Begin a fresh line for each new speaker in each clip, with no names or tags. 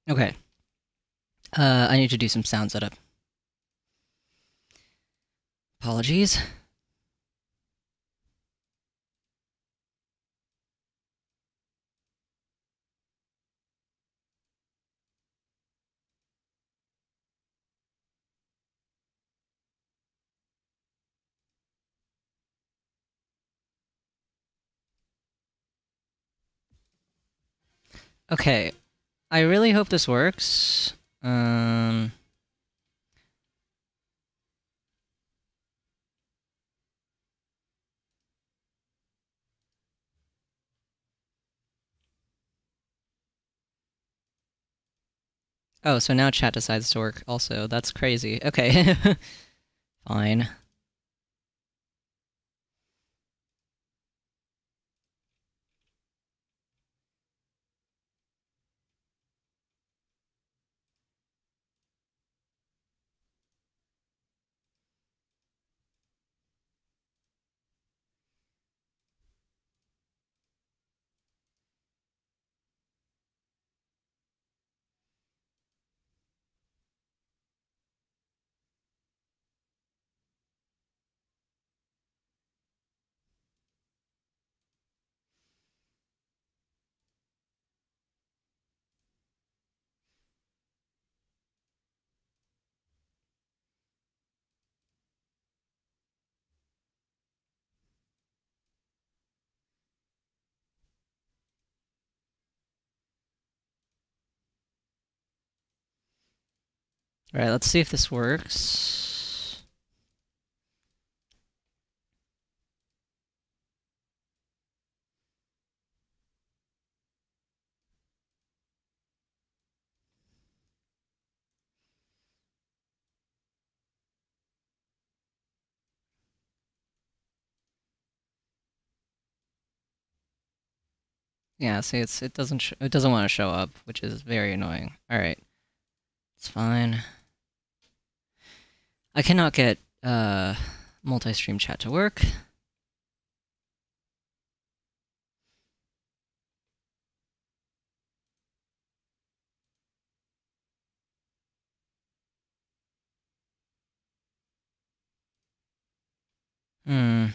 Okay. I need to do some sound setup. Apologies. Okay. I really hope this works. Um... Oh, so now chat decides to work also. That's crazy. Okay. Fine. Alright, let's see if this works. Yeah, see, it doesn't want to show up, which is very annoying. All right, it's fine. I cannot get multi-stream chat to work. Hmm.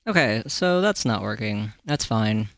Okay, so that's not working. That's fine.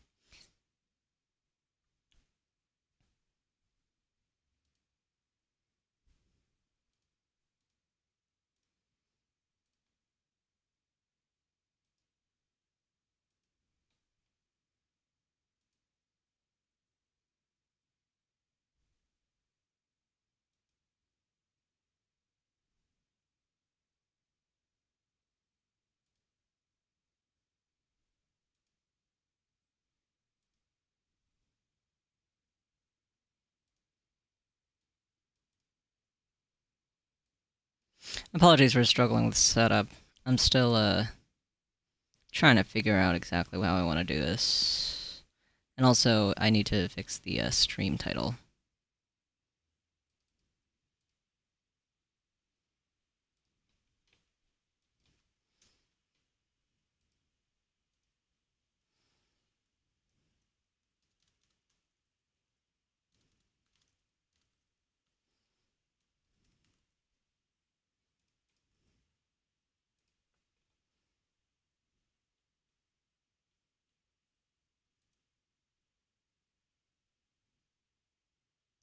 Apologies for struggling with setup. I'm still, trying to figure out exactly how I want to do this. And also, I need to fix the, stream title.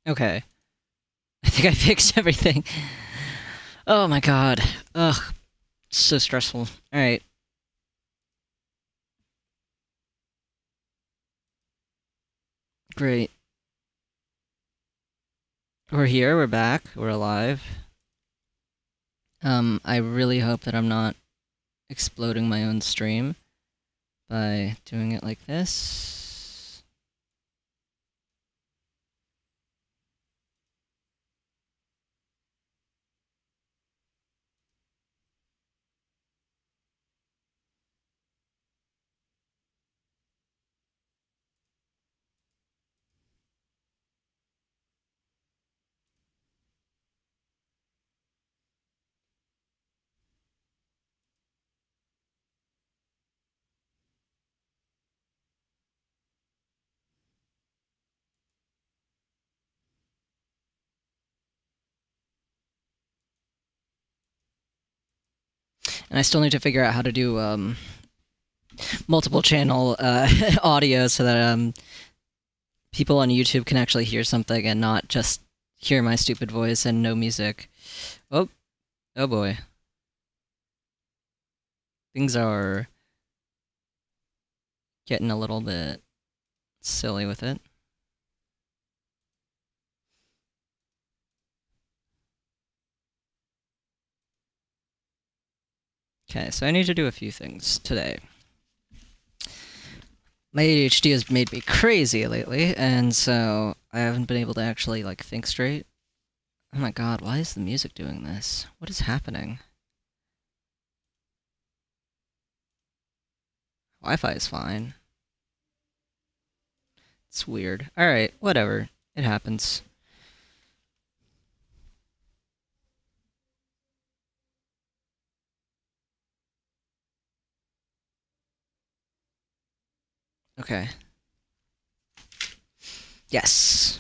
Okay. I think I fixed everything. Oh my god. Ugh. So stressful. Alright. Great. We're here, we're back, we're alive. I really hope that I'm not exploding my own stream by doing it like this. And I still need to figure out how to do, multiple channel, audio so that, people on YouTube can actually hear something and not just hear my stupid voice and no music. Oh, oh boy. Things are getting a little bit silly with it. Okay, so I need to do a few things today. My ADHD has made me crazy lately, and so I haven't been able to actually, like, think straight. Oh my god, why is the music doing this? What is happening? Wi-Fi is fine. It's weird. Alright, whatever. It happens. Okay. Yes.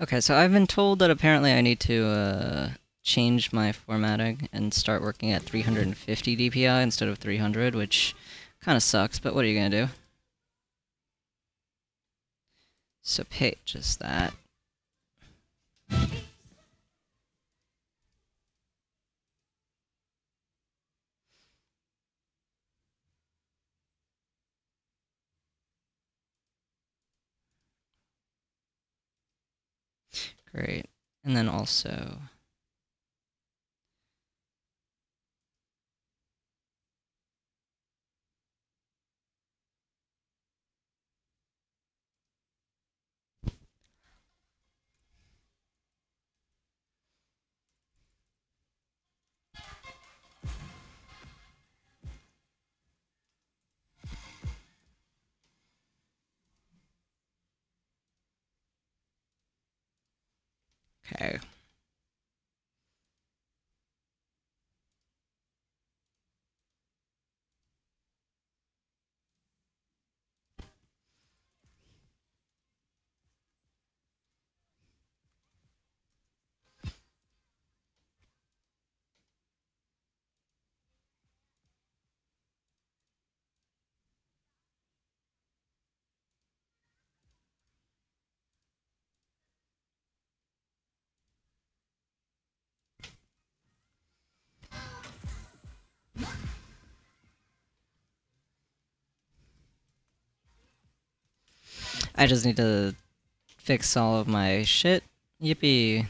Okay, so I've been told that apparently I need to, change my formatting and start working at 350 DPI instead of 300, which kind of sucks, but what are you gonna do? So page is that. Great. And then also... Okay. I just need to fix all of my shit. Yippee.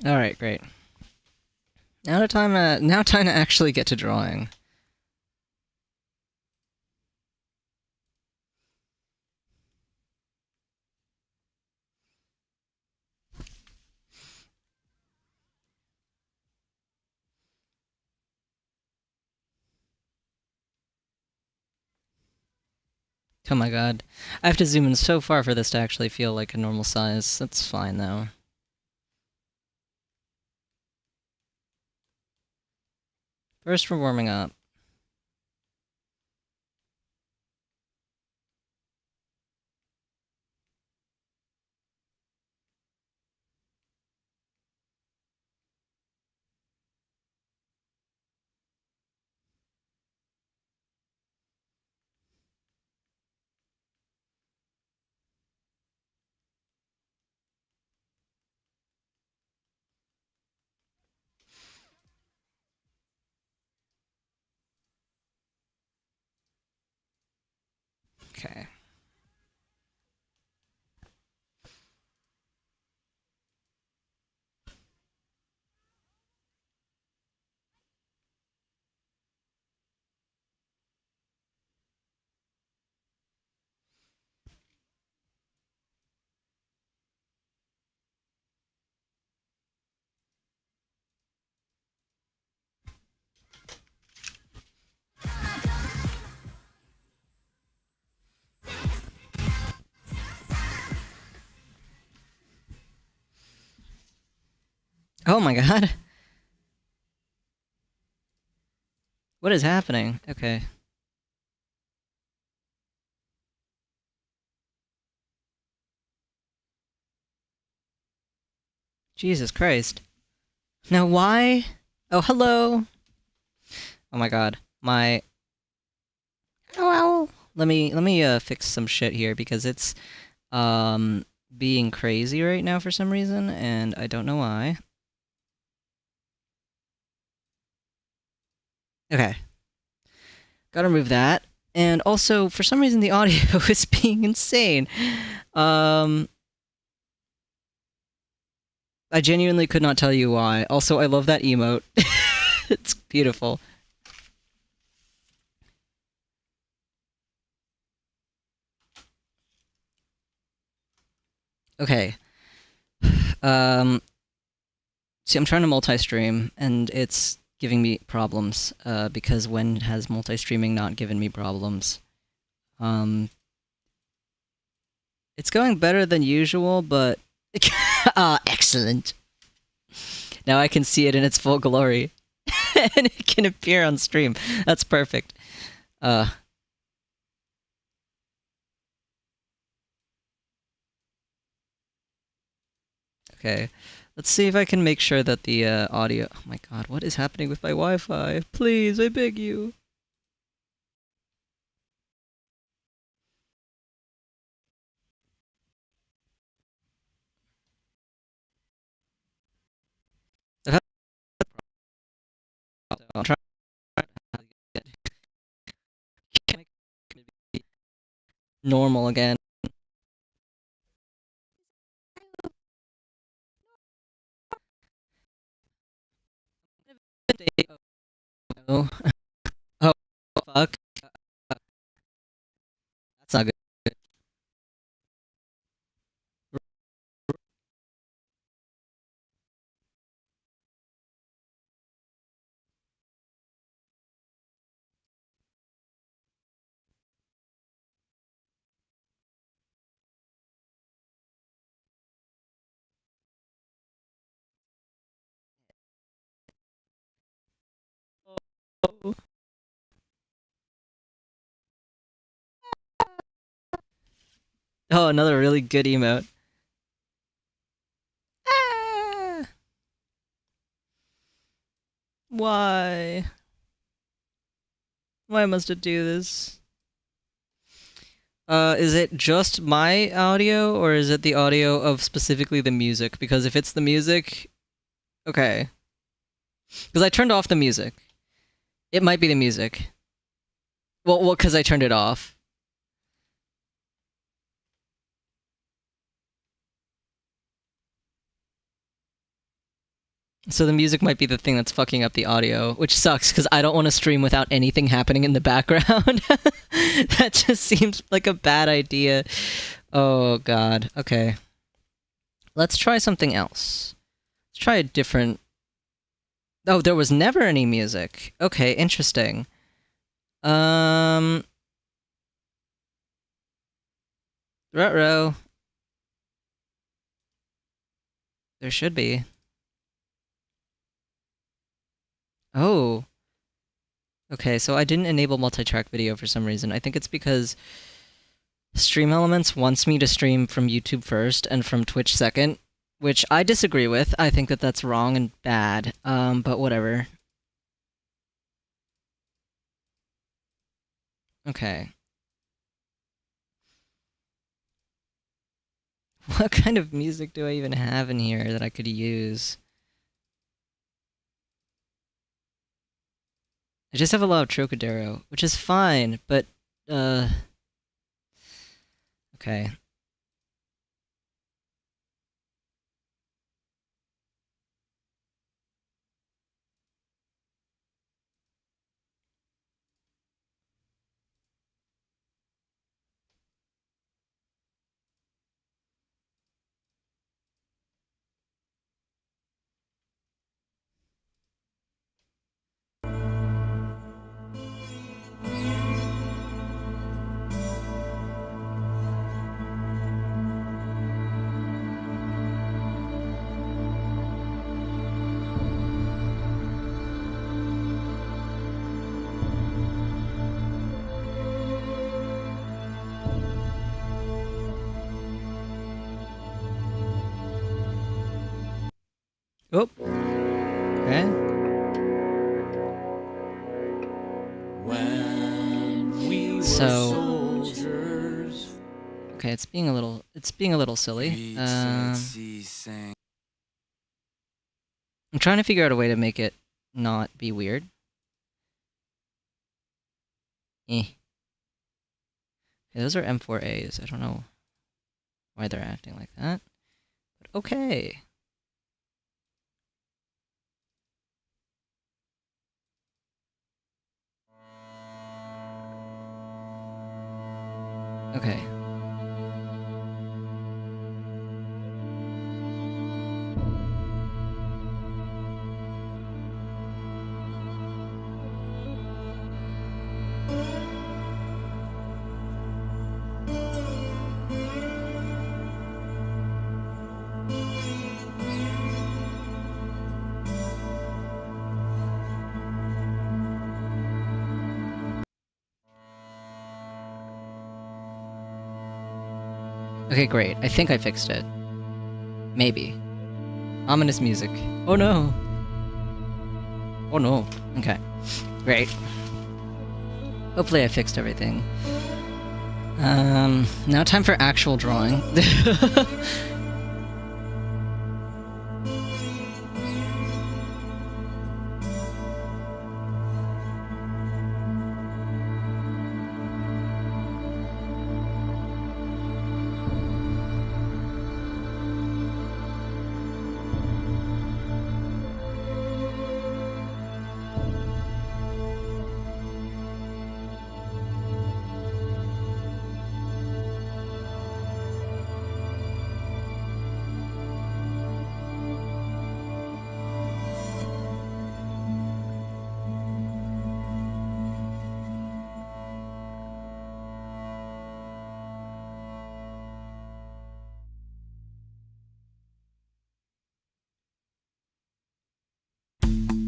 All right, great. Now time to actually get to drawing. Oh my god. I have to zoom in so far for this to actually feel like a normal size. That's fine, though. First, we're warming up. Okay. Oh my god. What is happening? Okay. Jesus Christ. Now why? Oh, hello. Oh my god. My... Ow, ow. Let me fix some shit here because it's being crazy right now for some reason and I don't know why. Okay. Gotta remove that. And also, for some reason, the audio is being insane. Um, I genuinely could not tell you why. Also, I love that emote. It's beautiful. Okay. Um, see, I'm trying to multi-stream, and it's giving me problems, because when has multi-streaming not given me problems? Um, it's going better than usual, but... Ah, excellent. Now I can see it in its full glory. And it can appear on stream. That's perfect. Uh, okay. Let's see if I can make sure that the audio... Oh my god, what is happening with my Wi-Fi? Please, I beg you. I'll try to make it normal again. Oh, oh fuck. That's not good. Oh, another really good emote. Ah, why? Why must it do this? Is it just my audio, or is it the audio of specifically the music? Because if it's the music, okay. Because I turned off the music. It might be the music. Well, because I turned it off. So the music might be the thing that's fucking up the audio, which sucks because I don't want to stream without anything happening in the background. That just seems like a bad idea. Oh god. Okay. Let's try something else. Let's try a different... Oh, there was never any music. Okay, interesting. Ruh-roh. There should be. Oh. Okay, so I didn't enable multi-track video for some reason. I think it's because Stream Elements wants me to stream from YouTube first and from Twitch second, which I disagree with. I think that that's wrong and bad, but whatever. Okay. What kind of music do I even have in here that I could use? I just have a lot of Trocadero, which is fine, but, okay. Oh. Okay. So. Okay, it's being a little silly. I'm trying to figure out a way to make it not be weird. Okay, those are M4As. I don't know why they're acting like that, but okay. Okay. Okay, great. I think I fixed it. Maybe. Ominous music. Oh no! Oh no. Okay. Great. Hopefully I fixed everything. Now time for actual drawing.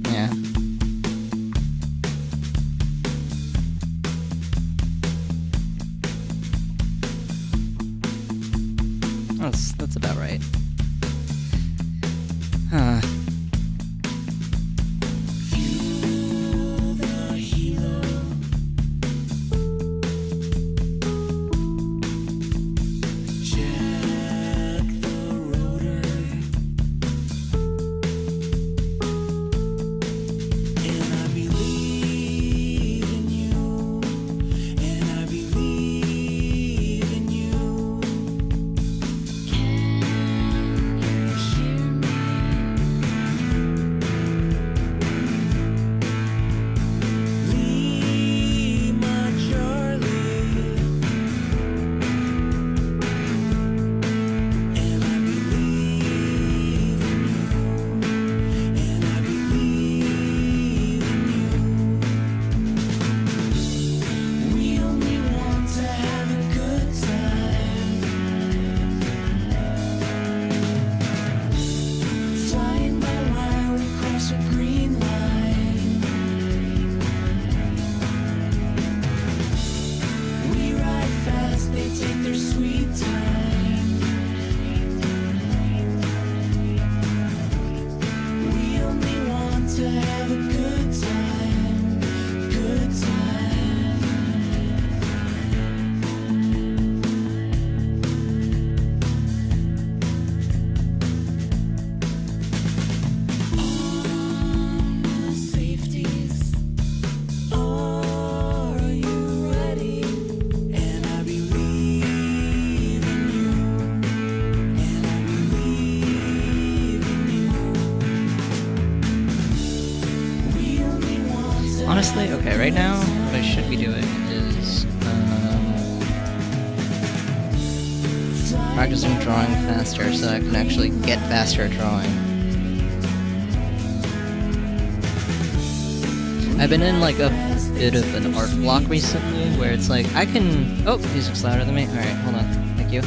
Yeah. That's about right. Huh. Okay, right now, what I should be doing is practicing drawing faster so I can actually get faster at drawing. I've been in like a bit of an art block recently where it's like I can... Oh, music's louder than me. Alright, hold on. Thank you.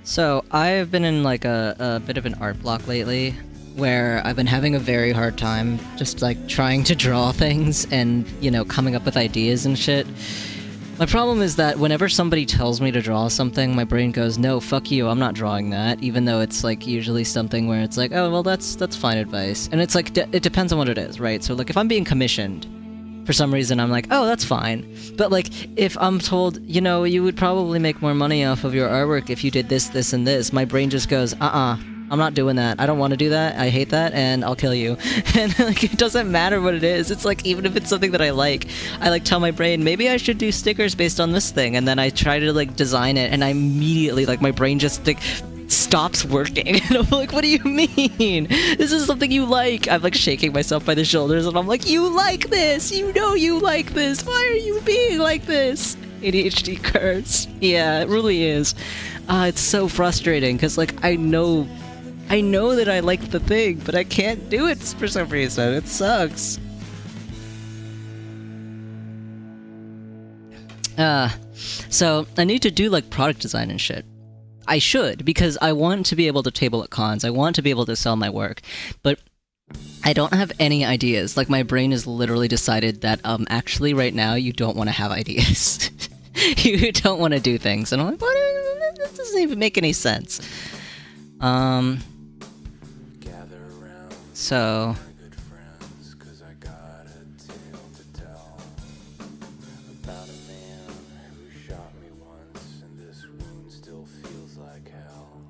So, I've been in like a bit of an art block lately where I've been having a very hard time just like trying to draw things and, you know, coming up with ideas and shit. My problem is that whenever somebody tells me to draw something, my brain goes, no, fuck you, I'm not drawing that, even though it's like usually something where it's like, oh, well, that's fine advice. And it's like, it depends on what it is, right? So like if I'm being commissioned, for some reason I'm like, oh, that's fine. But like, if I'm told, you know, you would probably make more money off of your artwork if you did this, this, and this, my brain just goes, I'm not doing that. I don't want to do that. I hate that, and I'll kill you. And like, it doesn't matter what it is. It's like, even if it's something that I like tell my brain, maybe I should do stickers based on this thing, and then I try to like design it, and I immediately, like, my brain just like stops working. And I'm like, what do you mean? This is something you like. I'm like shaking myself by the shoulders, and I'm like, you like this. You know you like this. Why are you being like this? ADHD curse. Yeah, it really is. It's so frustrating, because like, I know that I like the thing, but I can't do it for some reason. It sucks. So I need to do like product design and shit. I should, because I want to be able to table at cons. I want to be able to sell my work, but I don't have any ideas. Like, my brain has literally decided that, actually right now you don't want to have ideas. You don't want to do things. And I'm like, what? That doesn't even make any sense. So...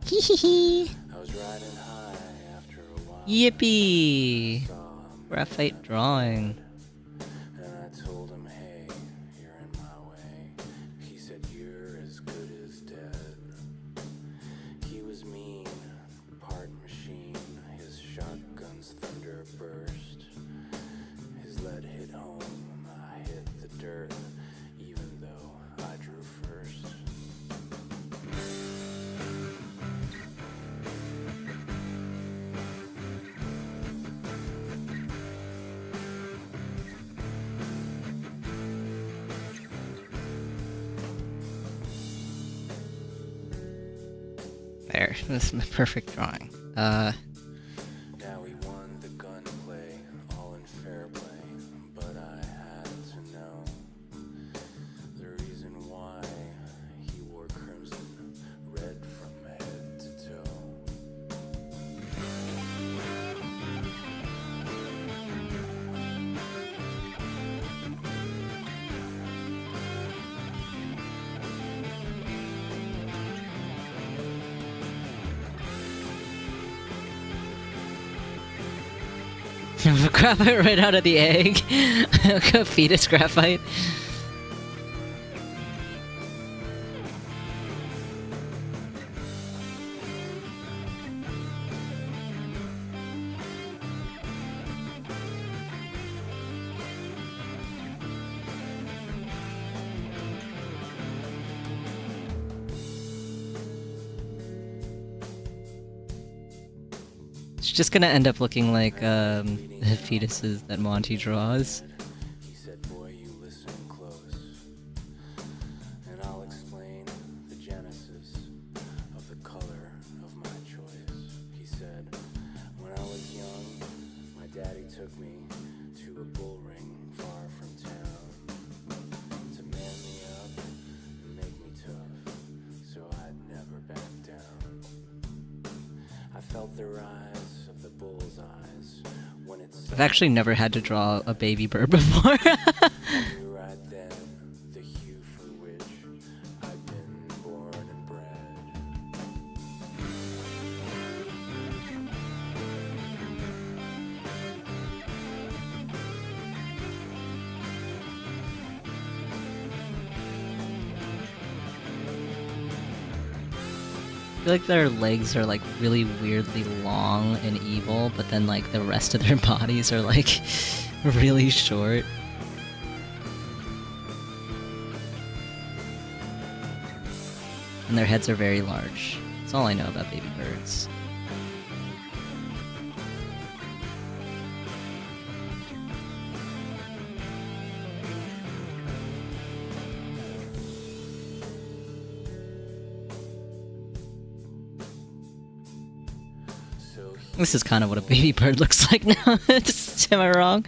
Hee. Yippee! Graphite drawing.
And I told him, hey, you're in my way. He said, you're as good as dead. He was mean, part machine. His shotgun's thunder burst. His lead hit home, I hit the dirt, even though I drew first.
There, this is my perfect drawing.
Now we won the gunplay, all in fair play, but I had to know the reason why he wore crimson, red from head to toe.
Graphite right out of the egg. Fetus graphite. It's just gonna end up looking like the fetuses that Monty draws.
He said, boy, you listen close, and I'll explain the genesis of the color of my choice. He said, when I was young, my daddy took me to a bull ring far from town to man me up and make me tough, so I'd never back down. I felt the rise of the bull's eyes when it
I've actually never had to draw a baby bird before.
right then, the hue for which I've been born and bred.
feel like their legs are like really weirdly long and evil, but then like the rest of their bodies are like really short. And their heads are very large. That's all I know about baby birds. This is kind of what a baby bird looks like now. Am I wrong?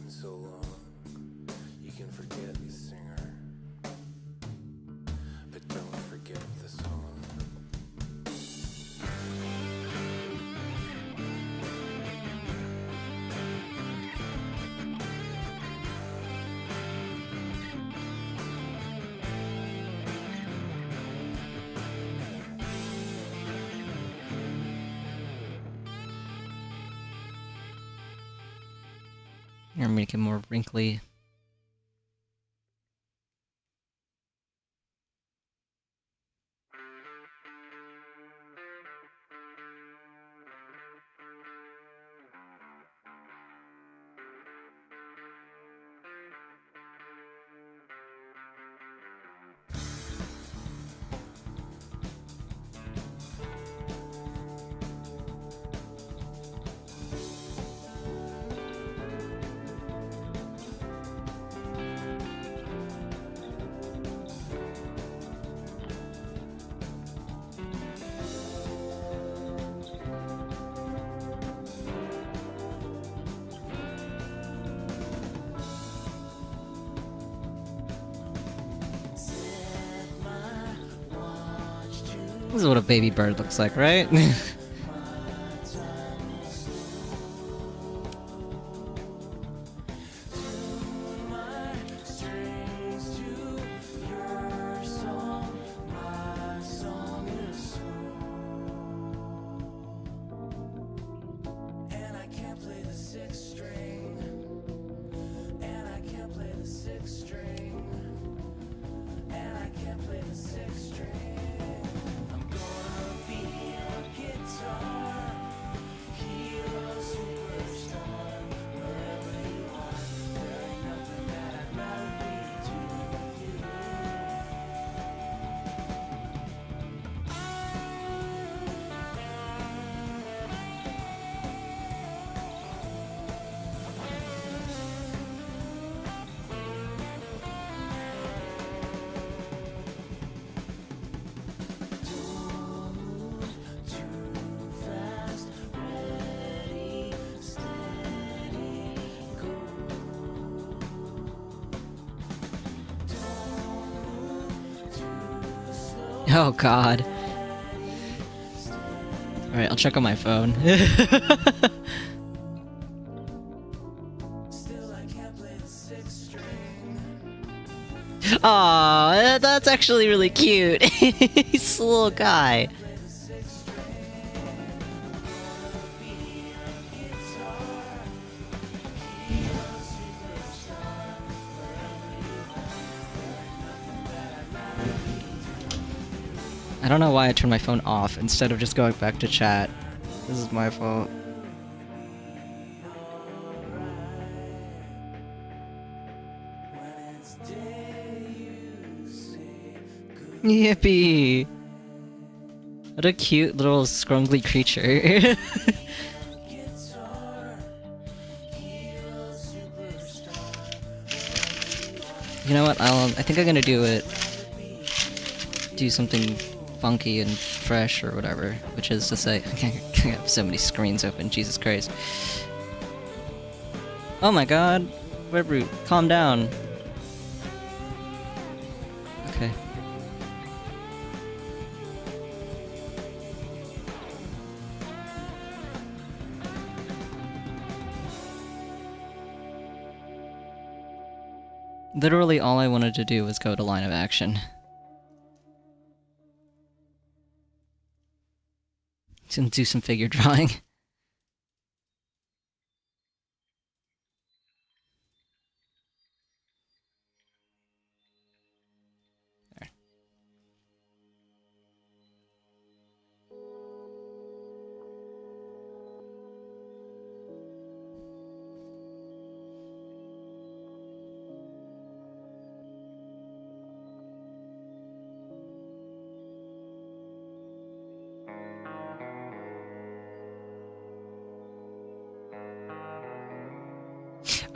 So long, you can forget the singer, but don't forget the song.
Or make it more wrinkly. This is what a baby bird looks like, right? Oh god. Alright, I'll check on my phone. Aw, that's actually really cute. He's a little guy. I don't know why I turned my phone off instead of just going back to chat. This is my fault. Yippee! What a cute little scrumbly creature. You know what? I think I'm gonna do something funky and fresh or whatever, which is to say, I have so many screens open, Jesus Christ. Oh my god, Webroot, calm down. Okay. Literally all I wanted to do was go to line of action. To do some figure drawing. There.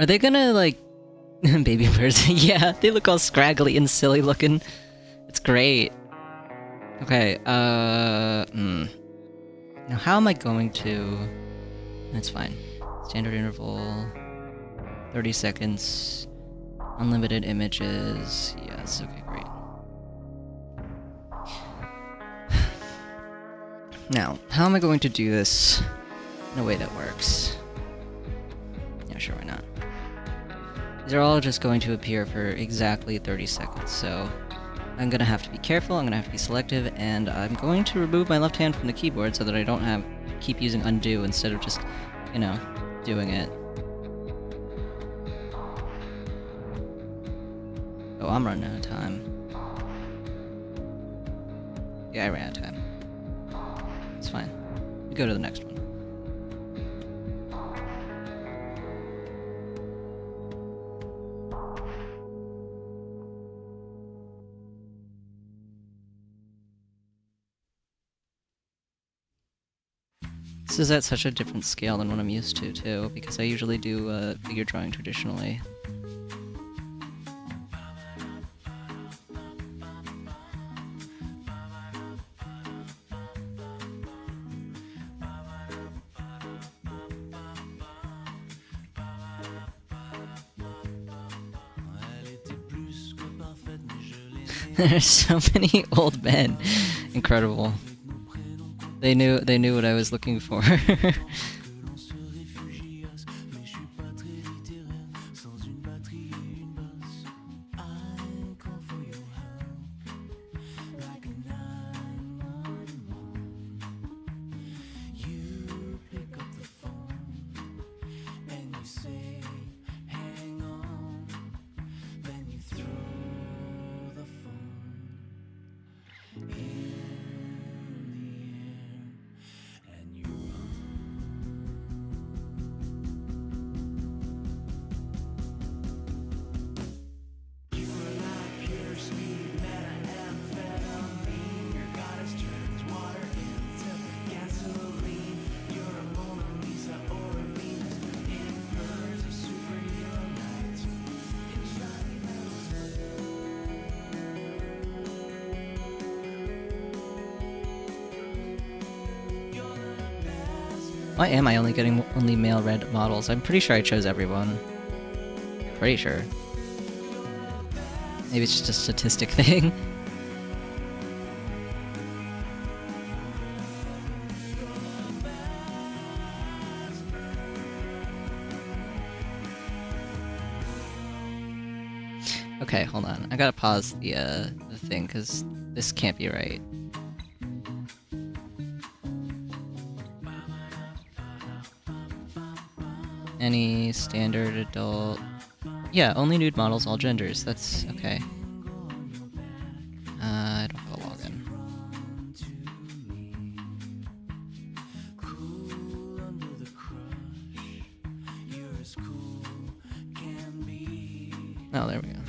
Are they gonna, like... baby birds? Yeah, they look all scraggly and silly looking. It's great. Okay, Now how am I going to... That's fine. Standard interval... 30 seconds... Unlimited images... Yes, okay, great. Now, how am I going to do this in a way that works? Yeah, sure, why not? These are all just going to appear for exactly 30 seconds, so I'm gonna have to be careful, I'm gonna have to be selective, and I'm going to remove my left hand from the keyboard so that I don't have keep using undo instead of just, you know, doing it. Oh, I'm running out of time. Yeah, I ran out of time. It's fine. We go to the next one. This is at such a different scale than what I'm used to, too, because I usually do figure drawing traditionally. There's so many old men. Incredible. They knew what I was looking for. Why am I only getting only male red models? I'm pretty sure I chose everyone. Pretty sure. Maybe it's just a statistic thing. Okay, hold on. I gotta pause the thing, because this can't be right. Any standard adult... Yeah, only nude models, all genders. That's okay. I don't have a login. Oh, there we go.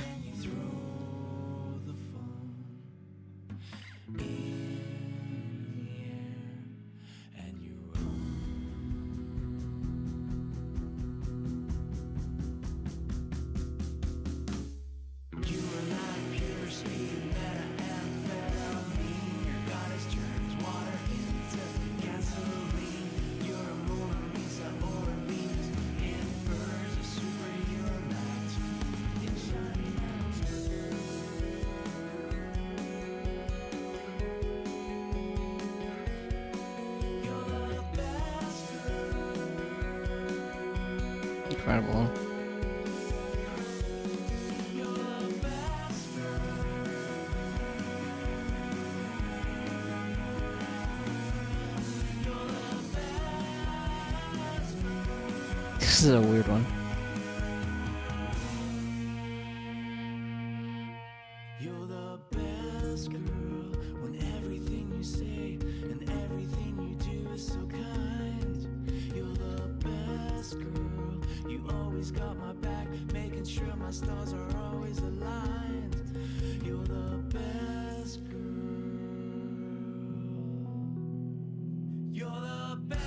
Incredible. This is a weird one.
You're the best girl when everything you say and everything you do is so kind. You're the best girl, you always got my back, making sure my stars are always aligned. You're the best girl. You're the best.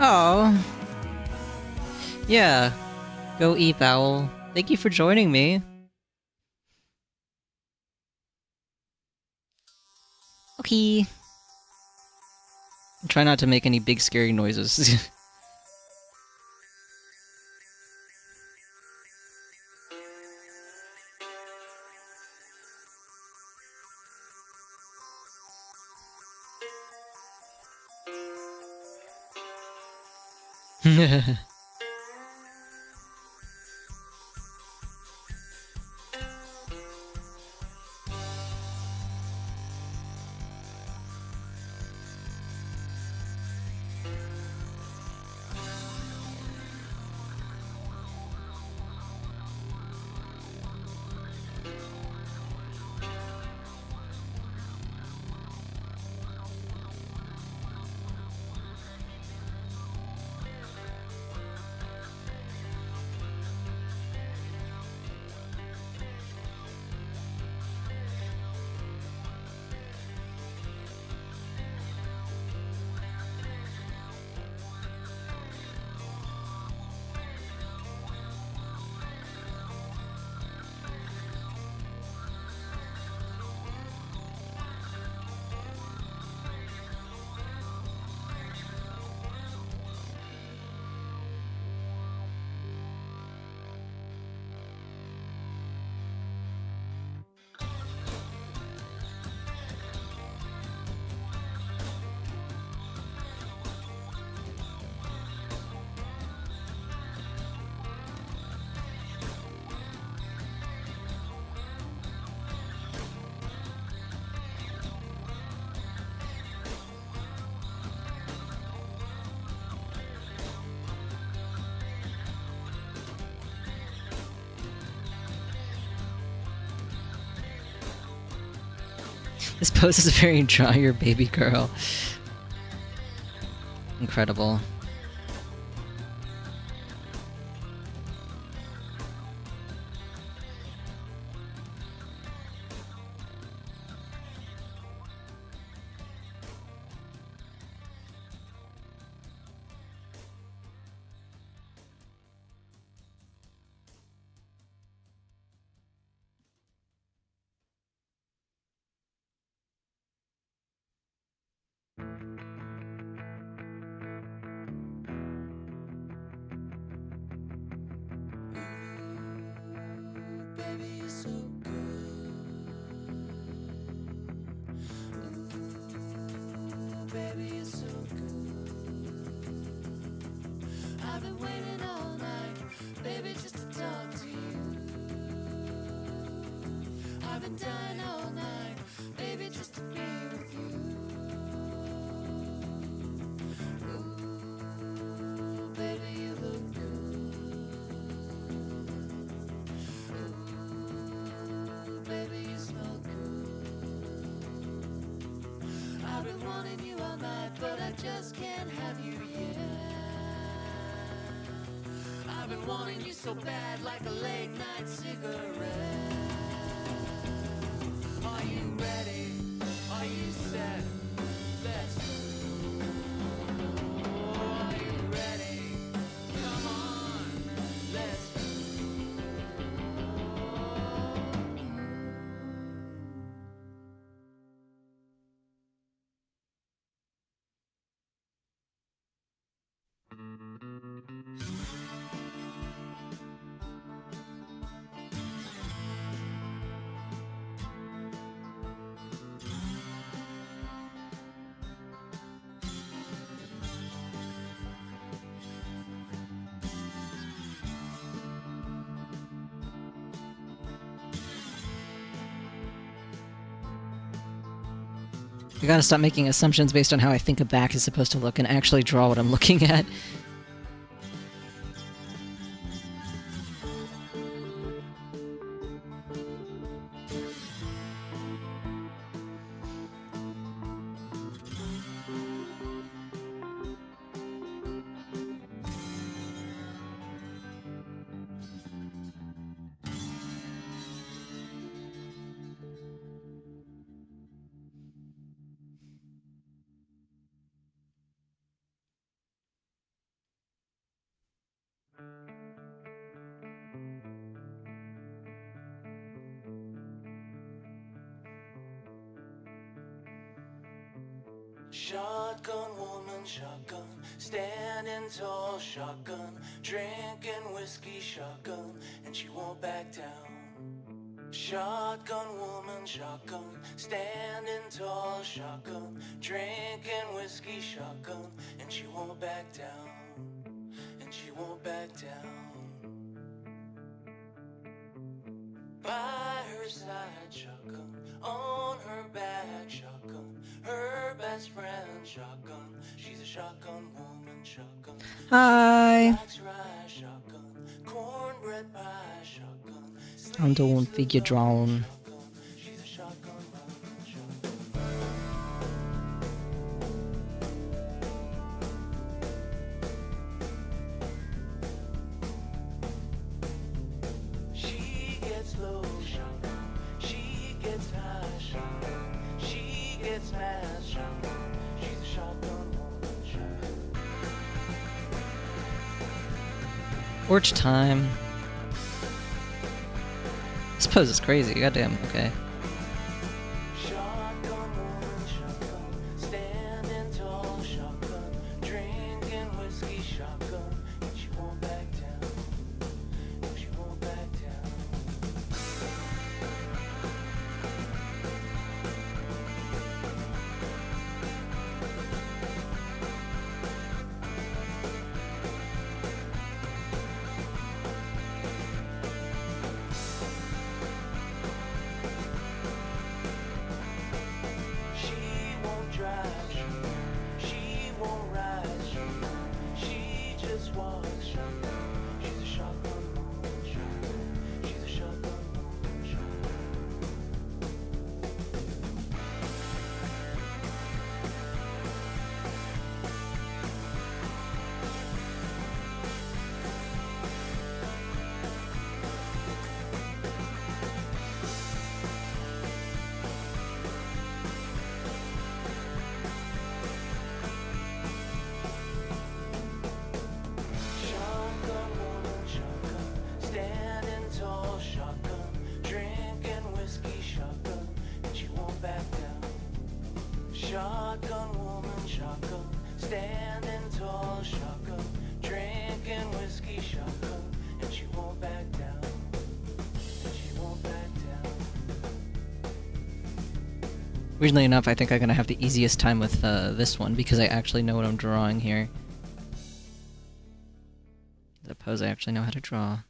Oh, yeah. Go eat, Owl. Thank you for joining me. Okay. Try not to make any big scary noises. This pose is very draw your baby girl. Incredible.
Baby, you're so good. Ooh, baby, you're so good. I've been waiting all night, baby, just to talk to you. I've been dying all night, baby, just to be with you. Ooh, baby, you look good. Ooh, baby, you smell good. I've been wanting you all night, but I just can't have you yet. I've been wanting you so bad, like a late night cigarette. Are you ready? Are you set? Let's go. Are you ready? Come on, let's go.
I gotta stop making assumptions based on how I think a back is supposed to look and actually draw what I'm looking at.
Shotgun woman, shotgun, standing tall, shotgun, drinking whiskey, shotgun, and she won't back down. Shotgun woman, shotgun, standing tall, shotgun, drinking whiskey, shotgun, and she won't back down, and she won't back down. By her side, shotgun, on her back, shotgun, her best friend, shotgun, she's a shotgun woman, shotgun.
Hi.
Rice, shotgun, cornbread pie, shotgun,
Andauernd Figure drawn.
she's a shotgun woman, she gets low, shotgun, she gets high, shotgun, she gets mad, shotgun, she's a shotgun woman, shotgun.
Porch time. This pose is crazy, goddamn, okay.
Shotgun woman, shotgun, standing tall, shotgun, drinking whiskey, shotgun, and she won't back down, no, she won't back down. She won't drive, she won't ride, she just walks, she's a shotgun woman, she's a shotgun woman, shotgun woman, shotgun, standing tall, shotgun, drinking whiskey, shotgun, and she won't back down. Shotgun woman, shotgun, standing tall, shotgun, drinking whiskey, shotgun, and she won't back down, and she won't back down.
Weirdly enough, I think I'm gonna have the easiest time with this one because I actually know what I'm drawing here. The pose I actually know how to draw.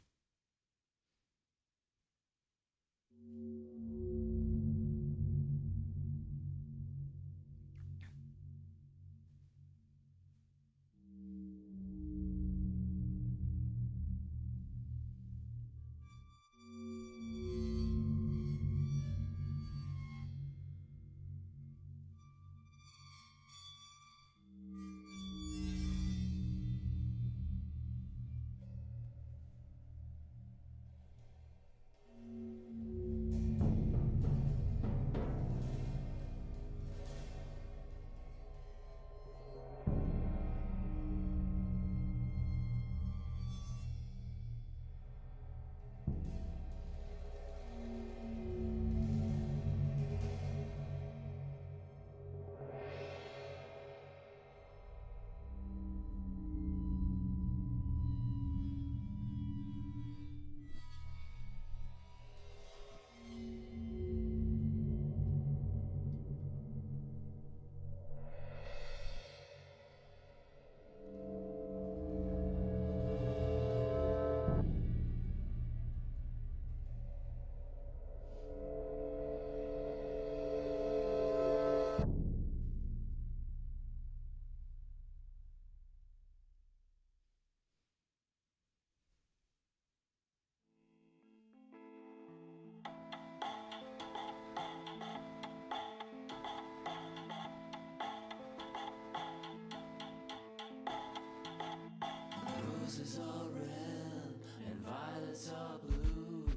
Roses are red and violets are blue.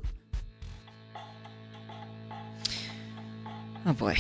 Oh boy.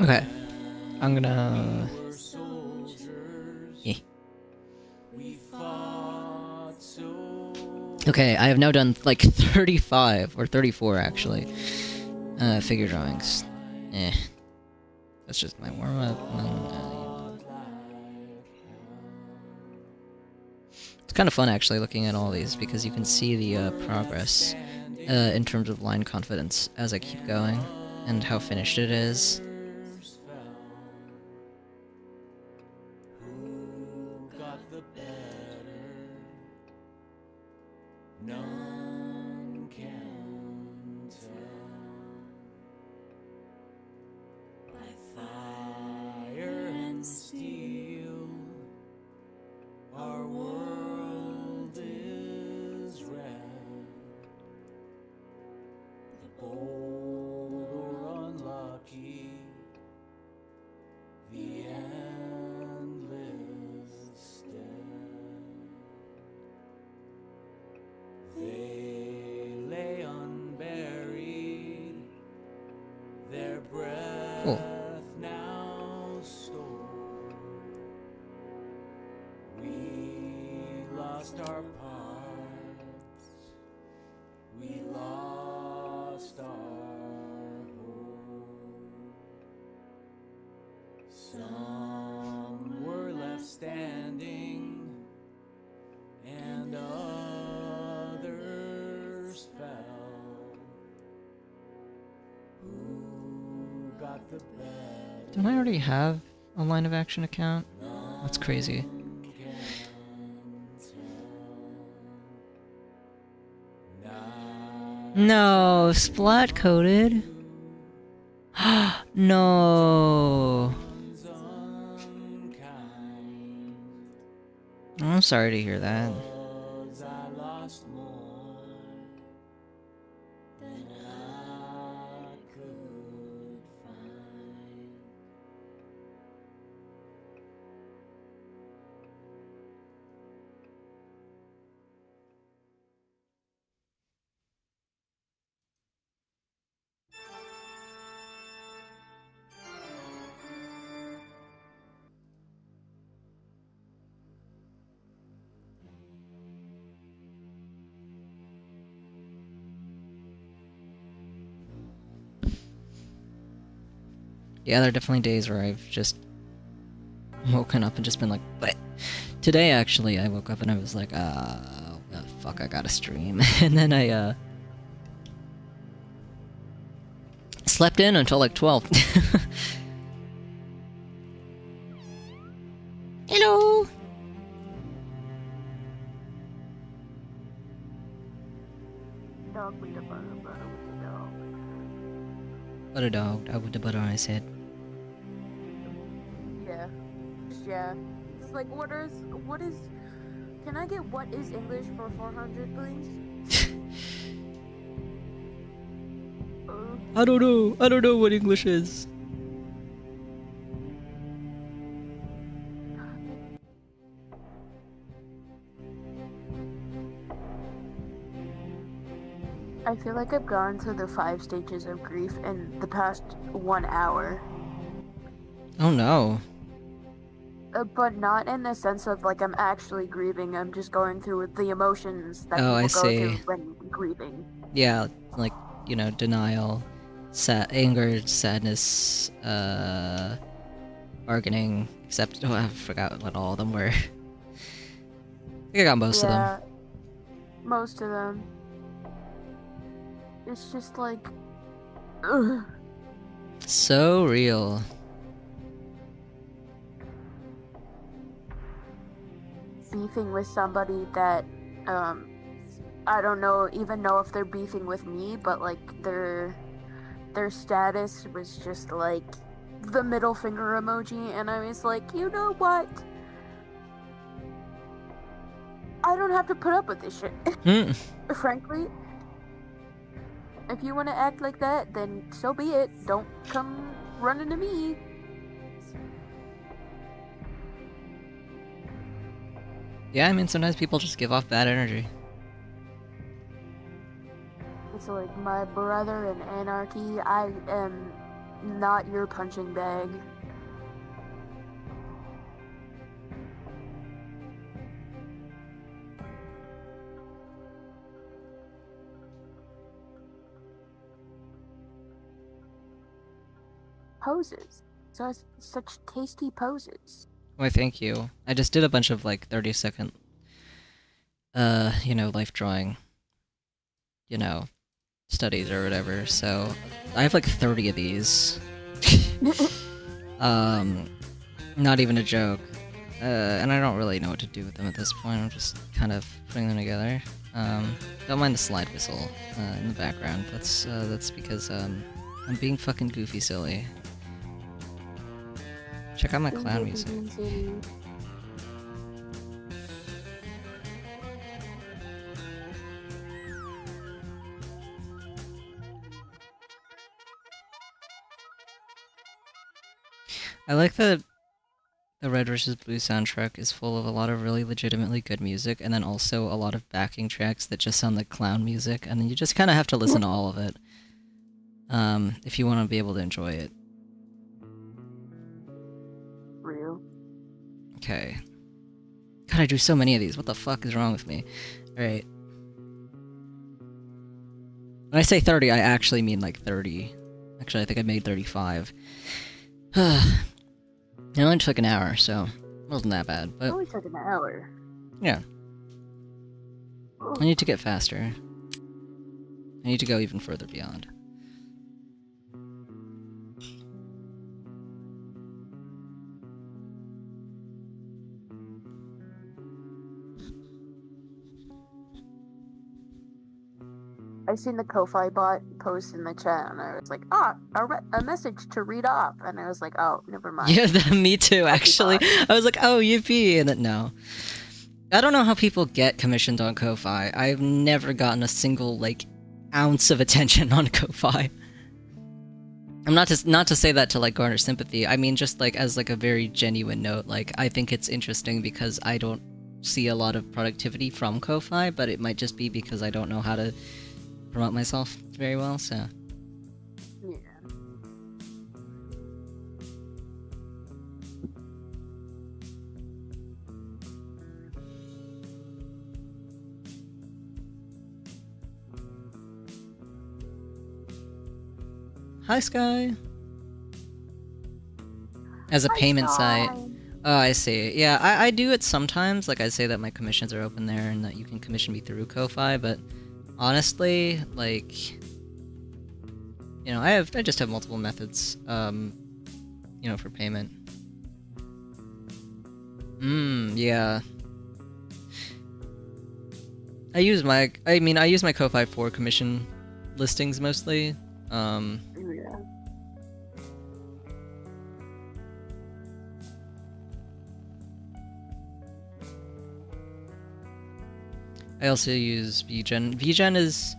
Okay, I'm gonna. Eh. Okay, I have now done like 35 or 34 actually. Figure drawings. Eh. That's just my warm up. It's kind of fun actually looking at all these because you can see the progress in terms of line confidence as I keep going and how finished it is.
None can tell. By fire and steel, our world is red. The bold or unlucky, the endless dead. They lay unburied, their breath
Cool.
now stored. We lost our parts, we lost our hope. Some were left standing, and others fell. Who got the better?
Don't I already have a line of action account? That's crazy. No, splat coated. No. I'm sorry to hear that. Yeah, there are definitely days where I've just woken up and just been like, what? Today, actually, I woke up and I was like, fuck, I gotta stream. And then I, slept in until like 12. Hello!
Dog with the butter with the dog.
What a dog with the butter on his head.
Yeah. Yeah. It's like, what is, can I get what is English for 400, please?
I don't know what English is.
I feel like I've gone through the 5 stages of grief in the past 1 hour.
Oh no.
But not in the sense of like I'm actually grieving. I'm just going through the emotions that
Oh, I
people go
see.
through when grieving.
Yeah, like, you know, denial, anger, sadness, bargaining, except, oh, I forgot what all of them were. I think I got most of them.
Most of them. It's just like, ugh.
So real.
Beefing with somebody that, I don't even know if they're beefing with me, but like their status was just like the middle finger emoji, and I was like, you know what? I don't have to put up with this shit. Frankly. If you want to act like that, then so be it. Don't come running to me.
Yeah, I mean, sometimes people just give off bad energy.
It's like my brother in anarchy. I am not your punching bag. Poses. Such tasty poses.
Why, thank you. I just did a bunch of like 30-second, life drawing, studies or whatever. So I have like 30 of these. Not even a joke. And I don't really know what to do with them at this point. I'm just kind of putting them together. Don't mind the slide whistle in the background. That's because I'm being fucking goofy silly. Check out my clown music. I like that the Red vs. Blue soundtrack is full of a lot of really legitimately good music, and then also a lot of backing tracks that just sound like clown music, and then you just kind of have to listen to all of it if you want to be able to enjoy it.
Real.
Okay. God, I do so many of these. What the fuck is wrong with me? Alright. When I say 30, I actually mean like 30. Actually, I think I made 35. It only took an hour, so it wasn't that bad, but...
It only took an hour.
Yeah. I need to get faster. I need to go even further beyond.
I seen the Ko-Fi bot post in the chat, and I was like, a message to read off. And I was like, oh, never mind.
Yeah, me too, actually. I was like, oh, yippee, and then no. I don't know how people get commissioned on Ko-Fi. I've never gotten a single, like, ounce of attention on Ko-Fi. I'm not to say that to, like, garner sympathy. I mean, just, like, as, like, a very genuine note. Like, I think it's interesting because I don't see a lot of productivity from Ko-Fi, but it might just be because I don't know how to promote myself very well, so...
Yeah.
Hi, Sky! As a payment site. Oh, I see. Yeah, I do it sometimes. Like, I say that my commissions are open there and that you can commission me through Ko-Fi, but honestly, like, I just have multiple methods, for payment. Yeah. I use my Ko-Fi for commission listings mostly.
Yeah.
I also use VGen. VGen is...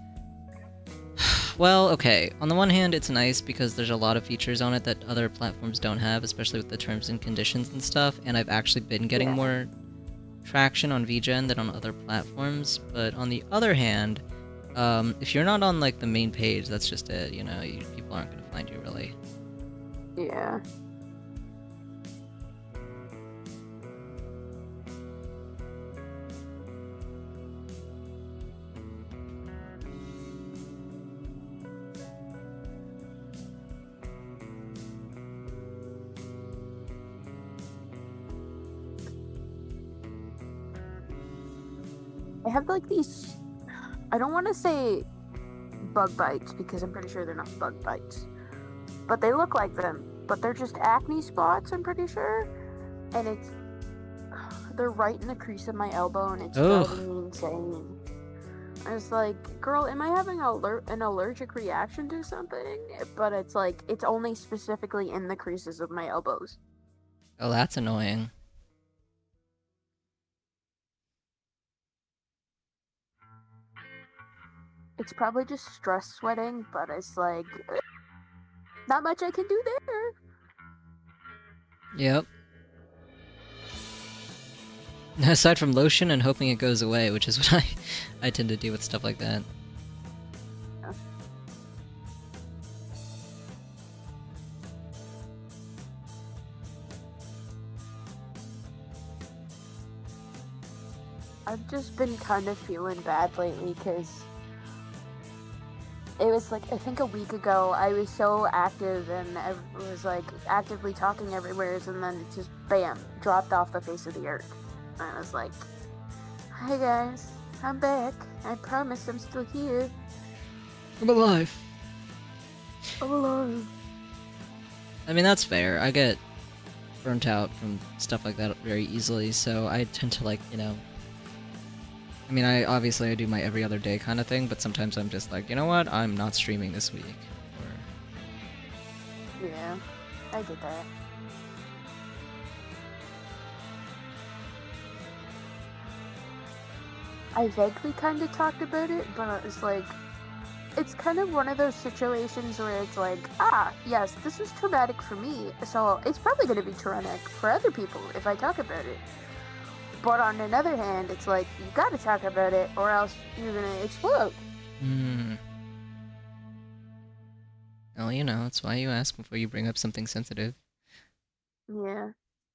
Well, okay. On the one hand, it's nice because there's a lot of features on it that other platforms don't have, especially with the terms and conditions and stuff, and I've actually been getting more traction on VGen than on other platforms. But on the other hand, if you're not on, like, the main page, that's just it, people aren't going to find you, really.
Yeah. I have, like, these... I don't want to say bug bites, because I'm pretty sure they're not bug bites. But they look like them. But they're just acne spots, I'm pretty sure. And they're right in the crease of my elbow, and it's driving me insane. I was like, girl, am I having an allergic reaction to something? But it's like, it's only specifically in the creases of my elbows.
Oh, that's annoying.
It's probably just stress sweating, but it's like, not much I can do there.
Yep. Aside from lotion and hoping it goes away, which is what I tend to do with stuff like that.
I've just been kind of feeling bad lately because it was like, I think a week ago, I was so active and I was like actively talking everywhere, and then it just bam, dropped off the face of the earth. And I was like, hi guys, I'm back. I promise I'm still here.
I'm alive.
I'm alive.
I mean, that's fair. I get burnt out from stuff like that very easily, so I tend to, like, you know... I mean, I do my every other day kind of thing, but sometimes I'm just like, you know what? I'm not streaming this week. Or...
Yeah, I get that. I vaguely kind of talked about it, but it's like, it's kind of one of those situations where it's like, yes, this was traumatic for me, so it's probably going to be traumatic for other people if I talk about it. But on another hand, it's like, you gotta talk about it or else you're gonna explode.
Well, you know, that's why you ask before you bring up something sensitive.
Yeah.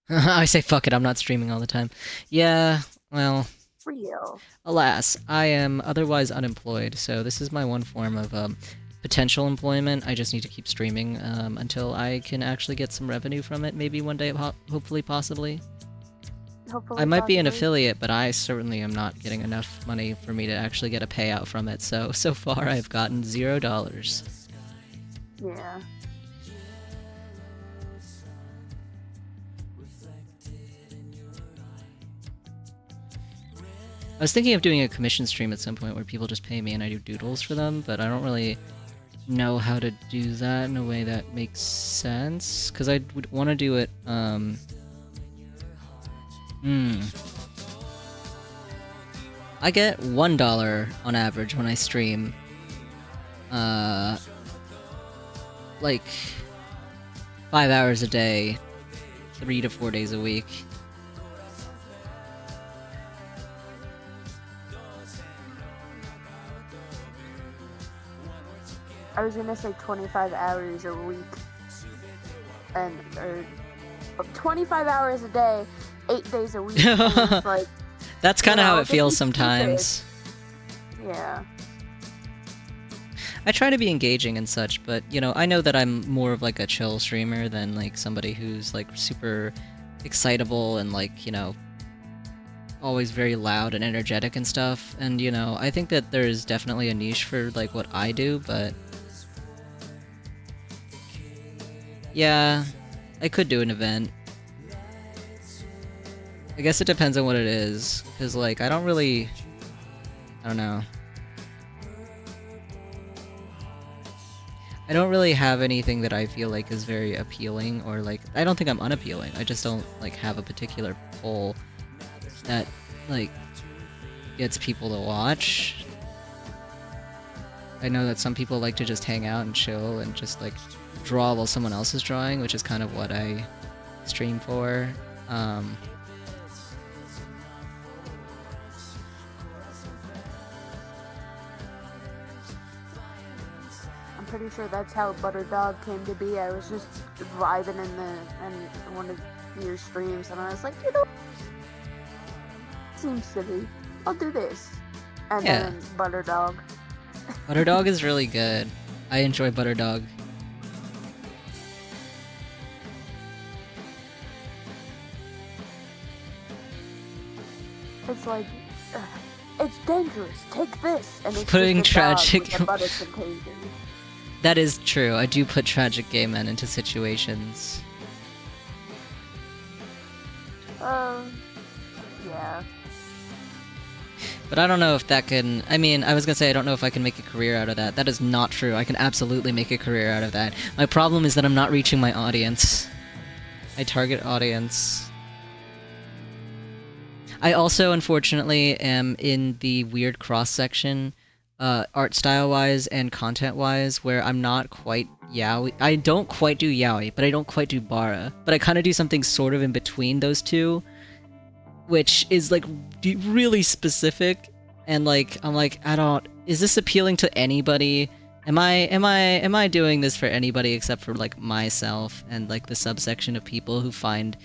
I say, fuck it, I'm not streaming all the time. Yeah, well...
Real.
Alas, I am otherwise unemployed, so this is my one form of potential employment. I just need to keep streaming until I can actually get some revenue from it, maybe one day, hopefully, possibly. I might be an affiliate, but I certainly am not getting enough money for me to actually get a payout from it, so far I've gotten $0.
Yeah.
I was thinking of doing a commission stream at some point where people just pay me and I do doodles for them, but I don't really know how to do that in a way that makes sense, because I would want to do it, I get $1 on average when I stream. Like 5 hours a day, 3 to 4 days a week.
I was gonna say 25 hours a week, or 25 hours a day, 8 days a week. It's like,
that's kind of how it feels sometimes.
Yeah.
I try to be engaging and such, but, you know, I know that I'm more of like a chill streamer than like somebody who's like super excitable and like, you know, always very loud and energetic and stuff. And, you know, I think that there's definitely a niche for like what I do, but yeah, I could do an event. I guess it depends on what it is, because like I don't know. I don't really have anything that I feel like is very appealing, or like, I don't think I'm unappealing, I just don't like have a particular pull that like gets people to watch. I know that some people like to just hang out and chill and just like draw while someone else is drawing, which is kind of what I stream for.
I'm pretty sure that's how Butterdog came to be. I was just vibing in one of your streams, and I was like, you know, seems silly. I'll do this. And then Butterdog.
Butterdog is really good. I enjoy Butterdog.
It's like, it's dangerous. Take this, and it's
putting
just a dog
tragic.
with a butter contagion.
That is true. I do put tragic gay men into situations.
Yeah.
But I don't know if that can... I mean, I was gonna say I don't know if I can make a career out of that. That is not true. I can absolutely make a career out of that. My problem is that I'm not reaching my audience. My target audience. I also, unfortunately, am in the weird cross-section, art style-wise and content-wise, where I'm not quite yaoi. I don't quite do yaoi, but I don't quite do bara. But I kind of do something sort of in between those two, which is, like, really specific, and, like, I'm like, is this appealing to anybody? Am I doing this for anybody except for, like, myself and, like, the subsection of people who find,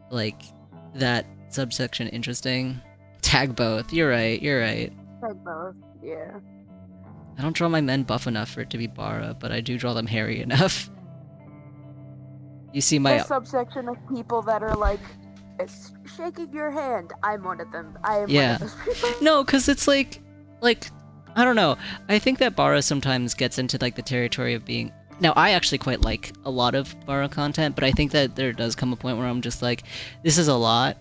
like, that subsection interesting? Tag both. You're right. You're right.
Like both. Yeah.
I don't draw my men buff enough for it to be Bara, but I do draw them hairy enough. You see my...
The subsection of people that are like, it's shaking your hand. I'm one of them. I am one of those people.
No, because it's like, I don't know. I think that Bara sometimes gets into like the territory of being... Now, I actually quite like a lot of Bara content, but I think that there does come a point where I'm just like, this is a lot.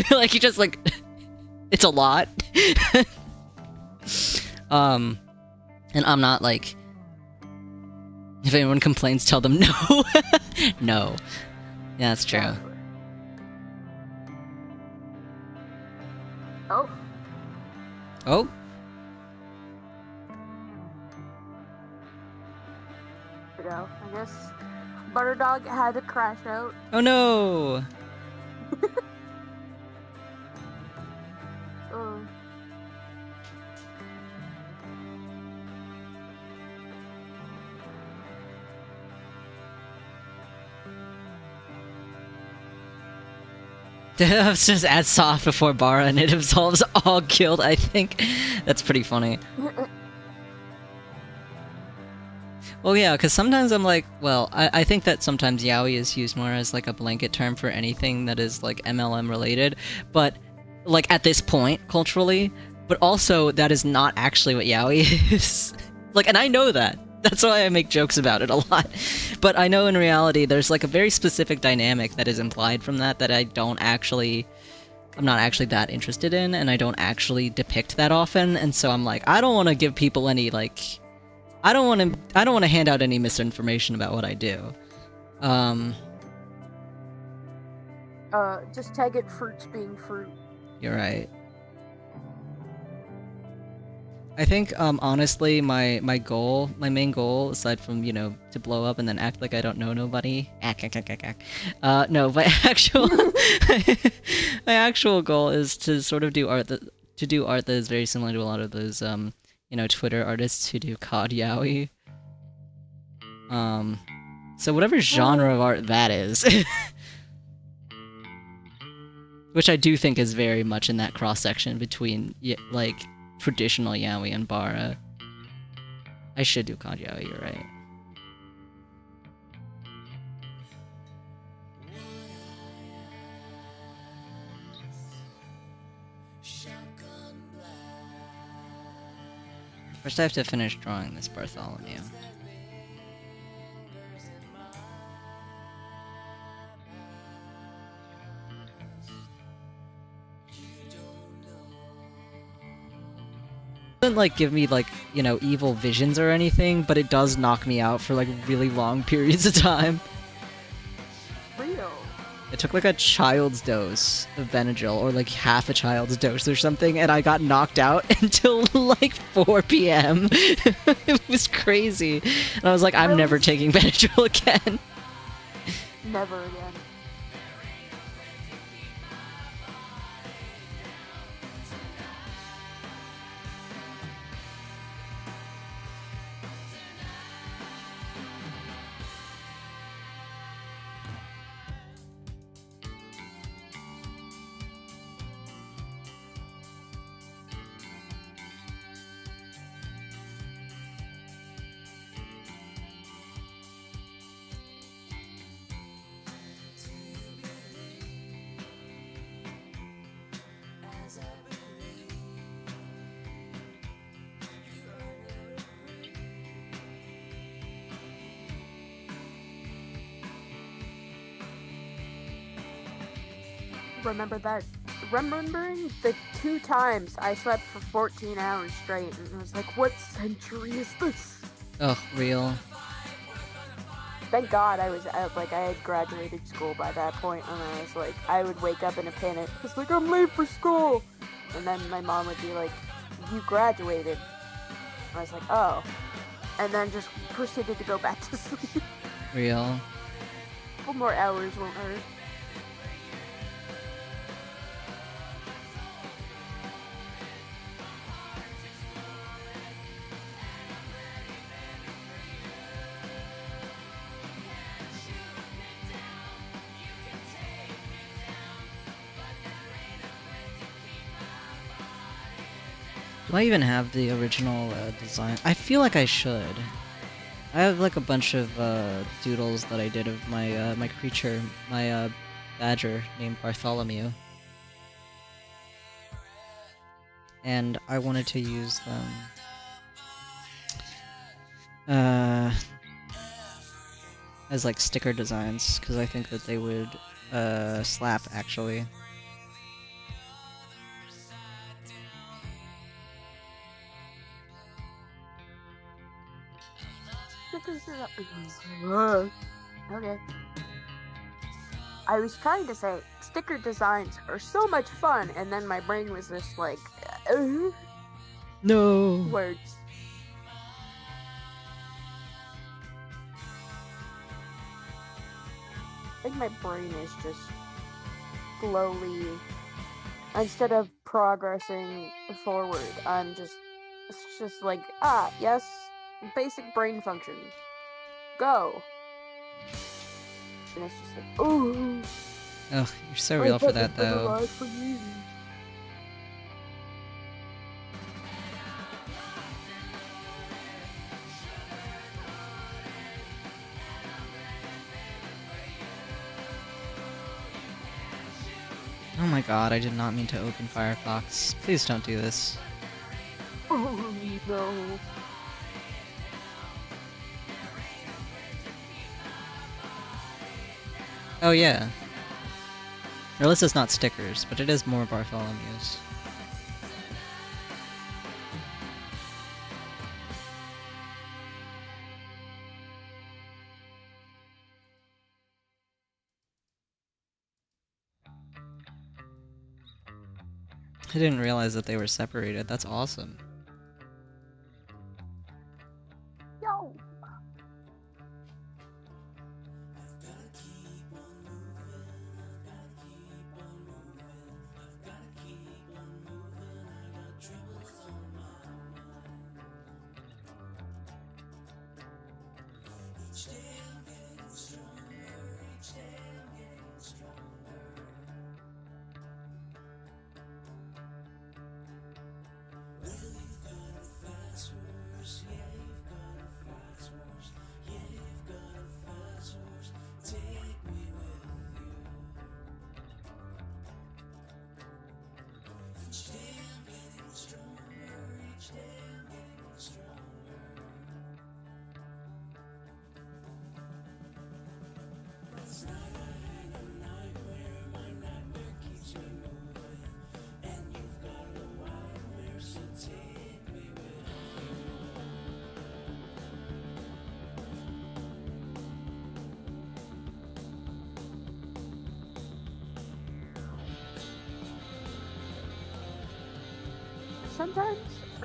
Like, you just like... It's a lot. And I'm not like... If anyone complains, tell them no. No. Yeah, that's true.
Oh.
Oh?
You know, I guess Butterdog had to crash out.
Oh no!
Oh.
Just add soft before Bara and it absolves all guild, I think. That's pretty funny. Well, yeah, because sometimes I'm like, well, I think that sometimes yaoi is used more as like a blanket term for anything that is like MLM related, but like at this point, culturally, but also that is not actually what yaoi is. Like, and I know that. That's why I make jokes about it a lot. But I know in reality there's like a very specific dynamic that is implied from that I'm not actually that interested in, and I don't actually depict that often, and so I'm like, I don't want to give people any like... I don't want to hand out any misinformation about what I do.
Just tag it fruits being fruit.
You're right. I think, honestly, my main goal, aside from, to blow up and then act like I don't know nobody, no, my actual goal is to sort of do art that is very similar to a lot of those, Twitter artists who do COD yaoi. So whatever genre of art that is. Which I do think is very much in that cross-section between, like, traditional yaoi and Bara. I should do COD yaoi, you're right. First I have to finish drawing this Bartholomew. Doesn't like give me like, evil visions or anything, but it does knock me out for like really long periods of time.
Real.
It took like a child's dose of Benadryl, or like half a child's dose or something, and I got knocked out until like 4 p.m. It was crazy. And I was like, I'm never taking Benadryl again.
Never again. Remembering the 2 times I slept for 14 hours straight, and I was like, what century is this?
Ugh, real.
Thank God I had graduated school by that point, and I was like, I would wake up in a panic. It's like, I'm late for school! And then my mom would be like, you graduated. I was like, oh. And then just proceeded to go back to sleep.
Real.
A couple more hours won't hurt.
Do I even have the original design? I feel like I should. I have like a bunch of doodles that I did of my my creature, my badger named Bartholomew, and I wanted to use them as like sticker designs because I think that they would slap actually.
Okay. I was trying to say sticker designs are so much fun, and then my brain was just like,
No.
words. I think my brain is just slowly, instead of progressing forward, it's just like, yes, basic brain function. Go. And it's just like, ooh.
Ugh, you're so real for that though. Oh my god, I did not mean to open Firefox. Please don't do this.
Oh no.
Oh yeah. Or at least it's not stickers, but it is more Bartholomew's. I didn't realize that they were separated. That's awesome.
Yo.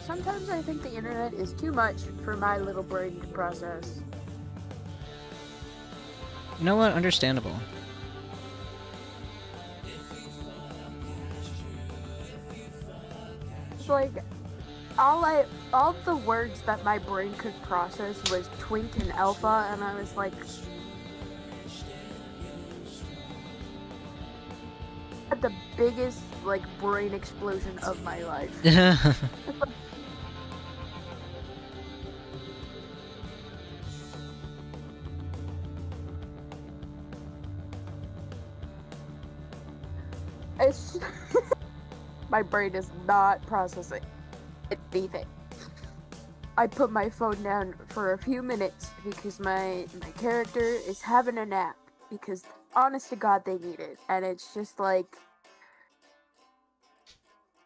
Sometimes I think the internet is too much for my little brain to process.
You know what? Understandable.
It's like all the words that my brain could process was twink and alpha, and I was like, had the biggest like brain explosion of my life. It's my brain is not processing anything. I put my phone down for a few minutes because my character is having a nap, because honest to God they need it, and it's just like,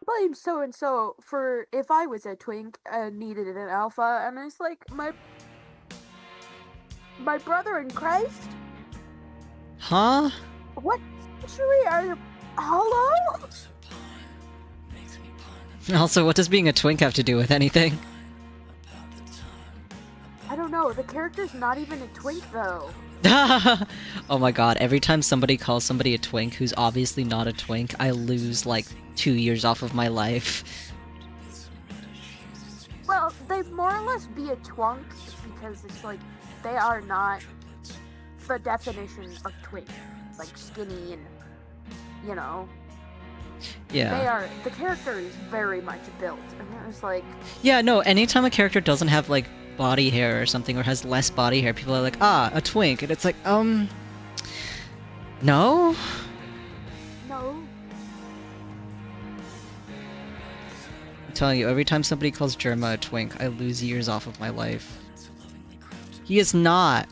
blame so and so for if I was a twink and needed an alpha, and it's like my brother in Christ?
Huh?
What century are you? Hello?
Also, what does being a twink have to do with anything?
I don't know, the character's not even a twink though.
Oh my god, every time somebody calls somebody a twink who's obviously not a twink, I lose like 2 years off of my life.
Well, they more or less be a twunk because it's like they are not the definition of twink. Like skinny and, you know.
Yeah.
The character is very much built, and it was like,
Yeah, no, anytime a character doesn't have, like, body hair or something, or has less body hair, people are like, ah, a twink. And it's like, no?
no.
I'm telling you, every time somebody calls Germa a twink, I lose years off of my life. He is not.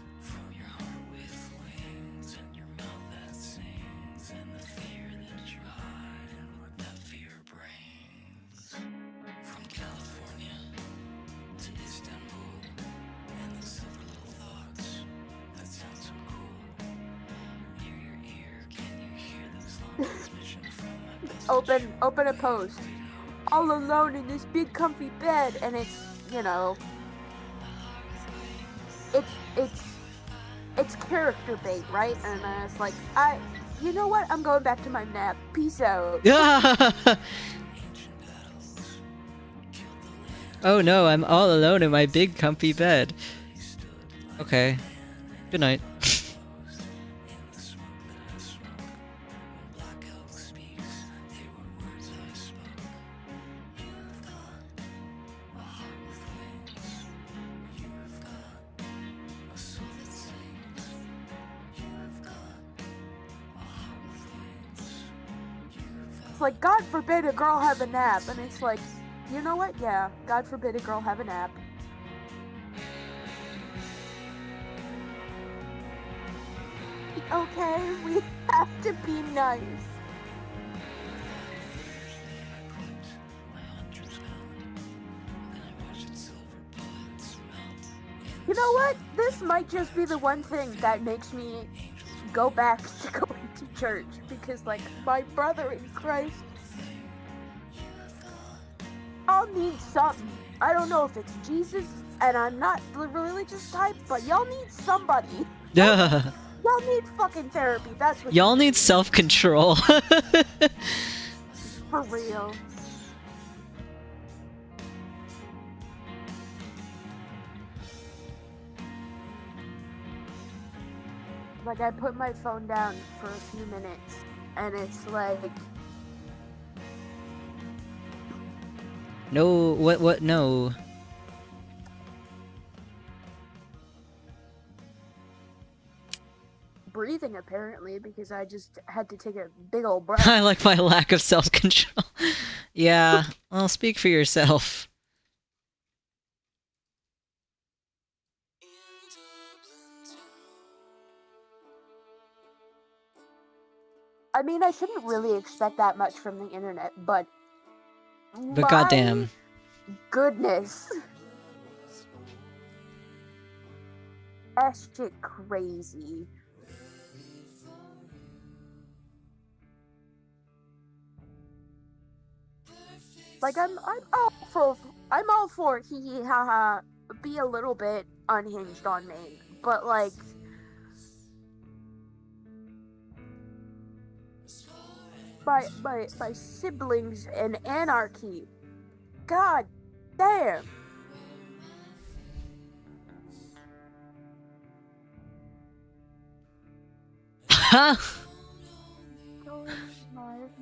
Open a post. All alone in this big comfy bed, and it's, you know, it's character bait, right? And it's like, you know what? I'm going back to my nap. Peace out.
Oh no, I'm all alone in my big comfy bed. Okay. Good night.
It's like, God forbid a girl have a nap, and it's like, you know what? Yeah, God forbid a girl have a nap. Okay, we have to be nice. You know what? This might just be the one thing that makes me go back to going to church, because, like, my brother in Christ, I'll need something. I don't know if it's Jesus, and I'm not the religious type, but y'all need somebody.
Yeah.
Y'all need fucking therapy, that's what
Y'all need self-control.
For real. Like, I put my phone down for a few minutes, and it's like...
No, what, no.
breathing, apparently, because I just had to take a big old breath.
I like my lack of self-control. Yeah, well, speak for yourself.
I mean, I shouldn't really expect that much from the internet, but
goddamn.
Goodness. That shit crazy. Like, I'm all for hee hee ha ha, be a little bit unhinged on me, but like, my siblings and anarchy, god damn.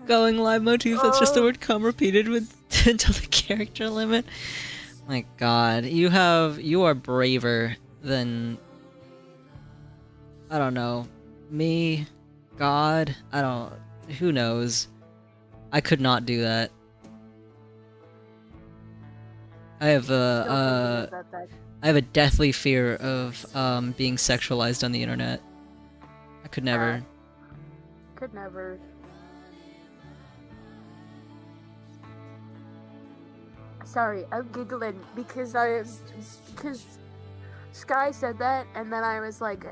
Going live motif, that's just the word come repeated with until the character limit. My god, you are braver than, I don't know, me, God, who knows. I could not do that. I have a deathly fear of being sexualized on the internet. I could never.
Could never. Sorry, I'm giggling because Sky said that, and then I was like,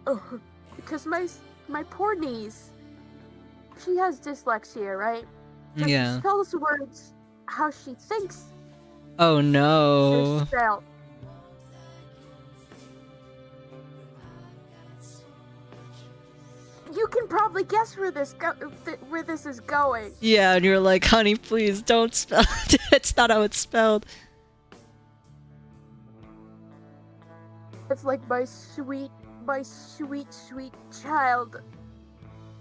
oh, because my poor niece, she has dyslexia, right? So
Yeah.
she spells words how she thinks.
Oh no.
Spelled. You can probably guess where this is going.
Yeah, and you're like, honey, please don't spell it. It's not how it's spelled.
It's like, my sweet, sweet child.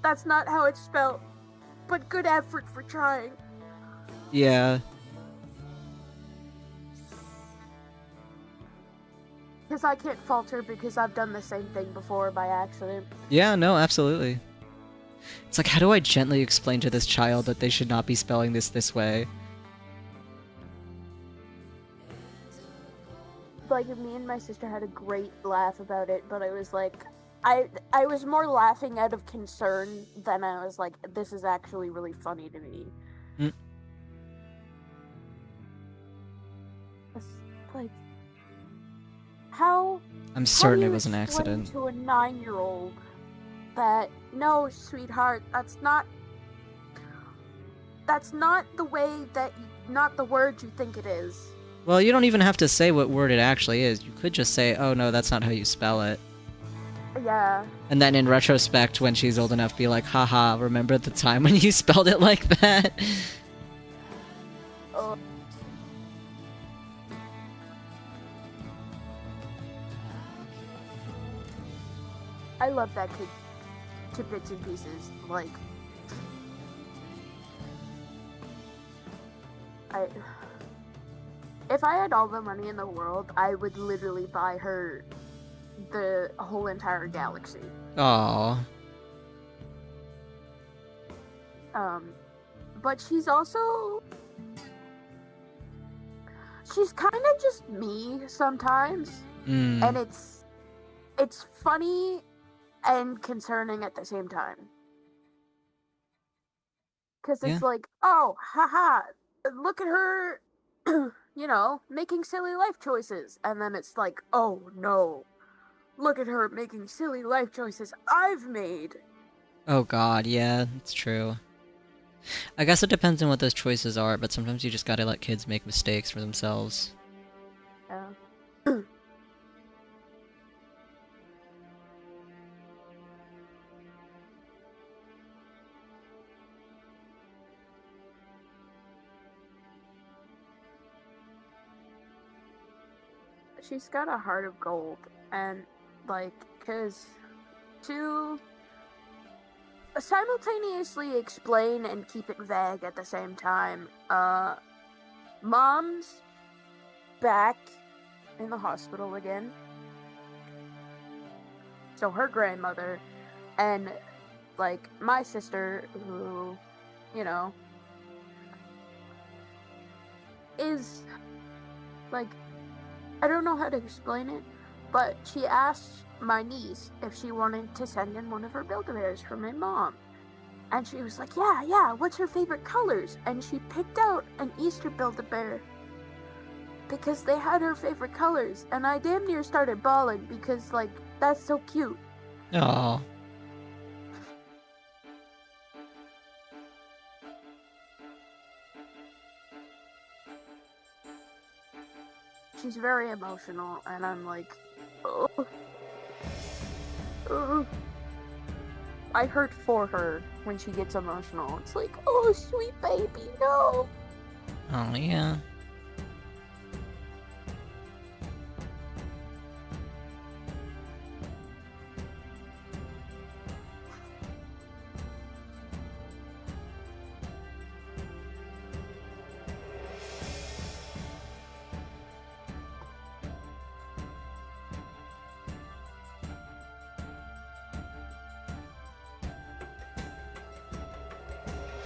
That's not how it's spelled. but good effort for trying.
Yeah.
Because I can't fault her because I've done the same thing before by accident.
Yeah, no, absolutely. It's like, how do I gently explain to this child that they should not be spelling this way?
Like, me and my sister had a great laugh about it, but I was like, I was more laughing out of concern than I was like, this is actually really funny to me.
Mm.
It's like, how
I'm certain
do
it
you
was an
explain
accident.
to a 9-year-old that, no, sweetheart, that's not the way that not the word you think it is.
Well, you don't even have to say what word it actually is. You could just say, oh no, that's not how you spell it.
Yeah.
And then in retrospect, when she's old enough, be like, haha, remember the time when you spelled it like that?
I love that kid to bits and pieces. Like, if I had all the money in the world, I would literally buy her the whole entire galaxy.
Aww.
But she's also, she's kind of just me sometimes, and it's funny and concerning at the same time. Because it's like, oh, haha, look at her, you know, making silly life choices. And then it's like, oh no, look at her making silly life choices I've made.
Oh god, yeah, it's true. I guess it depends on what those choices are, but sometimes you just gotta let kids make mistakes for themselves.
Yeah. She's got a heart of gold, and like, cause to simultaneously explain and keep it vague at the same time, Mom's back in the hospital again. So her grandmother and like my sister, who, you know, is like, I don't know how to explain it, but she asked my niece if she wanted to send in one of her Build-A-Bears for my mom. And she was like, yeah, what's her favorite colors? And she picked out an Easter Build-A-Bear because they had her favorite colors. And I damn near started bawling because, like, that's so cute.
Aww.
She's very emotional, and I'm like, oh. I hurt for her when she gets emotional. It's like, oh, sweet baby, no.
Oh, yeah.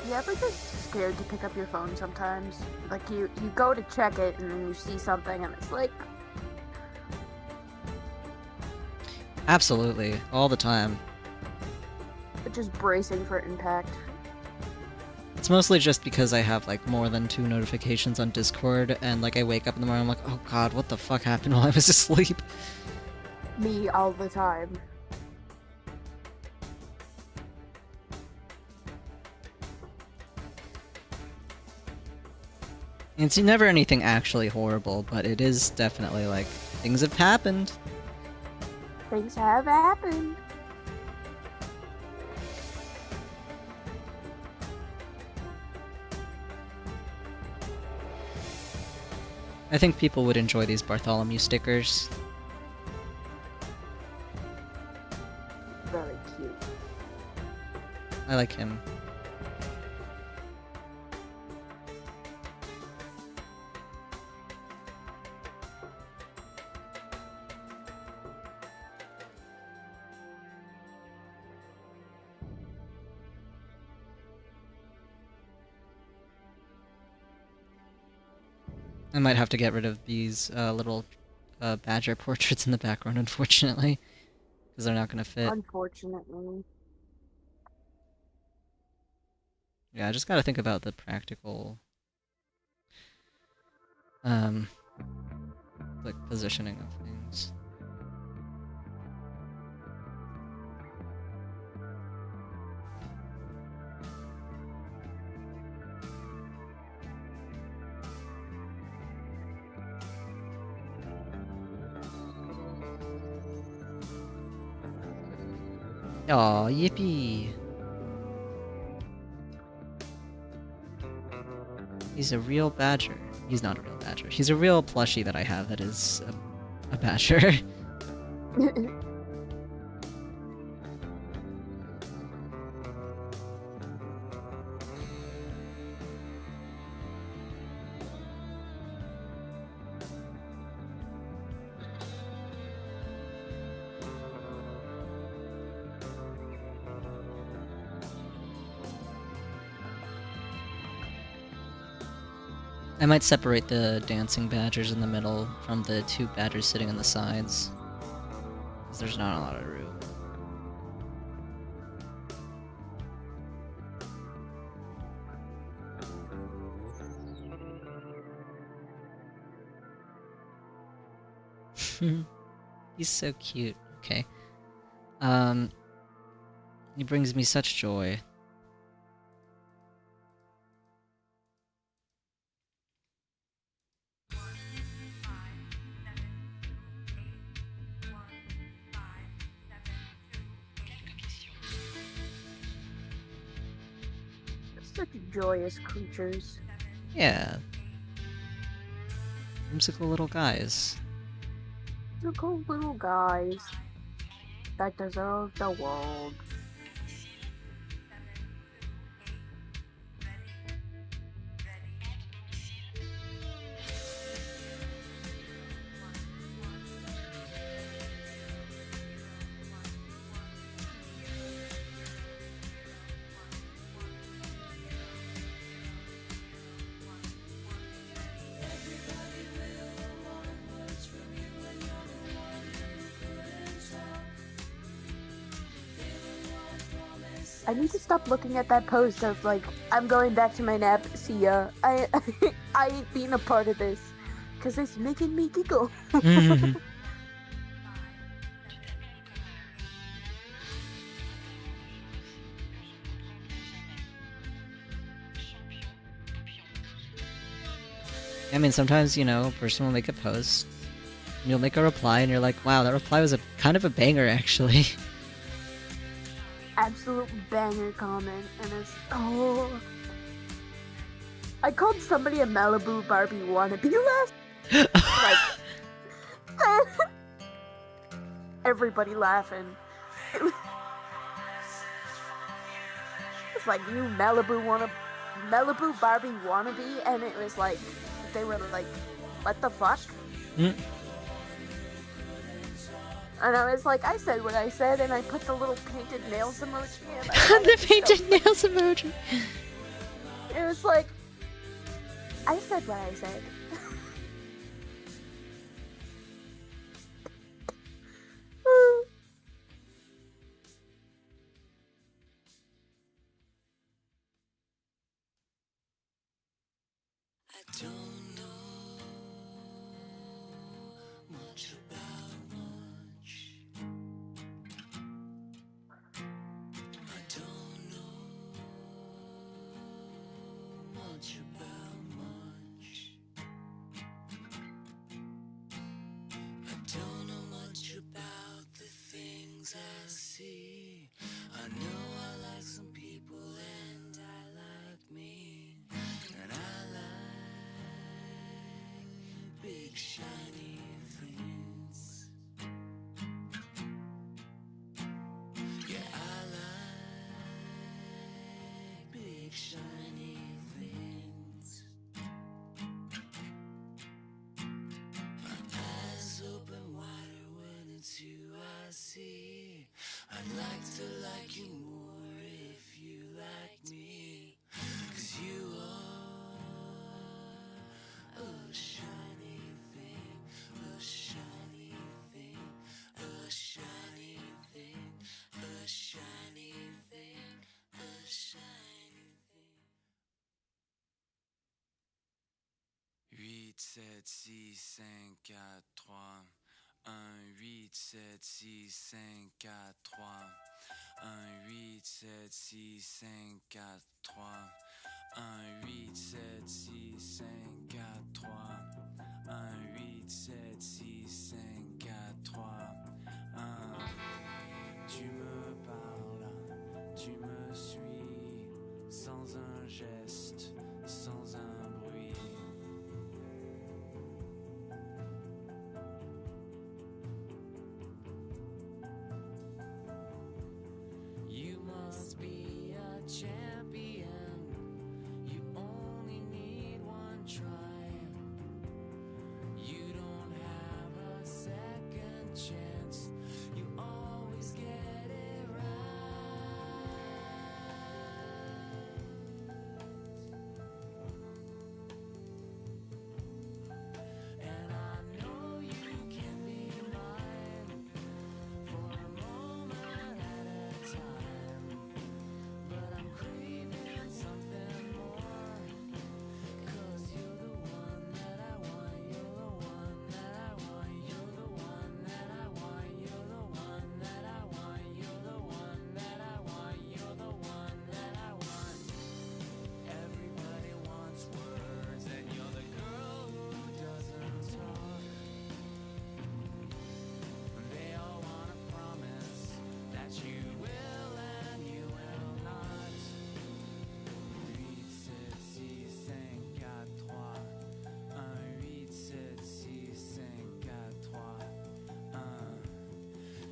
You ever just scared to pick up your phone sometimes? Like, you go to check it, and then you see something, and it's like...
Absolutely. All the time.
just bracing for impact.
It's mostly just because I have, like, more than 2 notifications on Discord, and, like, I wake up in the morning, I'm like, oh god, what the fuck happened while I was asleep?
Me all the time.
It's never anything actually horrible, but it is definitely, like, things have happened.
Things have happened.
I think people would enjoy these Bartholomew stickers.
Very cute.
I like him. I might have to get rid of these little badger portraits in the background, unfortunately, because they're not gonna fit.
Unfortunately.
Yeah, I just gotta think about the practical, um, like positioning of things. Aw, yippee! He's a real badger. He's not a real badger. He's a real plushie that I have that is a badger. I might separate the dancing badgers in the middle from the two badgers sitting on the sides, because there's not a lot of room. He's so cute. Okay. He brings me such joy.
Such joyous creatures.
Yeah. Whimsical little guys.
Typical little guys that deserve the world. I need to stop looking at that post of like, I'm going back to my nap, see ya. I ain't being a part of this. Cause it's making me giggle.
I mean, sometimes, you know, a person will make a post, and you'll make a reply, and you're like, wow, that reply was a kind of a banger, actually.
Absolute banger comment, and it's I called somebody a Malibu Barbie wannabe last. Like, everybody laughing. It's like you Malibu Barbie wannabe, and it was like they were like, what the fuck?
Mm.
And I was like, I said what I said, and I put the little painted nails emoji in.
The painted nails emoji.
It was like, I said what I said.
I don't know much about much. I don't know much about much. I don't know much about the things I see. I know I like some people and I like me. And I like big shiny things. Yeah, I like big shiny things. My eyes open wider when it's you I see. I'd like to like you more if you like me. 'Cause you are a shiny 7, 6, 5, 4, 3. 1, 8, 7, 6, 5, 4, 3. 1, 8, 7, 6, 5, 4, 3. 1, 8, 7, 6, 5, 4, 3. 1, 8, 7, 6, 5, 4, 3. 1. Tu me parles, tu me suis, sans un geste, sans un bruit. You must be a champion. You only need one try. You don't have a second chance. You always get it right. And I know you can be mine for a moment at a time. But I'm craving something more. 'Cause you're the one that I want. You're the one that I want. You're the one that I want. You're the one that I want. You're the one that I want. You're the one that I want. Everybody wants words, and you're the girl who doesn't talk. They all want a promise that you will and you will not. 8, 7, 6, 5, 4, 3. 1, 8, 7, 6, 5, 4, 3. 1.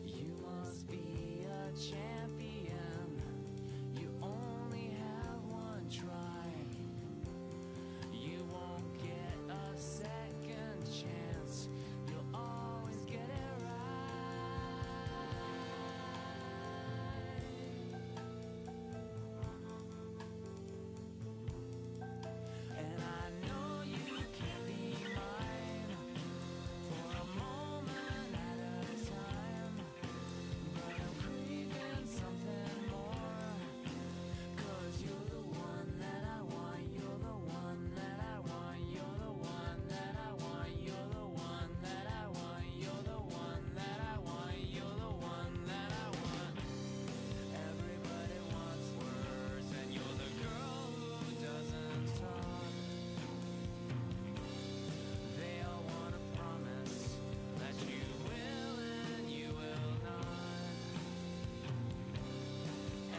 You must be a champion. You only have one try. You won't get a second chance. You'll always get it right. And I know you can be mine for a moment at a time. But I'm craving something more. 'Cause you're the one that I want. You're the one that I want. You're the one that I want. You're the one that I want. You're the one that I want. You're the one that I want. Everybody wants words, and you're the girl who doesn't talk. They all want a promise that you will and you will not.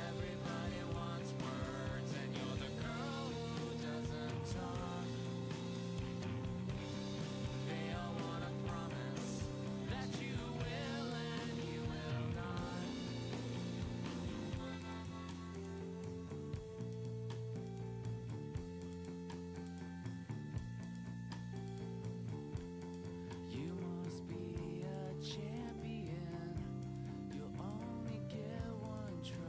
Everybody wants words, and you're the girl who doesn't talk. They all want a promise that you will and you will not. You must be a champion. You only get one try.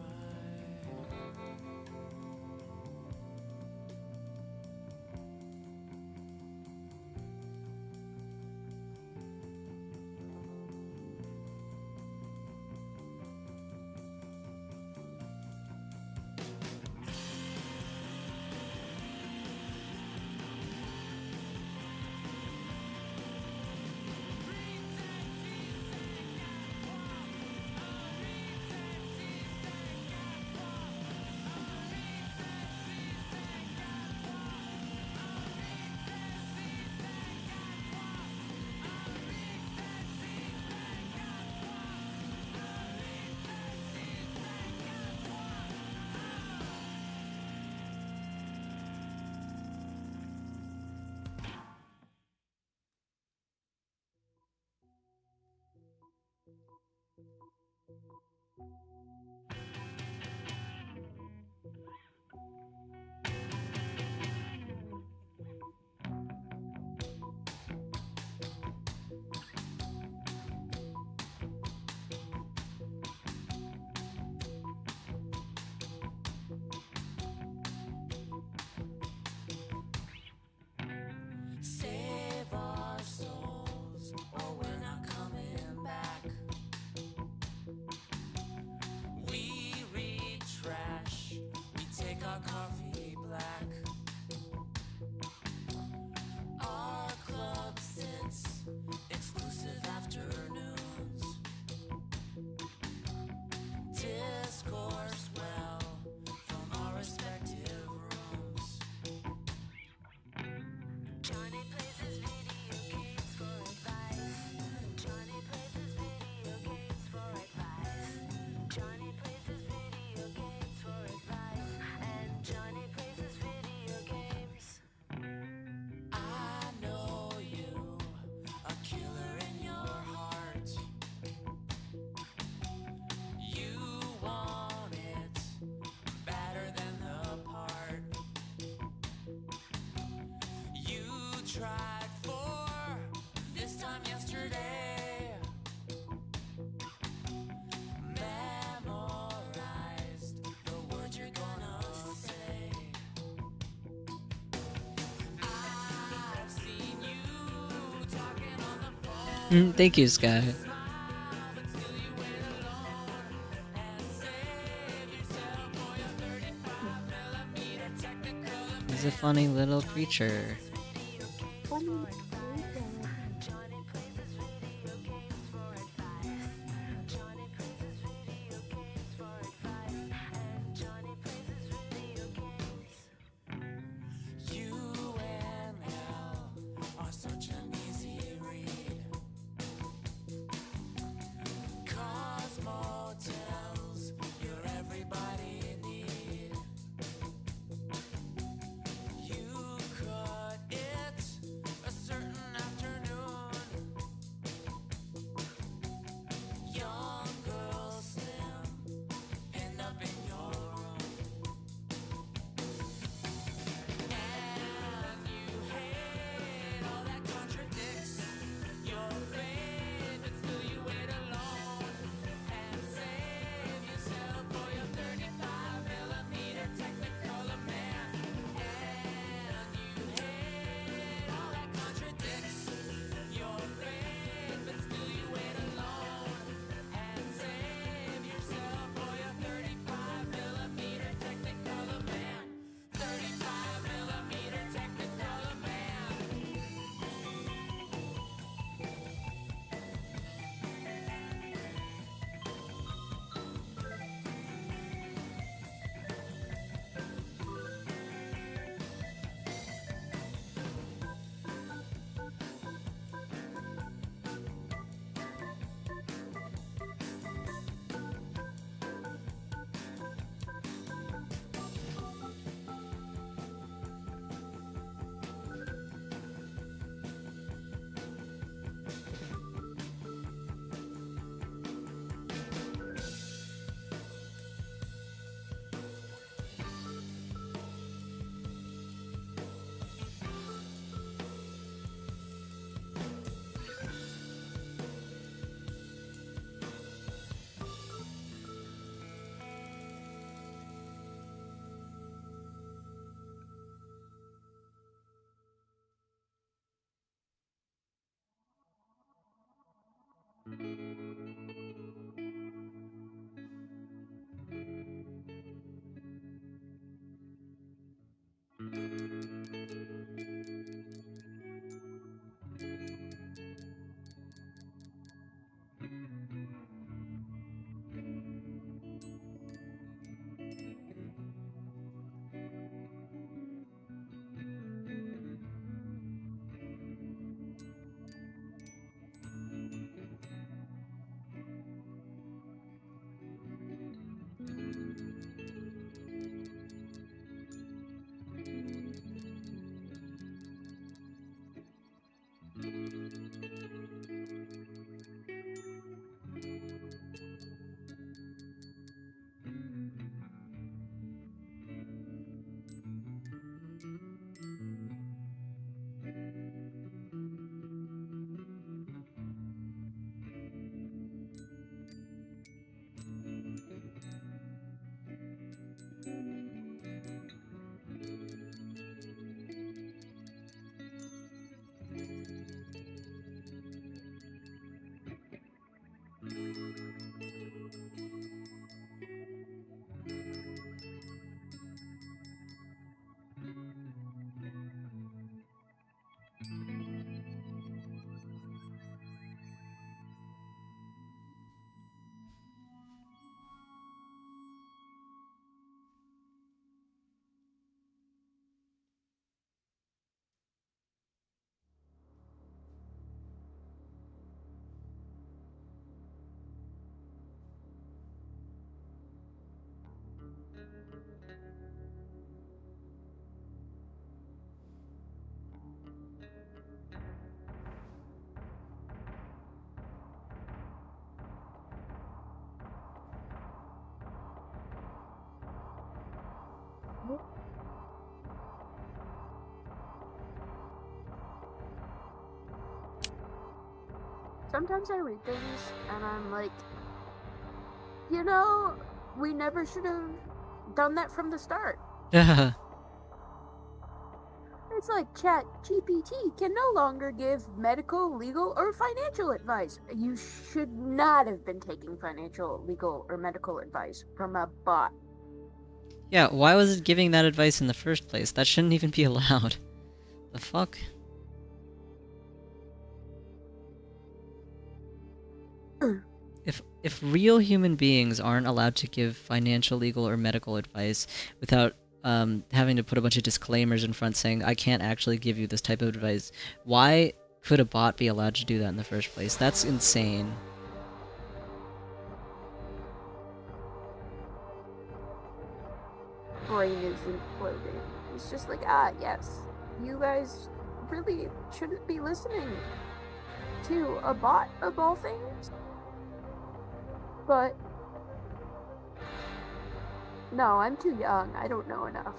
Save our souls, or we're not coming back. tried for this time yesterday. Memorized the words you're gonna say. I've seen you talking on the phone.
Thank you, Sky.
But still you wait alone and save yourself for your 35mm technical.
He's a funny little creature.
Funny.
You and Al are such an easy read. Cosmo tells you're everybody in need. You could it a certain
sometimes I read things and I'm like, you know, we never should have done that from the start. It's like Chat GPT can no longer give medical, legal, or financial advice. You should not have been taking financial, legal, or medical advice from a bot.
Yeah, why was it giving that advice in the first place? That shouldn't even be allowed. The fuck? If real human beings aren't allowed to give financial, legal, or medical advice without having to put a bunch of disclaimers in front saying I can't actually give you this type of advice, why could a bot be allowed to do that in the first place? That's insane.
Brain is imploding. It's just like, yes, you guys really shouldn't be listening to a bot of all things. But no, I'm too young. I don't know enough.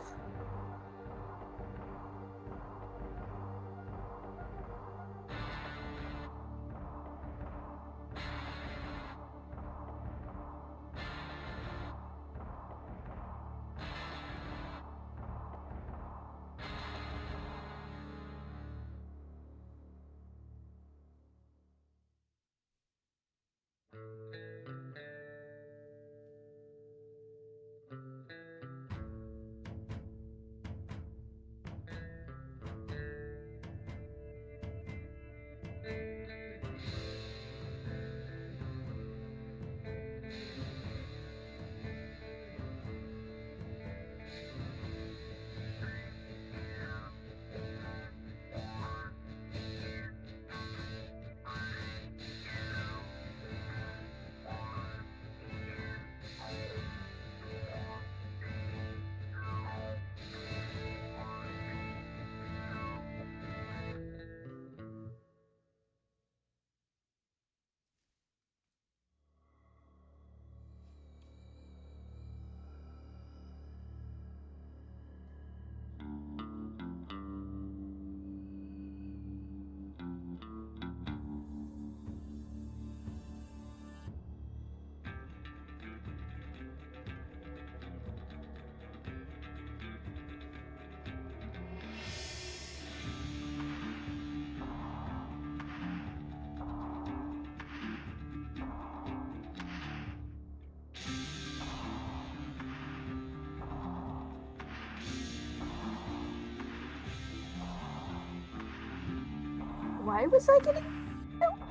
Why was I getting...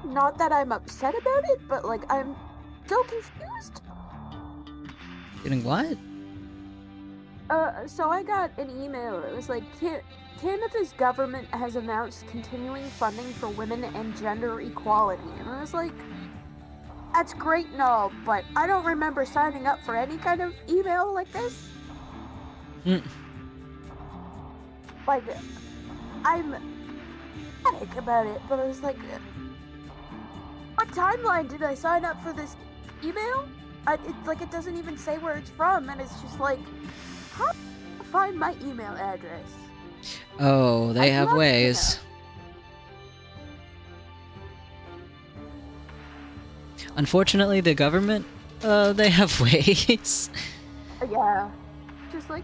Not that I'm upset about it, but like I'm so confused.
Getting what?
So I got an email. It was like, Canada's government has announced continuing funding for women and gender equality. And I was like, that's great and all, but I don't remember signing up for any kind of email like this. Like, I'm panic about it, but I was like, what timeline did I sign up for this email? It's like, it doesn't even say where it's from, and it's just like, how do I find my email address?
Oh, they have ways. Unfortunately, the government, they have ways.
Yeah. Just like,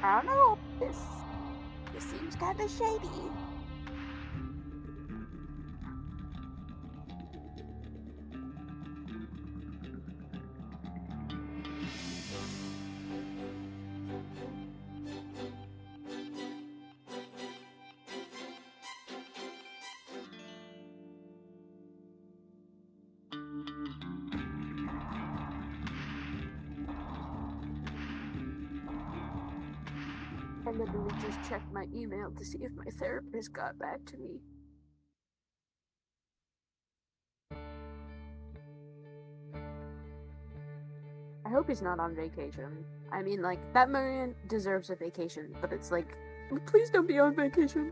I don't know. This seems kind of shady. And then we just checked my email to see if my therapist got back to me. I hope he's not on vacation. I mean, like, that man deserves a vacation, but it's like, please don't be on vacation.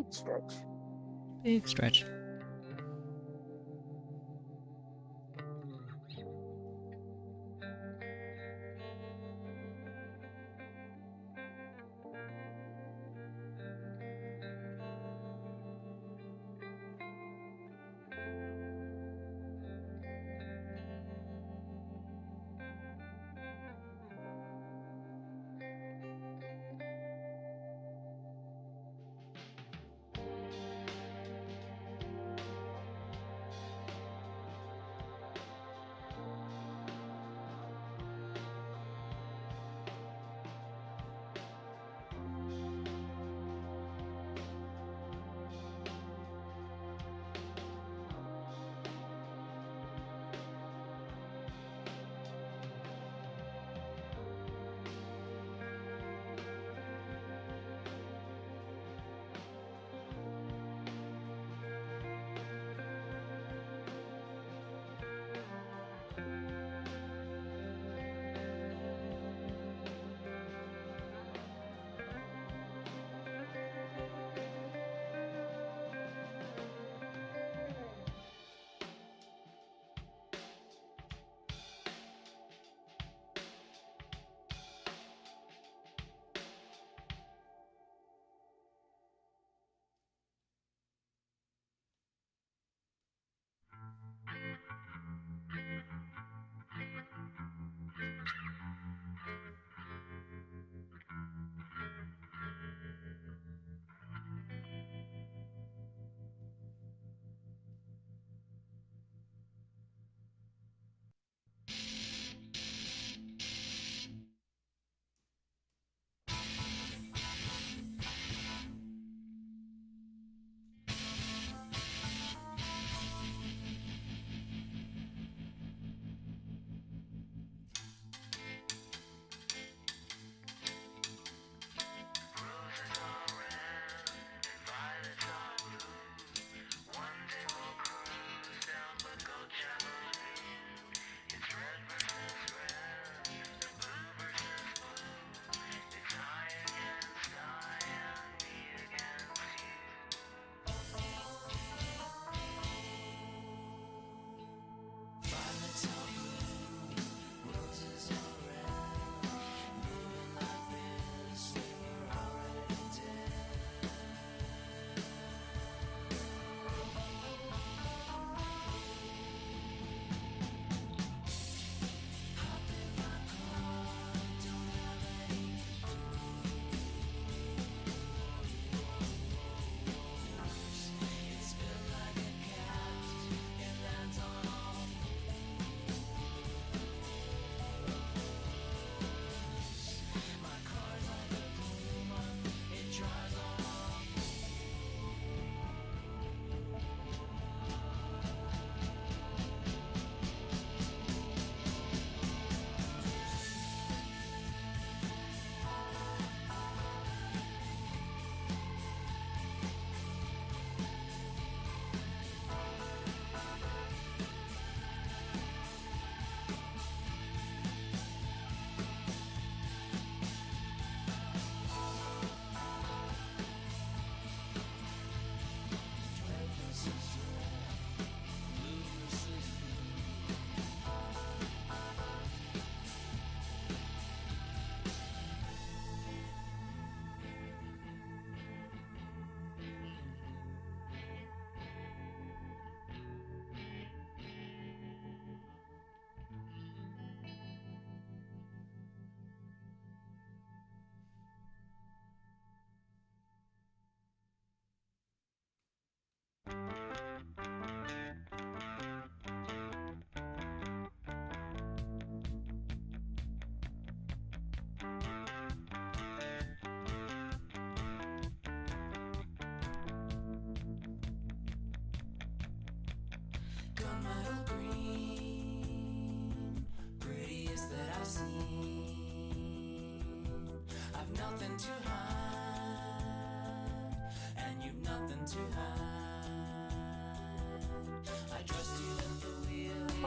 Big stretch.
Big stretch.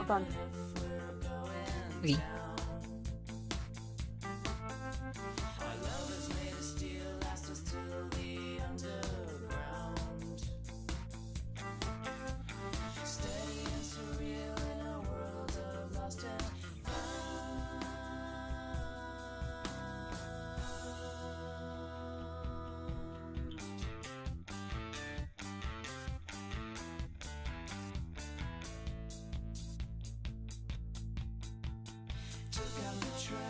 Hold on.
Okay.
Took out the trash,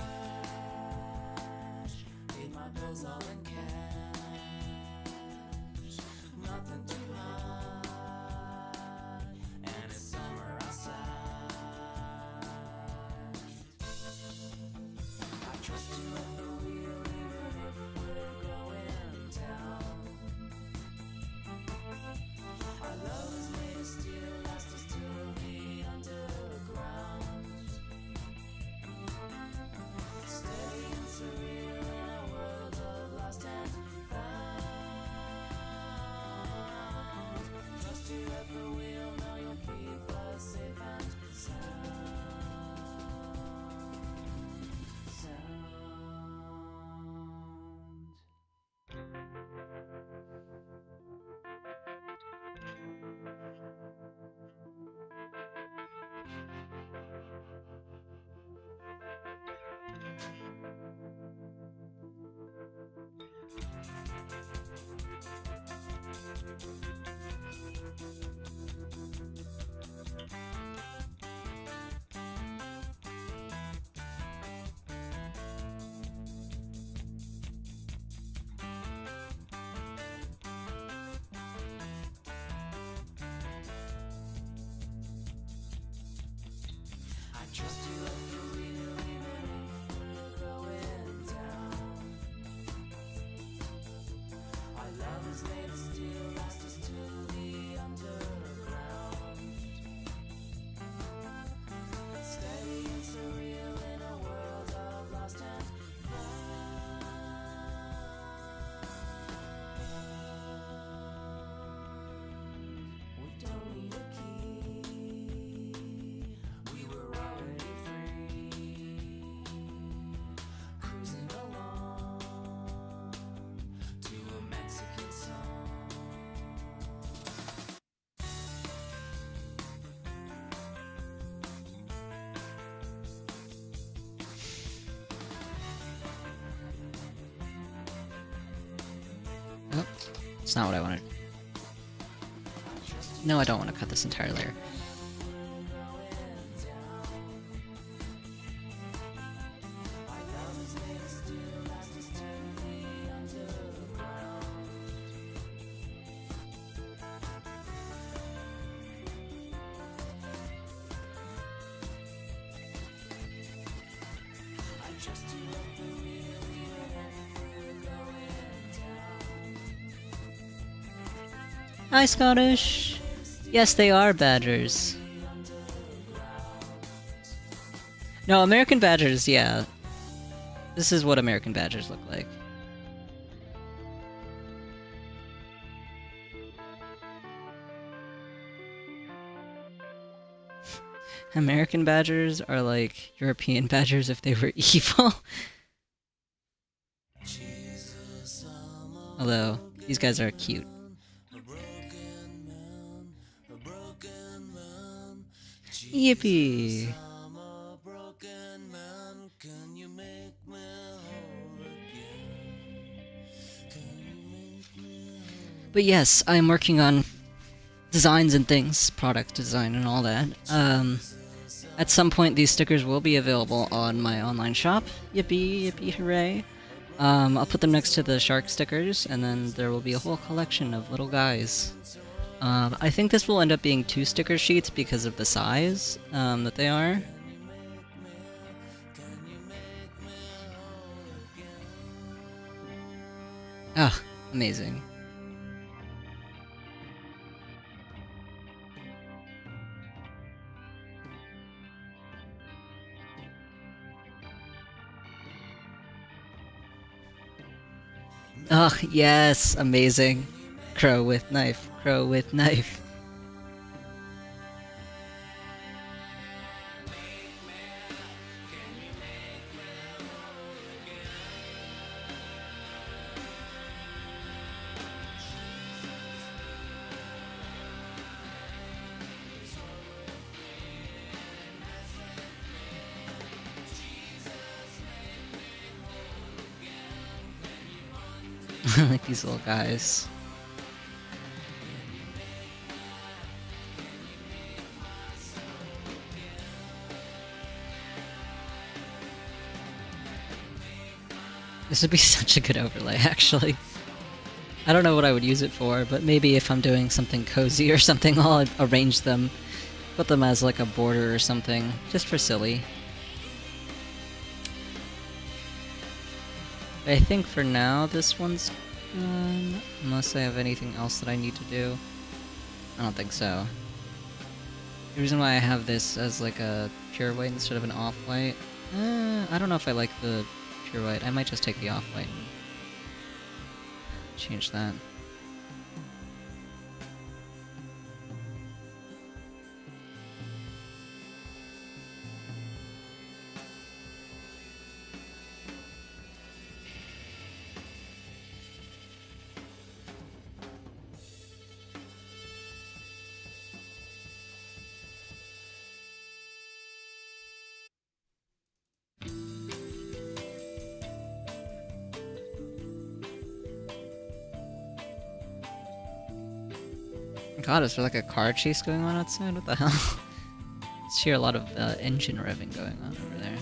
paid my bills all in cash. Nothing to hide, and it's summer outside. I trust you at the wheel, even if we're going down. Our love is made of steel, last us to the underground. Steady and surreal in a world of lost and found. Trust you at the wheel, know you'll keep us safe and sound. I trust you at the wheel, even if we're going down. Our love is made of steel, last us to the underground. Steady and surreal in a world of lost and found. We don't need a key. We were already free, cruising along to a Mexican song.
Oh, it's not what I wanted. No, I don't want to cut this entire layer. Hi, Scottish. Yes, they are badgers. No, American badgers, yeah. This is what American badgers look like. American badgers are like European badgers if they were evil. Although, these guys are cute. Yippee! But yes, I'm working on designs and things, product design and all that. At some point these stickers will be available on my online shop. Yippee, yippee, hooray. I'll put them next to the shark stickers, and then there will be a whole collection of little guys. I think this will end up being 2 sticker sheets because of the size that they are. Ah, amazing. Oh, yes, amazing. Crow with knife, crow with knife. Like these little guys. This would be such a good overlay, actually. I don't know what I would use it for, but maybe if I'm doing something cozy or something, I'll arrange them. Put them as like a border or something, just for silly. I think for now this one's done, unless I have anything else that I need to do. I don't think so. The reason why I have this as like a pure white instead of an off-white, I don't know if I like the pure white. I might just take the off-white and change that. God, is there like a car chase going on outside? What the hell? I just hear a lot of engine revving going on over there.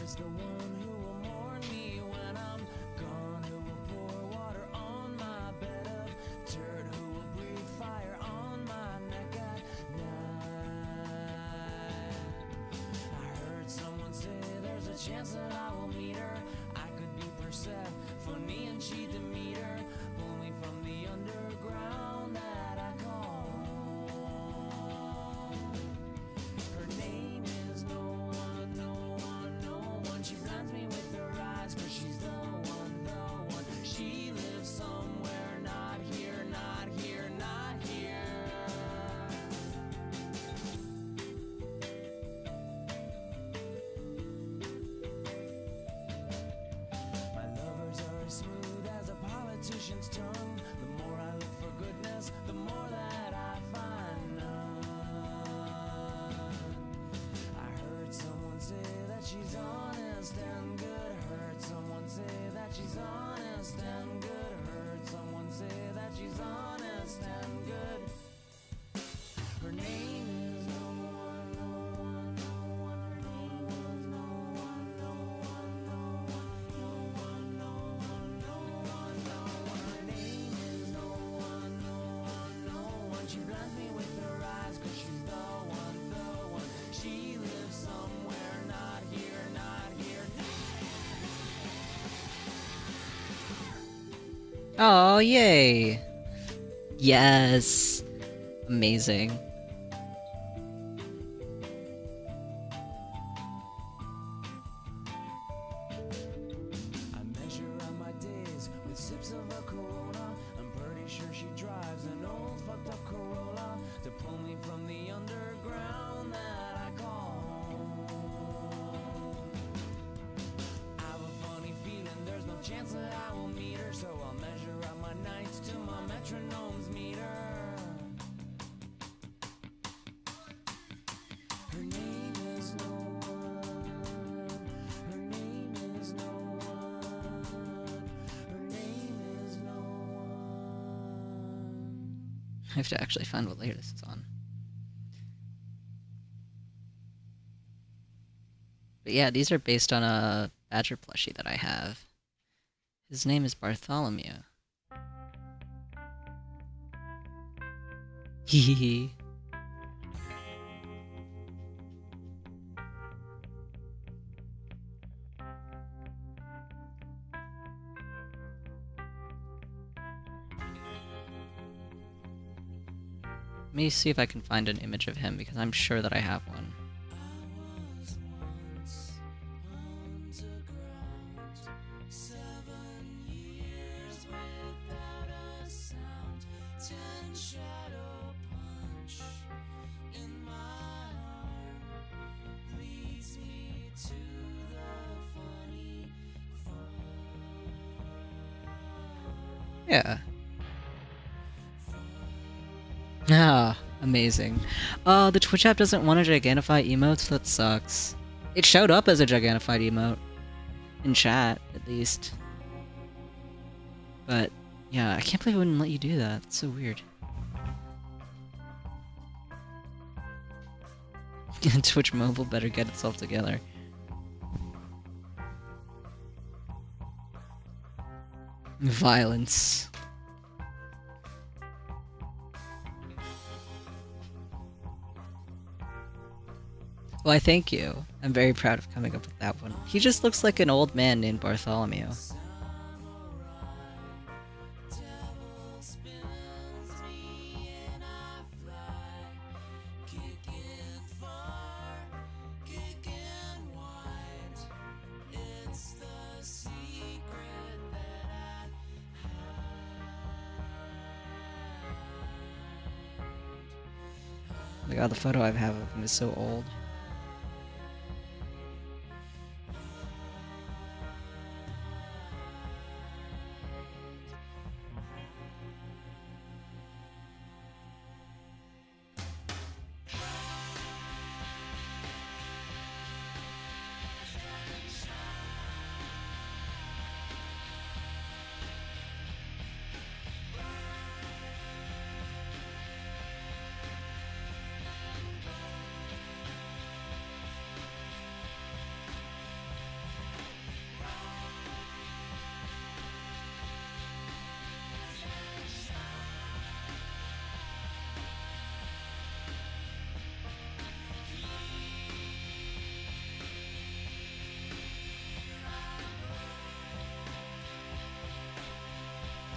Oh, yay! Yes! Amazing. I have to actually find what layer this is on. But yeah, these are based on a Badger plushie that I have. His name is Bartholomew. Hehehe. Let me see if I can find an image of him, because I'm sure that I have one. Yeah. Ah, amazing. The Twitch app doesn't want to gigantify emotes? That sucks. It showed up as a gigantified emote. In chat, at least. But, yeah, I can't believe it wouldn't let you do that. It's so weird. Twitch Mobile better get itself together. Violence. Why, thank you. I'm very proud of coming up with that one. He just looks like an old man named Bartholomew. Oh my god, the photo I have of him is so old.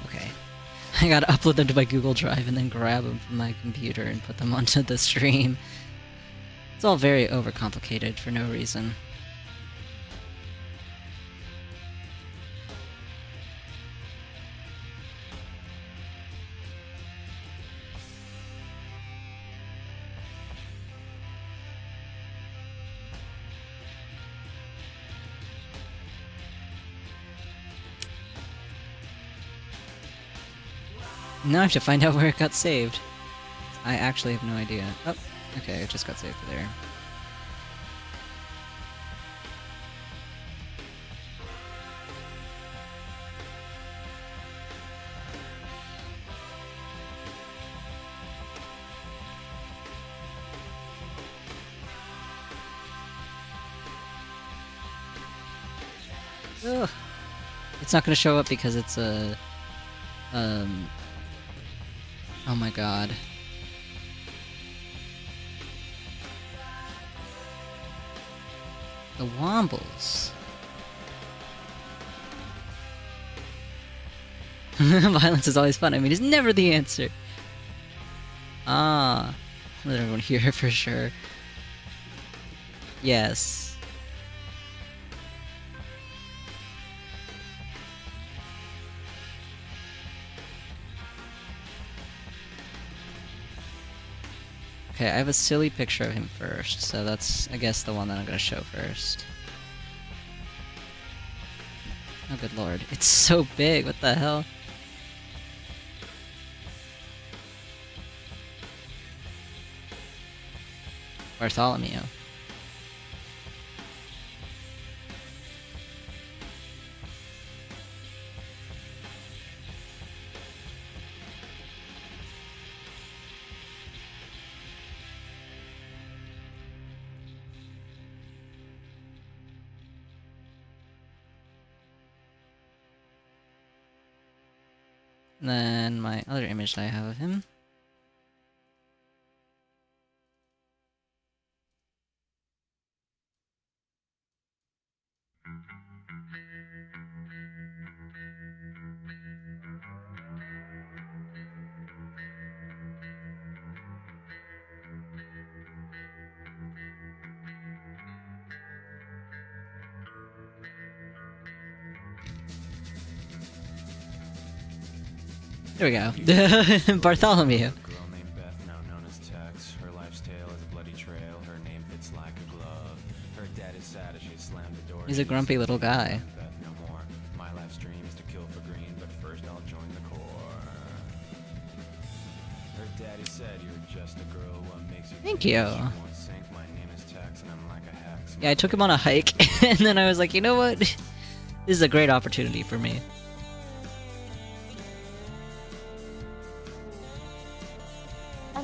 Okay. I gotta upload them to my Google Drive and then grab them from my computer and put them onto the stream. It's all very overcomplicated for no reason. Now I have to find out where it got saved. I actually have no idea. Oh, okay, it just got saved there. Ugh. It's not gonna show up because it's a... Oh my god. The Wombles. Violence is always fun. I mean, it's never the answer. Ah. Let everyone hear for sure. Yes. Okay, I have a silly picture of him first, so that's, I guess, the one that I'm gonna show first. Oh, good lord. It's so big, what the hell? Bartholomew. And then my other image that I have of him. There we go. Bartholomew.
Girl named Beth, now known as Tex. Her life's tale is a bloody trail. Her name fits like a glove. Her dad is sad as she slammed the door.
He's a grumpy little guy.
Beth no more. My life's dream is to kill for green, but first I'll join the Corps. Her daddy said you're just a girl. What makes you
Thank
think
you.
she won't sink? My name is Tex, and I'm like a hack.
Yeah, I took him on a hike, and then I was like, you know what? This is a great opportunity for me.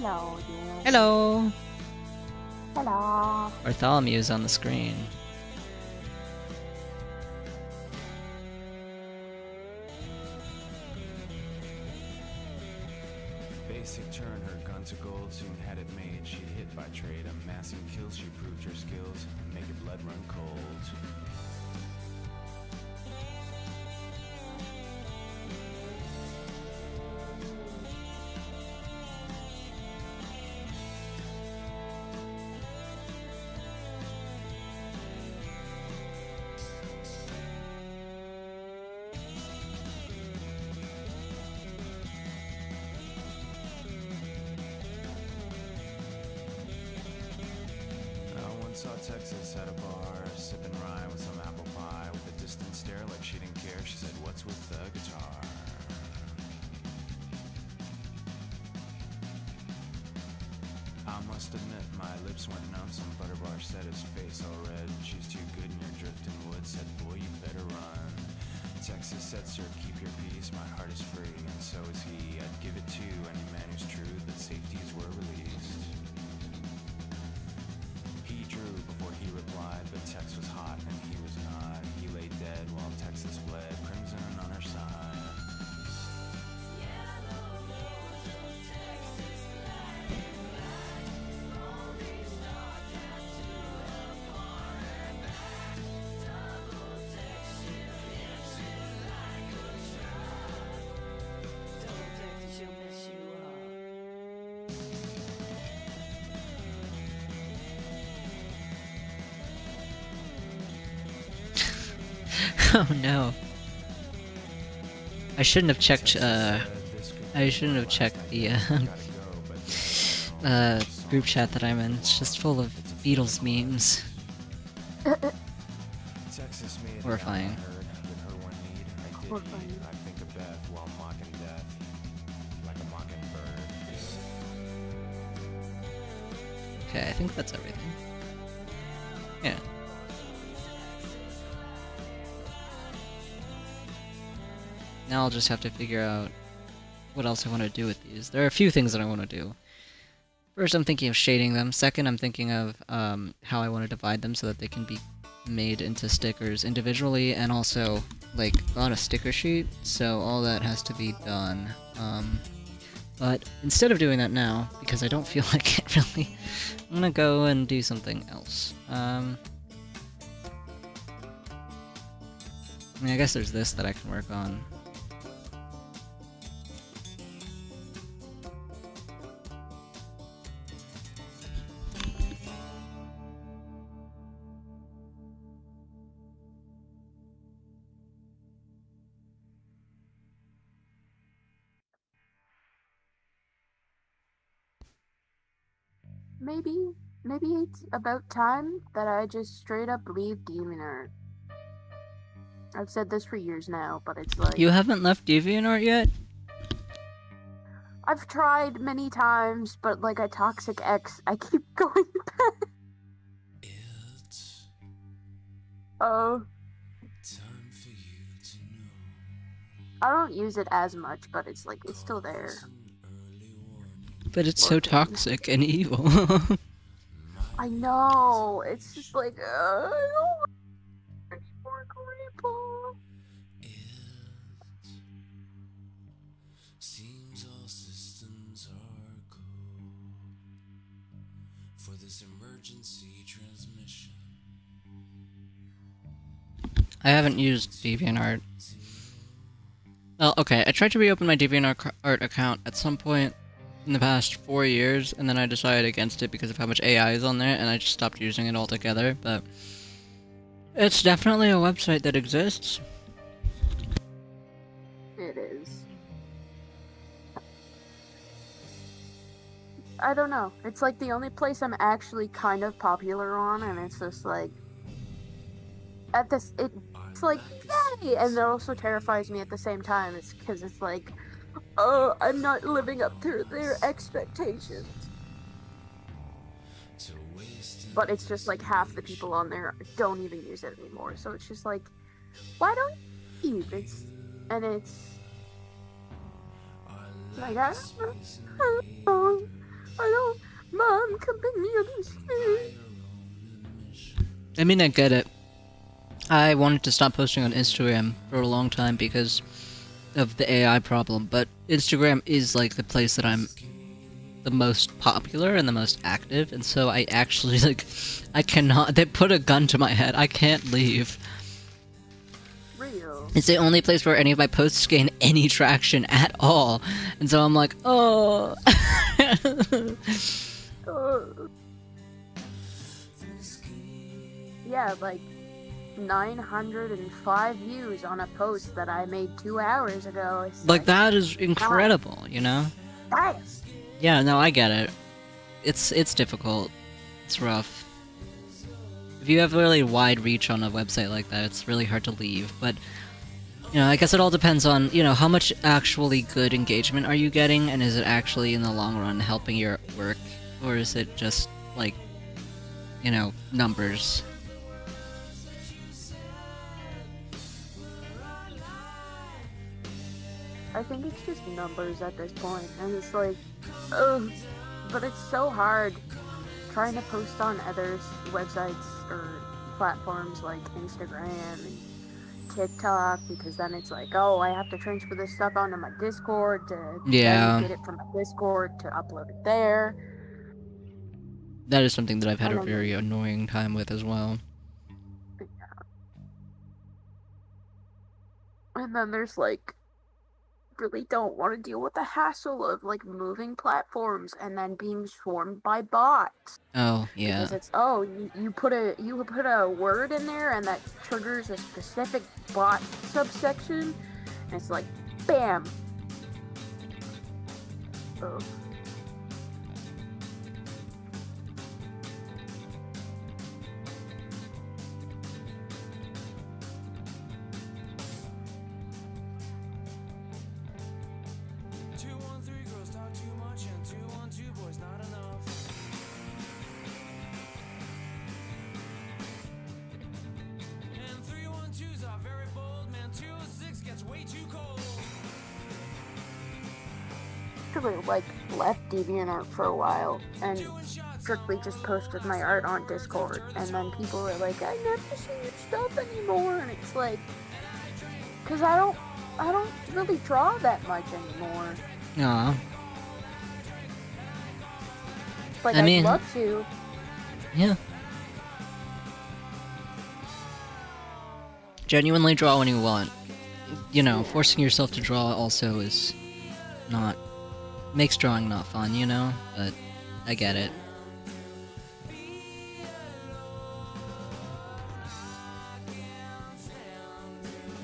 Hello, dear.
Hello!
Hello.
Bartholomew's on the screen.
basic turn, her gun to gold, soon had it made. She'd hit by trade, amassing kills, she proved her skills, making blood run cold. Saw Texas at a bar, sipping rye with some apple pie. With a distant stare like she didn't care, she said, "What's with the guitar?" I must admit, my lips went numb. Some butterbar set his face all red. "She's too good in your drifting woods," said, "Boy, you better run." Texas said, "Sir, keep your peace, my heart is free," and so is he. I'd give it to any man who's true that safeties were released. He drew before he replied, but Tex was hot and he was not. He lay dead while Texas bled, crimson on her side.
Oh no. I shouldn't have checked, the, group chat that I'm in. It's just full of Beatles memes. Horrifying.
Horrifying.
I think of Beth while mocking death, like a mockingbird.
Okay, I think that's everything. Yeah. Now I'll just have to figure out what else I want to do with these. There are a few things that I want to do. First, I'm thinking of shading them. Second, I'm thinking of how I want to divide them so that they can be made into stickers individually and also, like, on a sticker sheet. So all that has to be done. But instead of doing that now, because I don't feel like it really, I'm gonna go and do something else. I mean, I guess there's this that I can work on.
Maybe it's about time that I just straight up leave DeviantArt. I've said this for years now, but it's like...
You haven't left DeviantArt yet?
I've tried many times, but like a toxic ex, I keep going back.
It's
Oh,
time for you to know.
I don't use it as much, but it's like, it's still there.
It's an early warning.
But it's so toxic and evil.
I know, it's just like, I don't want any more people.
It seems all systems are go for this emergency transmission.
I haven't used DeviantArt. Well, okay, I tried to reopen my DeviantArt account at some point in the past 4 years, and then I decided against it because of how much AI is on there, and I just stopped using it altogether, but it's definitely a website that exists.
It is. I don't know. It's like the only place I'm actually kind of popular on, and it's just like it's like yay, and it also terrifies me at the same time. It's because it's like, oh, I'm not living up to their expectations. But it's just like half the people on there don't even use it anymore. So it's just like, why don't you leave? It's like, I don't, Mom, come pick me up and stay.
I mean, I get it. I wanted to stop posting on Instagram for a long time because of the AI problem, but Instagram is like the place that I'm the most popular and the most active, and so I actually like I cannot. They put a gun to my head. I can't leave.
Real.
It's the only place where any of my posts gain any traction at all, and so I'm like, oh.
Yeah, like 905 views on a post that I made 2 hours ago. It's
Like that is incredible, you know?
Nice.
Yeah, no, I get it. It's difficult. It's rough. If you have really wide reach on a website like that, it's really hard to leave. But you know, I guess it all depends on, you know, how much actually good engagement are you getting, and is it actually in the long run helping your work, or is it just like, you know, numbers?
I think it's just numbers at this point, and it's like, ugh. But it's so hard trying to post on others' websites or platforms like Instagram and TikTok, because then it's like, oh, I have to transfer this stuff onto my Discord to then get it from my Discord to upload it there.
That is something that I've had
And
a very annoying time with as well.
And then there's like, really don't want to deal with the hassle of like moving platforms and then being swarmed by bots.
Oh yeah.
Because it's you put a word in there and that triggers a specific bot subsection, and it's like, bam. Oh. Actually, like, left DeviantArt for a while and strictly just posted my art on Discord, and then people were like, I never see your stuff anymore, and it's like, because I don't really draw that much anymore.
Aw.
Like,
I mean,
I'd love to.
Yeah. Genuinely draw when you want. You know, forcing yourself to draw also is not... makes drawing not fun, you know? But I get it.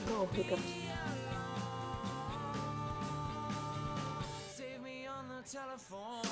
Oh, hiccups.
Save me on the telephone.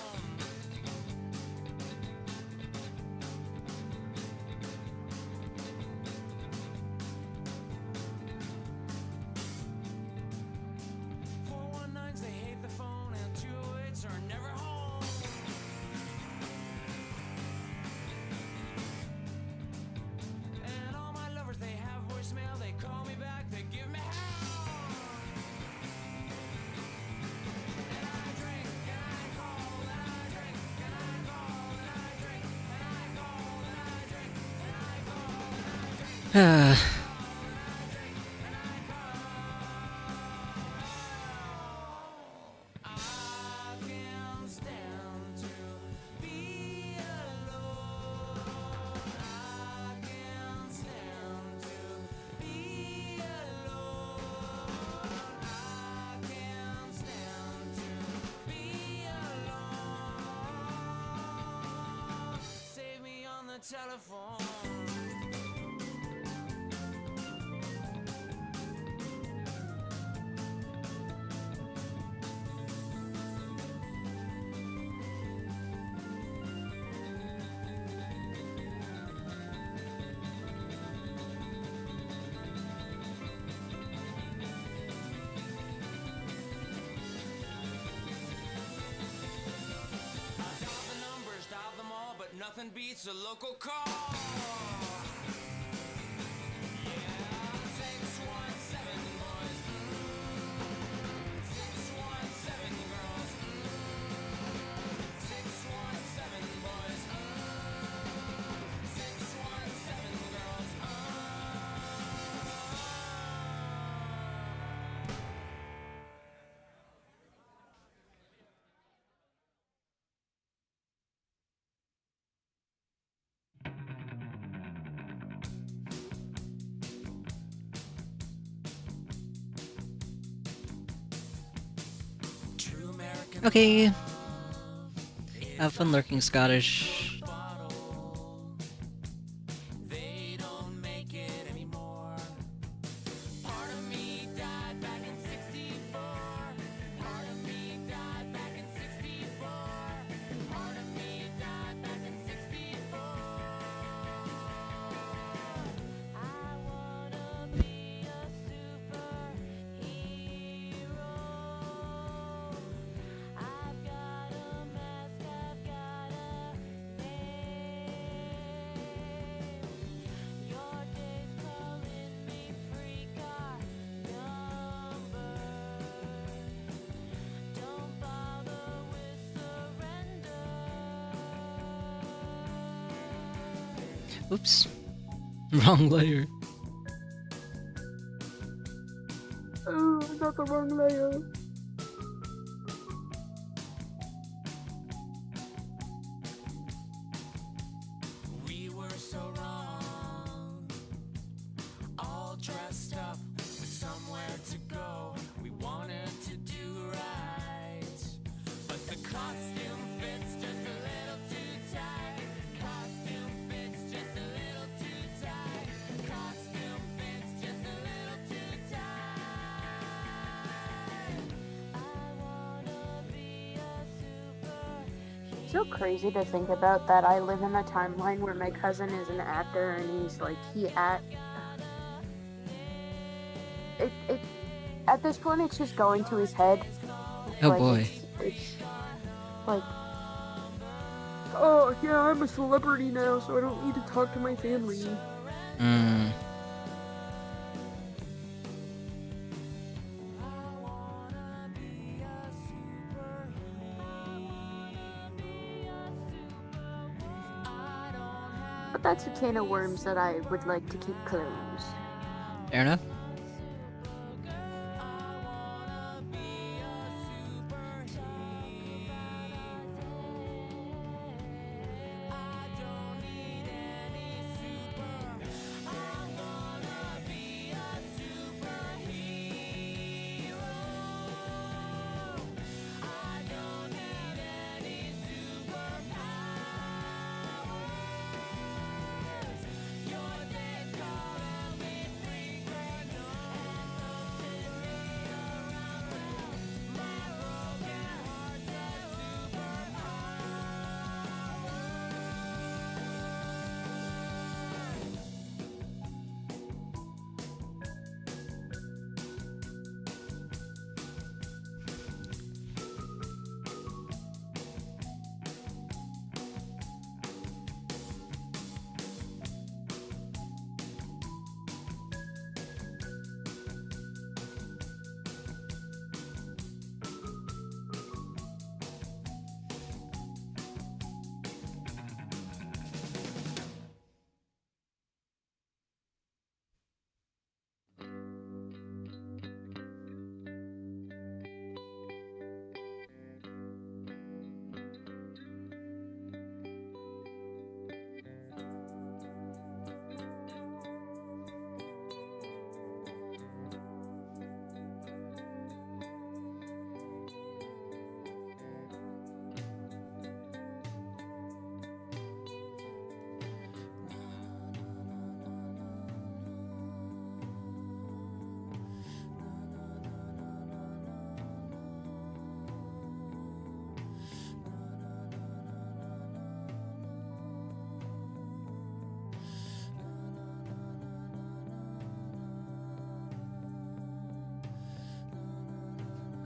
Telephone. Nothing beats a local call. Yeah, 617 boys. 617 girls. 617 boys. 617 girls.
Okay. Have fun lurking, Scottish.
They don't make it anymore. Part of me died back in 64. Part of me died back in 64. Part of me died back in 64. I wanna be a superhero. I've got a mask, I've got a name. Your days calling me freak are numbered. Don't bother with surrender.
Oops. Wrong layer.
Oh, not the wrong layer.
We were so wrong, all dressed up with somewhere to go. We wanted to do right, but the costume fits just a little too tight. Costume fits just a little too tight. Costume fits just a little too tight. I wanna be a superhero.
So crazy to think about that I live in a timeline where my cousin is an actor and he's like at this point it's just going to his head.
Oh
Like,
boy.
it's like, oh yeah, I'm a celebrity now, so I don't need to talk to my family.
Mm.
But that's a can of worms that I would like to keep closed.
Fair enough.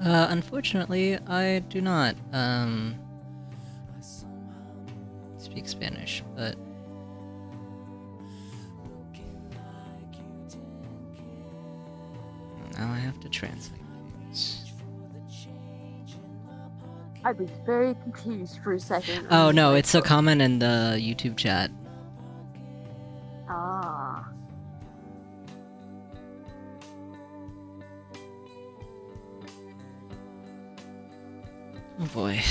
Unfortunately, I do not speak Spanish, but now I have to translate things.
I was very confused for a second. I
Oh
was
no,
like,
it's a comment in the YouTube chat.
Ah.
Oh boy.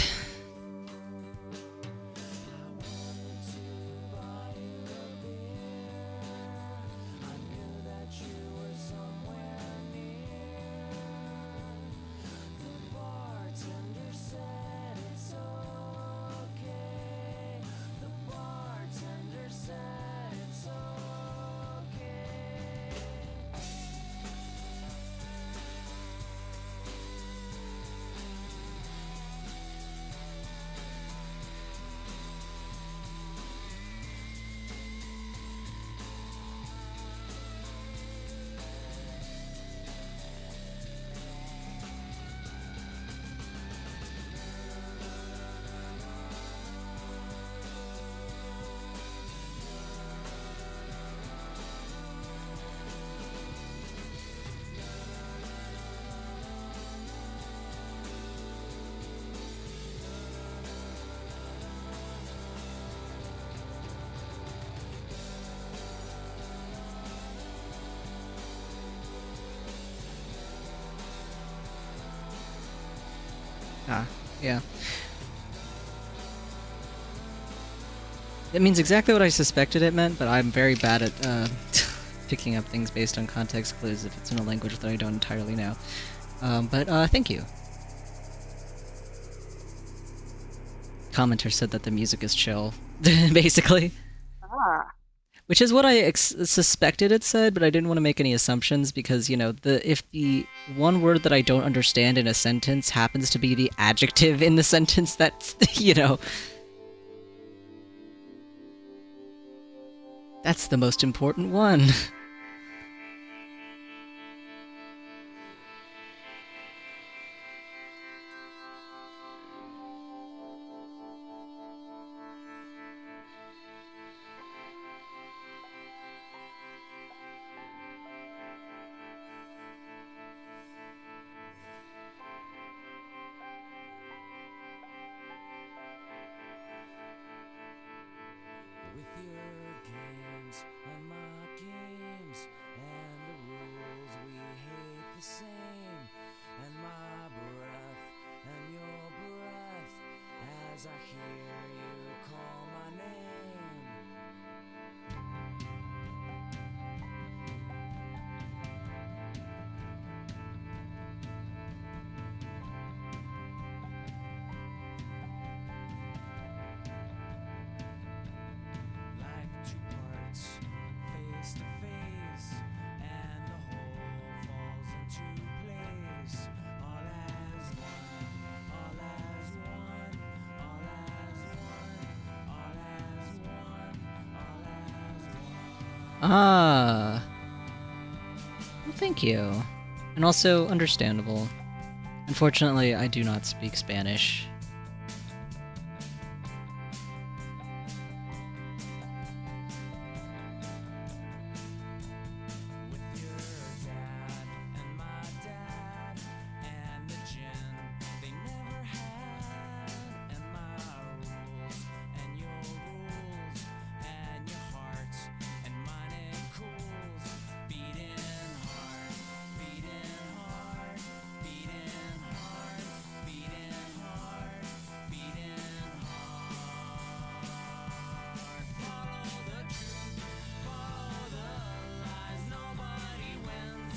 Ah, yeah. It means exactly what I suspected it meant, but I'm very bad at picking up things based on context clues if it's in a language that I don't entirely know. But thank you. Commenter said that the music is chill, basically.
Ah.
Which is what I suspected it said, but I didn't want to make any assumptions because, you know, if the one word that I don't understand in a sentence happens to be the adjective in the sentence, that's, you know, that's the most important one.
With your games and my games, and the rules we hate the same, and my breath and your breath as I hear you call my name. Like two parts, face to face, and the whole falls into place. All as one, all as one, all as one, all as one, all as one.
Ah. Well, thank you. And also understandable. Unfortunately, I do not speak Spanish.
With your dad and my dad and the gin they never had, and my rules and your rules and your heart and mine it cools, beating hard, beating hard, beating hard, beating hard, beating hard. Follow the truth, follow the lies, nobody wins,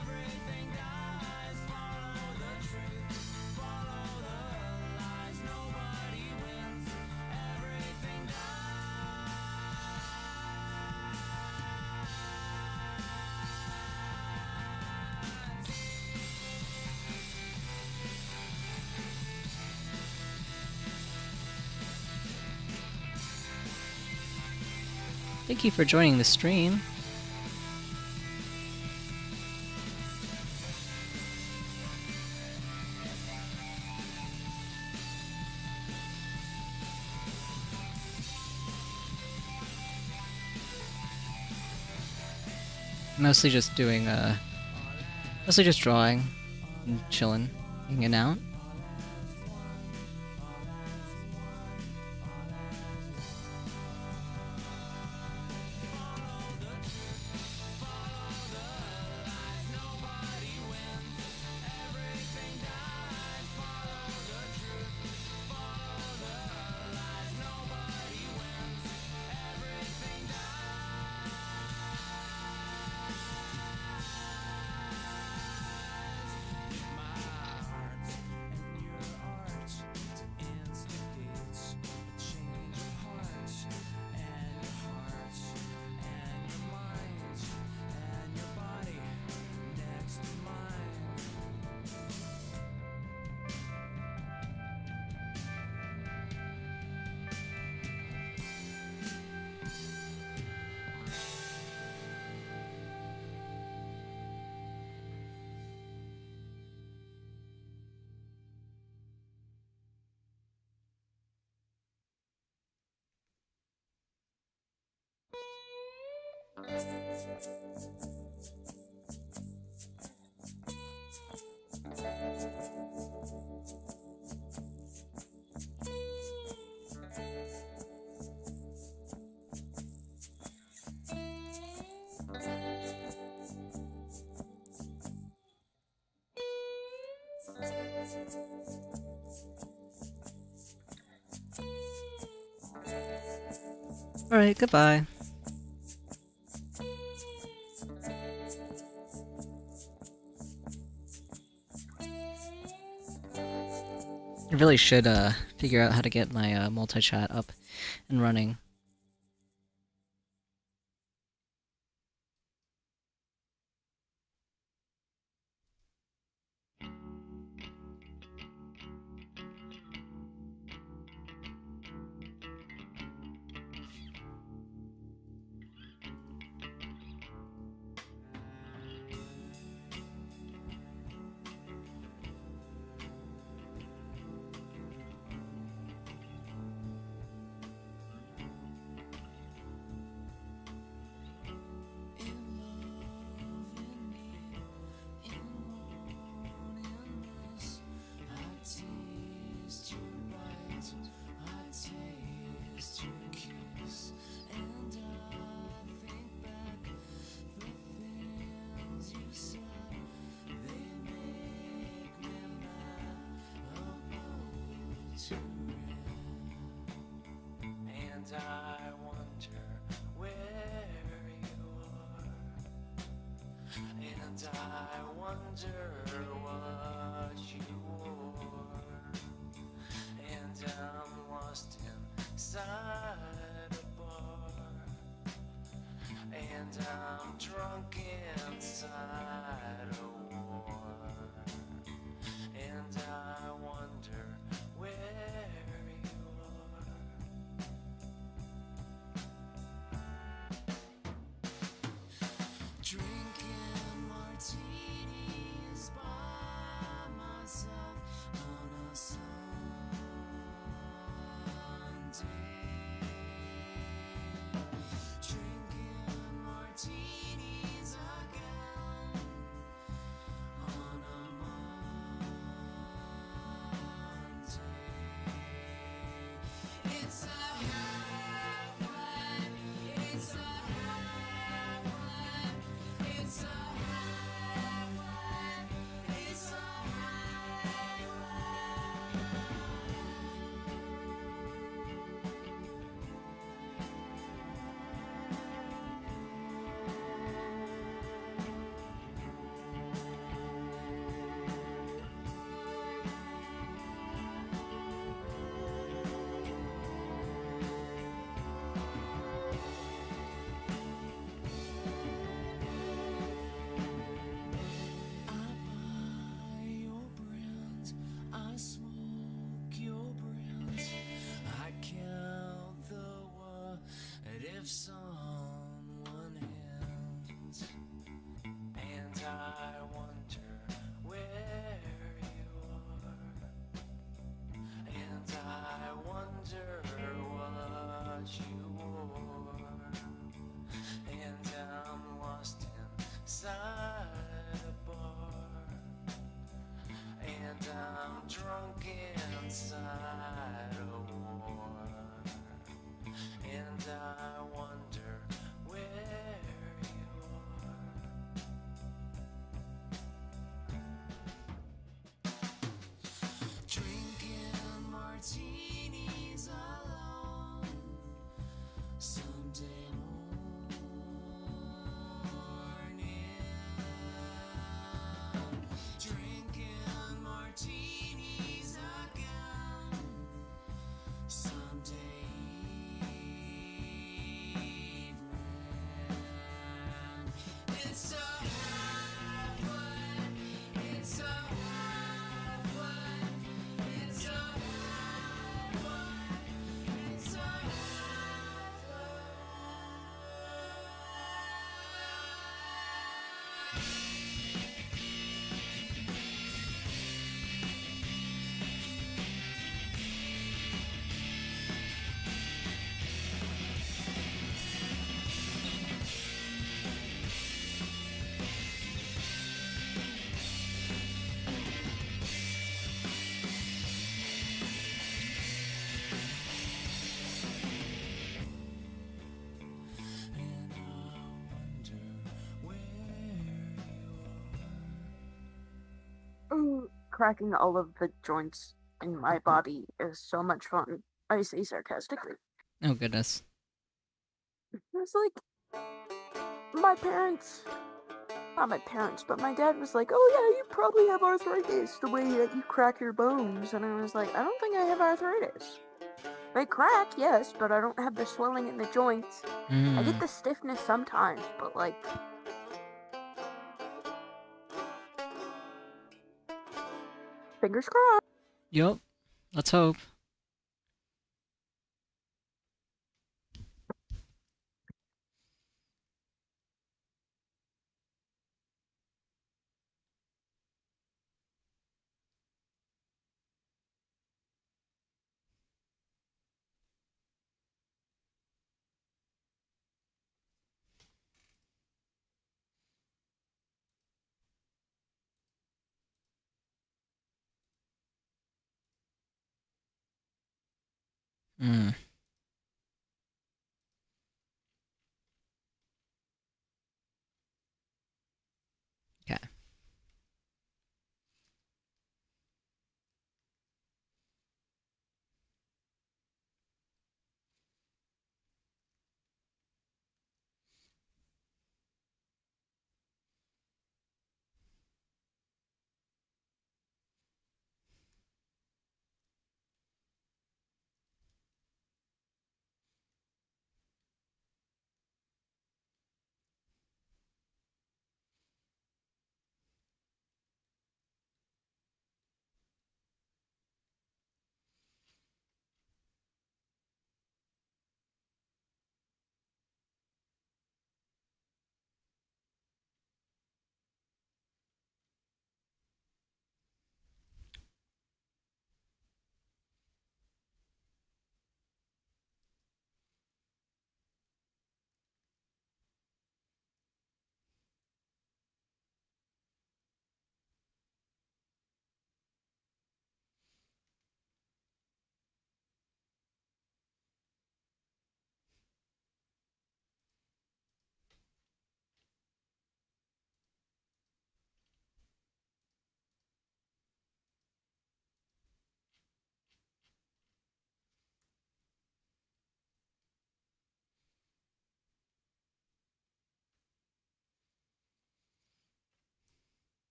everything dies. Follow the truth, follow the lies, nobody wins, everything dies.
Thank you for joining the stream. Mostly just doing, mostly just drawing and chilling, hanging out. Alright, goodbye. I really should figure out how to get my multi-chat up and running.
And I wonder where you are. And I wonder what you wore. And I'm lost inside a bar. And I'm drunk inside a war. And I wonder where you are. Drinking martinis by myself on a Sunday. Drinking martinis again on a Monday. It's a half life. It's a half life. It's a half life. It's a half I buy your brands, I smoke your brands, I count the what if someone hands, and I wonder where you are, and I wonder what you wore, and I'm lost inside a bar, and I'm drunk inside a war, and I wonder where you are. Drinking martinis alone Sunday morning. Drinking martinis again Sunday evening. It's a half life. It's a half life. It's a half life. It's a half and I wonder where you
Ooh, cracking all of the joints in my body is so much fun. I say sarcastically.
Oh goodness.
It was like my parents, not my parents, but my dad was like, "Oh yeah, you probably have arthritis the way that you crack your bones," and I was like, "I don't think I have arthritis. They crack, yes, but I don't have the swelling in the joints. I get
Mm.
the stiffness sometimes, but like, fingers crossed."
Yup. Let's hope. Mm. Okay.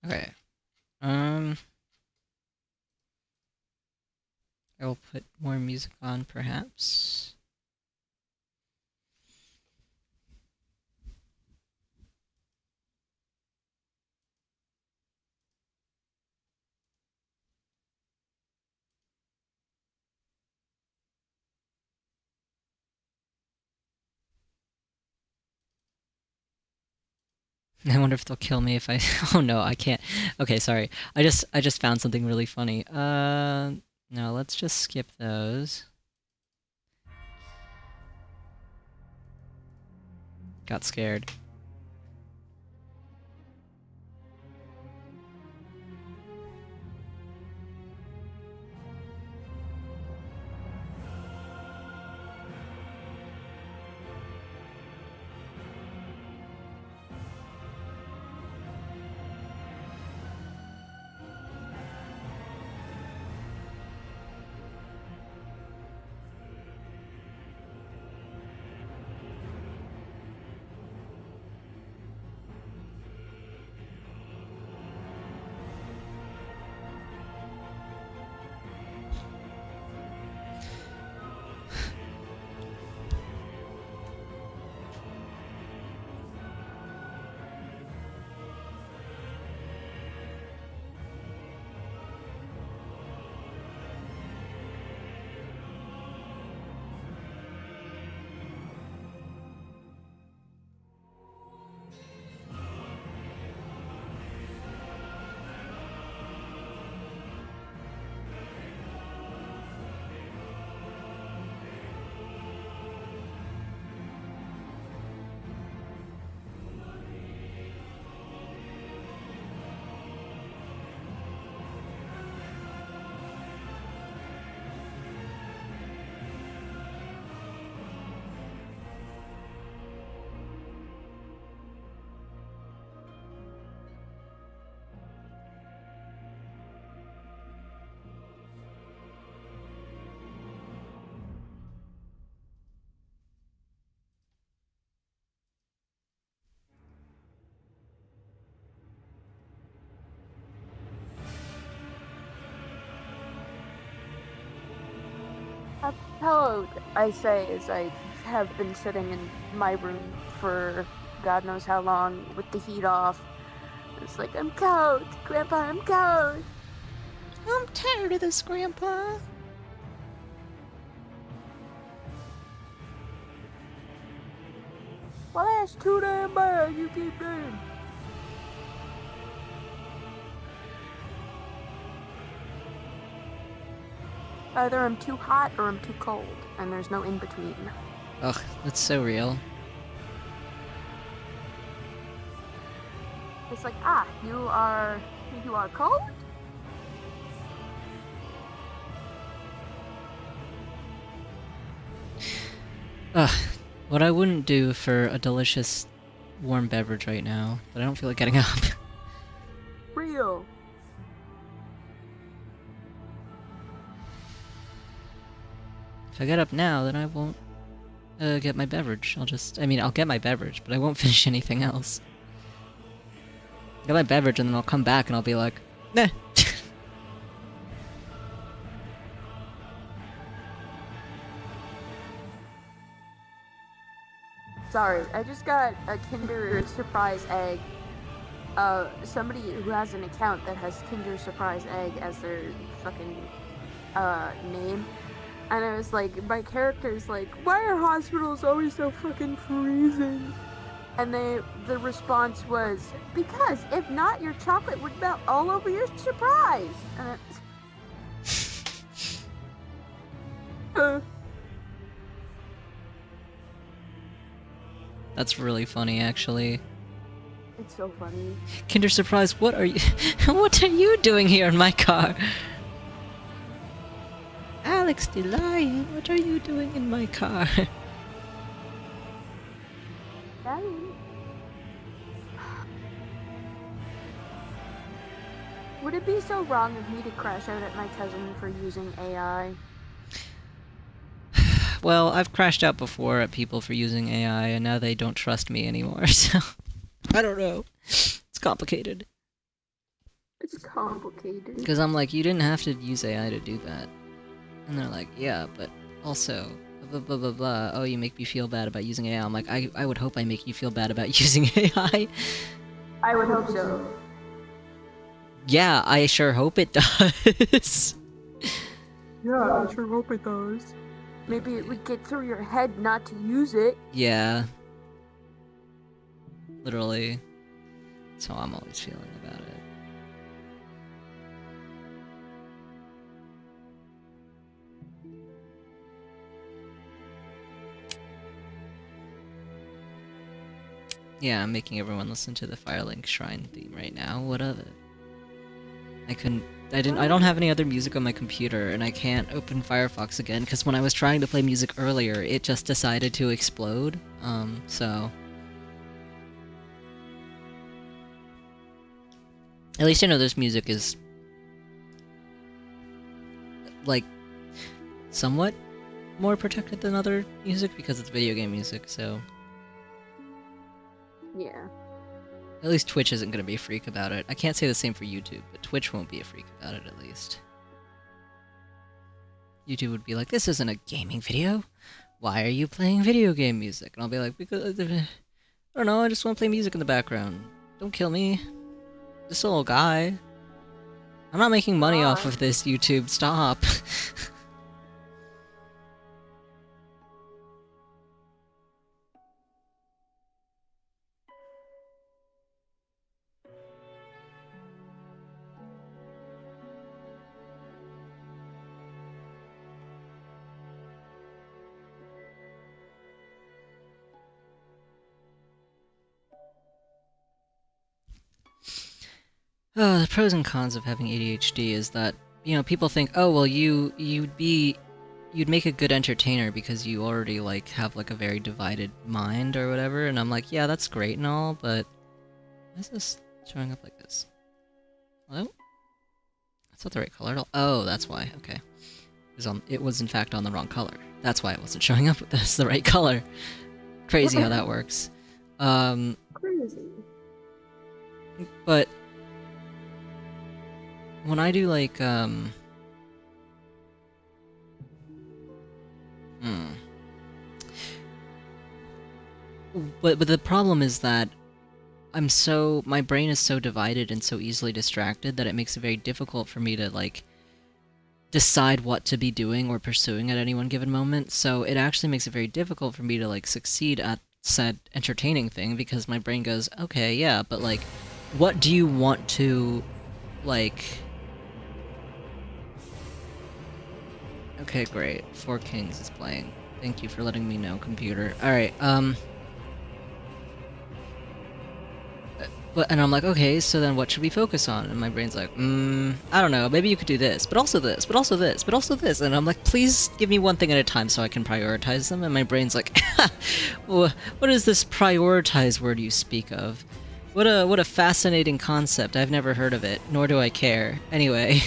Okay. Um, I will put more music on, perhaps. I wonder if they'll kill me if I. Oh no, I can't. Okay, sorry. I just found something really funny. No, let's just skip those. Got scared.
Hello, I say as I have been sitting in my room for God knows how long with the heat off. It's like, I'm cold, Grandpa, I'm cold.
I'm tired of this, Grandpa.
Well, that's too damn bad, you keep doing. Either I'm too hot or I'm too cold, and there's no in between.
Ugh, that's so real.
It's like, you are cold?
Ugh, what I wouldn't do for a delicious warm beverage right now, but I don't feel like getting up.
Real.
If I get up now, then I won't get my beverage. I'll get my beverage, but I won't finish anything else. I'll get my beverage and then I'll come back and I'll be like, nah.
Sorry, I just got a Kinder Surprise egg. Somebody who has an account that has Kinder Surprise egg as their fucking name. And I was like, my character's like, why are hospitals always so fucking freezing? And the response was, because if not, your chocolate would melt all over your surprise. And
That's really funny, actually.
it's so funny.
Kinder Surprise, what are you what are you doing here in my car? Alex DeLion, what are you doing in my car?
Daddy. Would it be so wrong of me to crash out at my cousin for using AI?
Well, I've crashed out before at people for using AI, and now they don't trust me anymore, so... I don't know. It's complicated.
It's complicated.
Because I'm like, you didn't have to use AI to do that. And they're like, yeah, but also... blah blah blah blah, oh, you make me feel bad about using AI. I'm like, I would hope I make you feel bad about using AI.
I would hope so.
Yeah, I sure hope it does.
Yeah, I sure hope it does. Maybe it would get through your head not to use it.
Yeah. Literally. That's how I'm always feeling about it. Yeah, I'm making everyone listen to the Firelink Shrine theme right now. What of it? I don't have any other music on my computer, and I can't open Firefox again, because when I was trying to play music earlier, it just decided to explode, so... At least I know this music is... like... somewhat more protected than other music, because it's video game music, so...
Yeah.
At least Twitch isn't gonna be a freak about it. I can't say the same for YouTube, but Twitch won't be a freak about it, at least. YouTube would be like, this isn't a gaming video. Why are you playing video game music? And I'll be like, because... I don't know, I just want to play music in the background. Don't kill me. Just a little guy. I'm not making money off of this, YouTube. Stop. The pros and cons of having ADHD is that, you know, people think, oh, well, you'd make a good entertainer because you already, like, have, like, a very divided mind or whatever, and I'm like, yeah, that's great and all, but why is this showing up like this? Hello? That's not the right color at all. Oh, that's why, okay. It was in fact on the wrong color. That's why it wasn't showing up with this, the right color. Crazy how that works.
Crazy.
But when I do, like, Hmm. But the problem is that my brain is so divided and so easily distracted that it makes it very difficult for me to like decide what to be doing or pursuing at any one given moment. So it actually makes it very difficult for me to like succeed at said entertaining thing because my brain goes, okay, yeah, but like, what do you want to like? Okay, great. Four Kings is playing. Thank you for letting me know, computer. All right. But and I'm like, okay, so then what should we focus on? And my brain's like, I don't know. Maybe you could do this, but also this, but also this, but also this. And I'm like, please give me one thing at a time so I can prioritize them. And my brain's like, what is this prioritize word you speak of? What a fascinating concept. I've never heard of it, nor do I care. Anyway.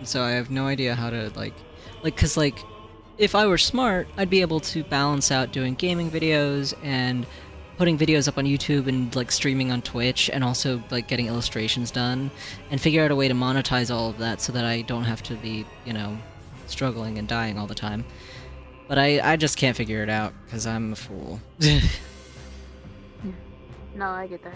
So I have no idea how to cause like, if I were smart, I'd be able to balance out doing gaming videos and putting videos up on YouTube and like streaming on Twitch and also like getting illustrations done and figure out a way to monetize all of that so that I don't have to be, struggling and dying all the time. But I just can't figure it out because I'm a fool.
No, I get that.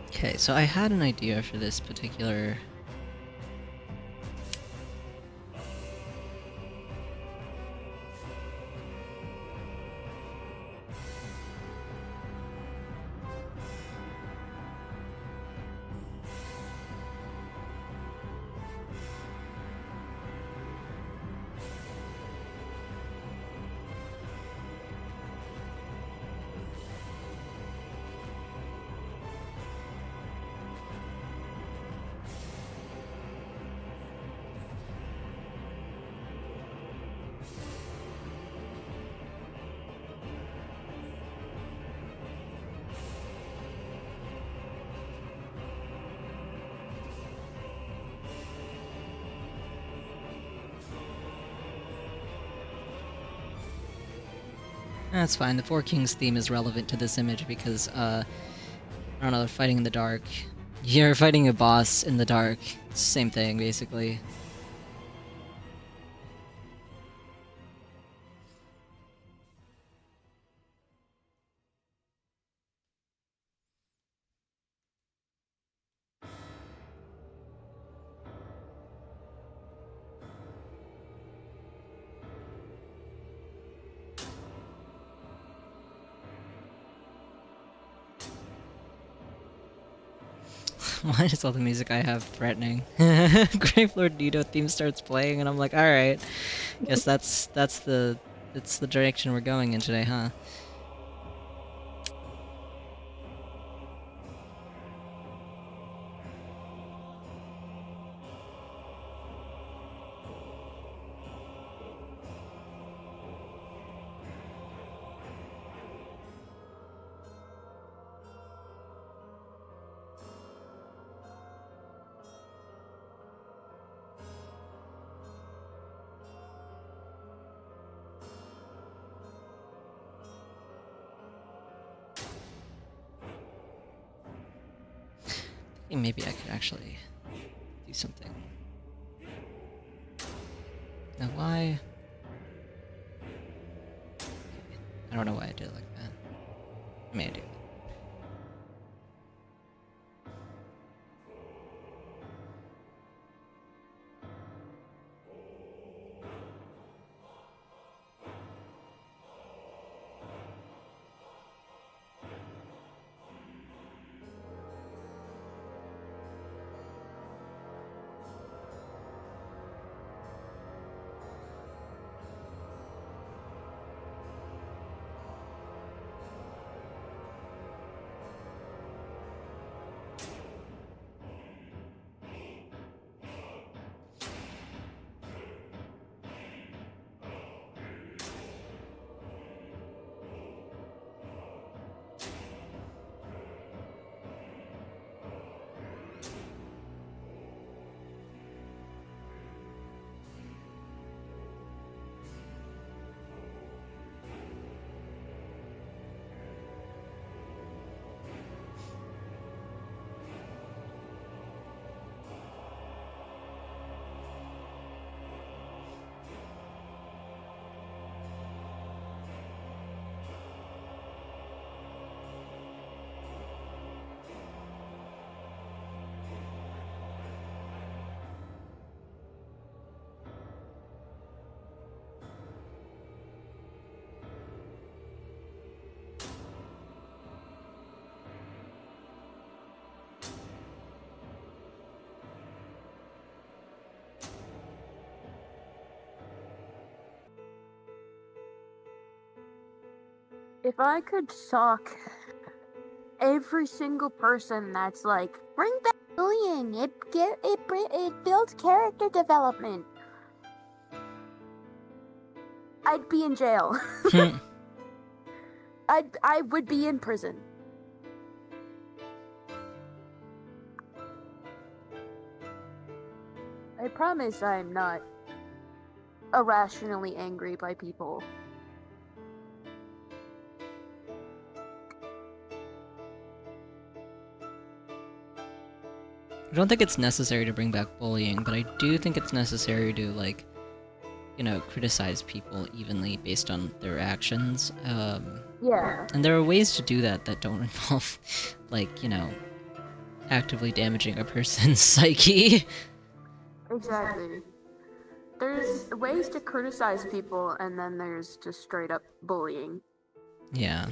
Okay, so I had an idea for this particular. That's fine. The Four Kings theme is relevant to this image because, I don't know, they're fighting in the dark. You're fighting a boss in the dark. Same thing, basically. Why is all the music I have threatening? Gravelord Nido theme starts playing, and I'm like, all right, guess that's the direction we're going in today, huh? Think maybe I could actually do something. Now why? I don't know why I did it like that. I mean, I do.
If I could sock every single person that's like, bring back bullying, it builds character development, I'd be in jail. I would be in prison. I promise I'm not irrationally angry by people.
I don't think it's necessary to bring back bullying, but I do think it's necessary to, like, you know, criticize people evenly based on their actions.
Yeah.
And there are ways to do that that don't involve, like, you know, actively damaging a person's psyche.
Exactly. There's ways to criticize people, and then there's just straight up bullying.
Yeah.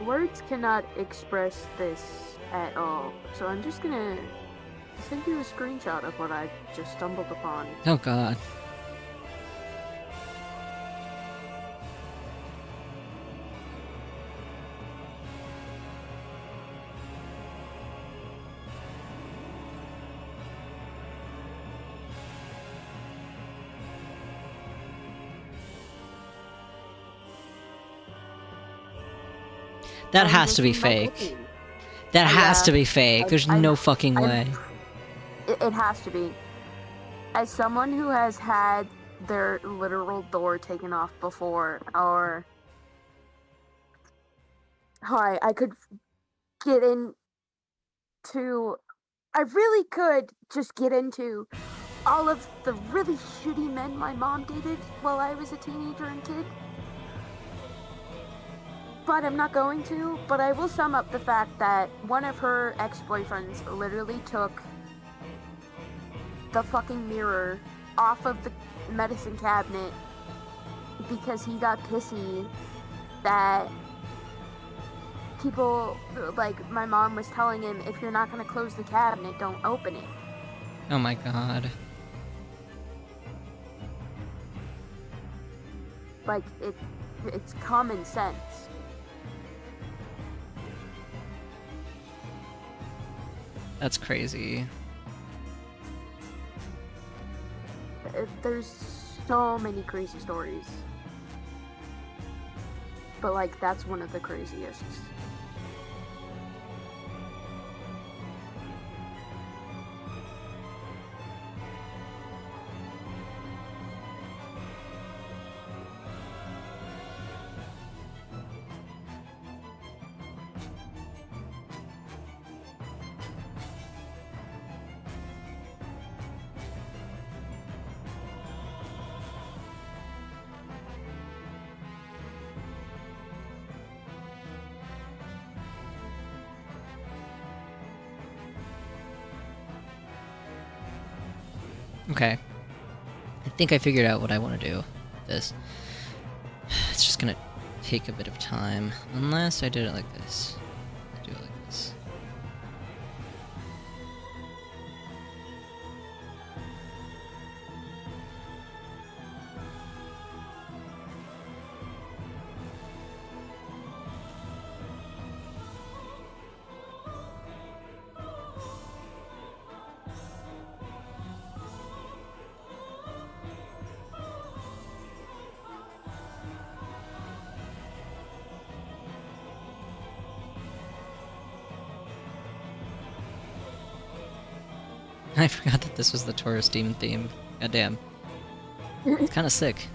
Words cannot express this at all, so I'm just gonna send you a screenshot of what I just stumbled upon.
Oh god. That
I'm
has to be
missing my
fake.
cookie.
That has
Yeah,
to be fake. There's no fucking way.
It has to be. As someone who has had their literal door taken off before, or hi, I could get into I really could just get into all of the really shitty men my mom dated while I was a teenager and kid. But I'm not going to. But I will sum up the fact that one of her ex-boyfriends literally took the fucking mirror off of the medicine cabinet because he got pissy that people, like my mom was telling him, if you're not going to close the cabinet, don't open it.
Oh my god.
Like it's common sense.
That's crazy.
There's so many crazy stories, but like that's one of the craziest.
Okay. I think I figured out what I want to do with this. It's just gonna take a bit of time. Unless I did it like this. Do it like this. I forgot that this was the Taurus Demon theme. Goddamn. It's kinda sick.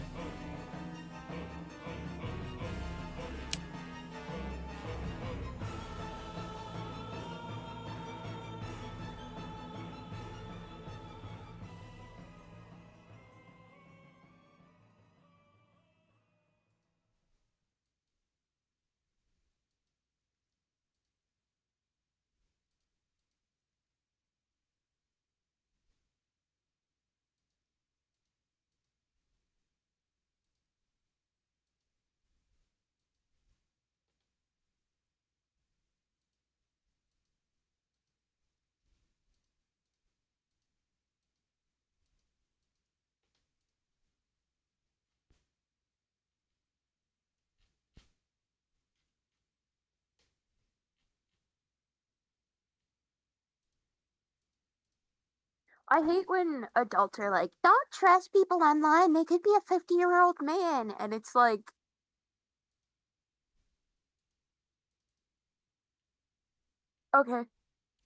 I hate when adults are like, don't trust people online, they could be a 50-year-old man. And it's like, okay.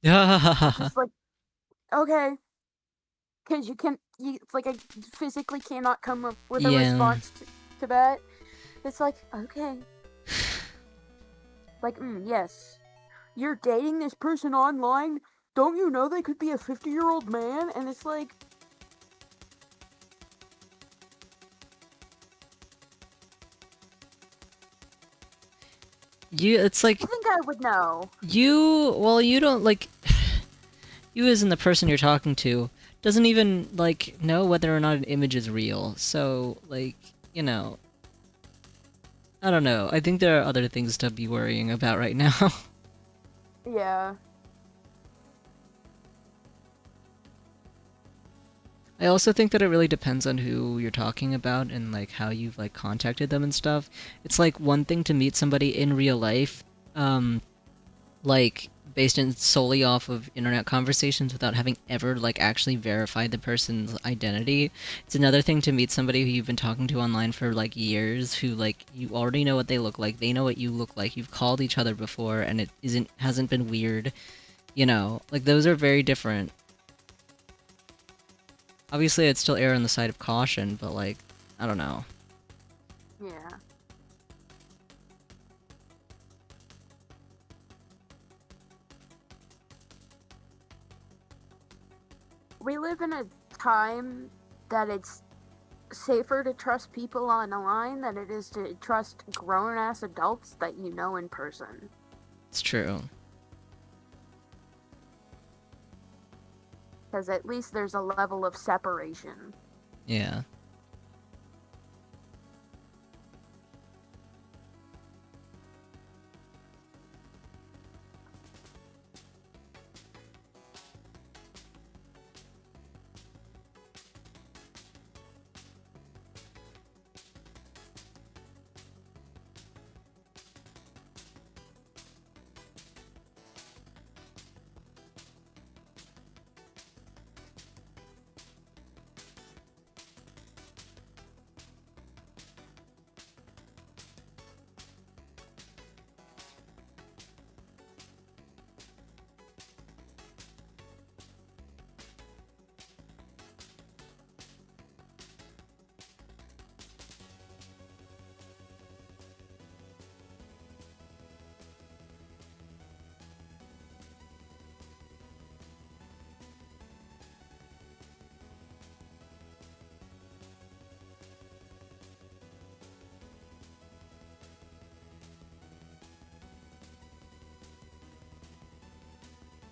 It's just like, okay. Because it's like I physically cannot come up with a
Yeah.
response to that. It's like, okay. Like, yes. You're dating this person online? Don't you know they could be a 50-year-old man? And it's like,
It's like,
I think I would know.
well, you don't, like, you as in the person you're talking to, doesn't even, like, know whether or not an image is real. So, like, you know, I don't know. I think there are other things to be worrying about right now.
Yeah.
I also think that it really depends on who you're talking about and like how you've like contacted them and stuff. It's like one thing to meet somebody in real life, like based in solely off of internet conversations without having ever like actually verified the person's identity. It's another thing to meet somebody who you've been talking to online for like years, who like you already know what they look like, they know what you look like, you've called each other before, and it hasn't been weird. You know, like those are very different. Obviously, I'd still err on the side of caution, but like, I don't know.
Yeah. we live in a time that it's safer to trust people online than it is to trust grown-ass adults that you know in person.
It's true.
Because at least there's a level of separation.
Yeah.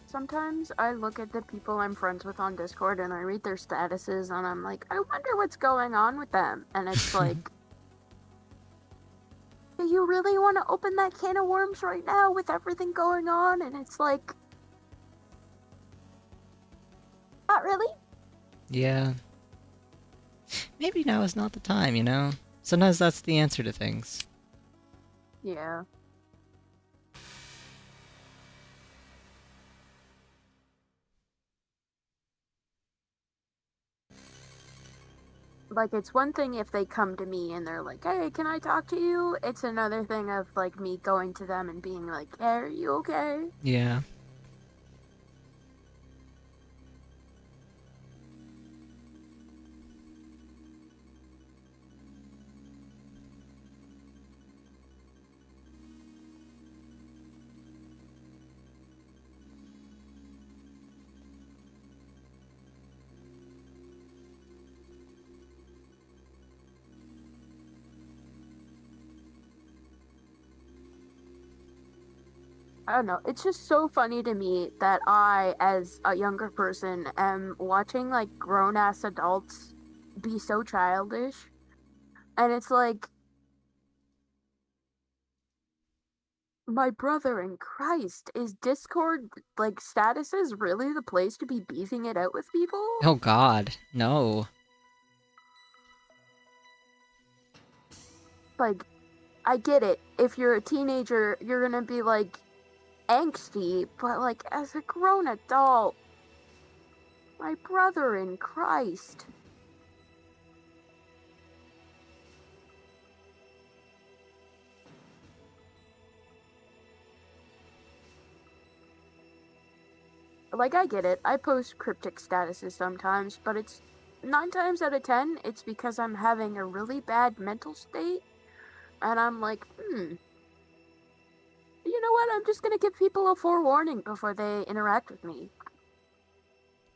Sometimes I look at the people I'm friends with on Discord and I read their statuses and I'm like, I wonder what's going on with them. And it's like, do you really want to open that can of worms right now with everything going on? And it's like, not really.
Yeah. Maybe now is not the time, you know? Sometimes that's the answer to things.
Yeah. Like, it's one thing if they come to me and they're like, hey, can I talk to you? It's another thing of, like, me going to them and being like, hey, are you okay?
Yeah.
I don't know. It's just so funny to me that I, as a younger person, am watching, like, grown-ass adults be so childish. And it's like, my brother in Christ, is Discord, like, statuses really the place to be beefing it out with people?
Oh god, no.
Like, I get it. If you're a teenager, you're gonna be, like, angsty, but, like, as a grown adult, my brother in Christ. Like, I get it. I post cryptic statuses sometimes, but it's 9 times out of 10, it's because I'm having a really bad mental state, and I'm like, you know what? I'm just gonna give people a forewarning before they interact with me.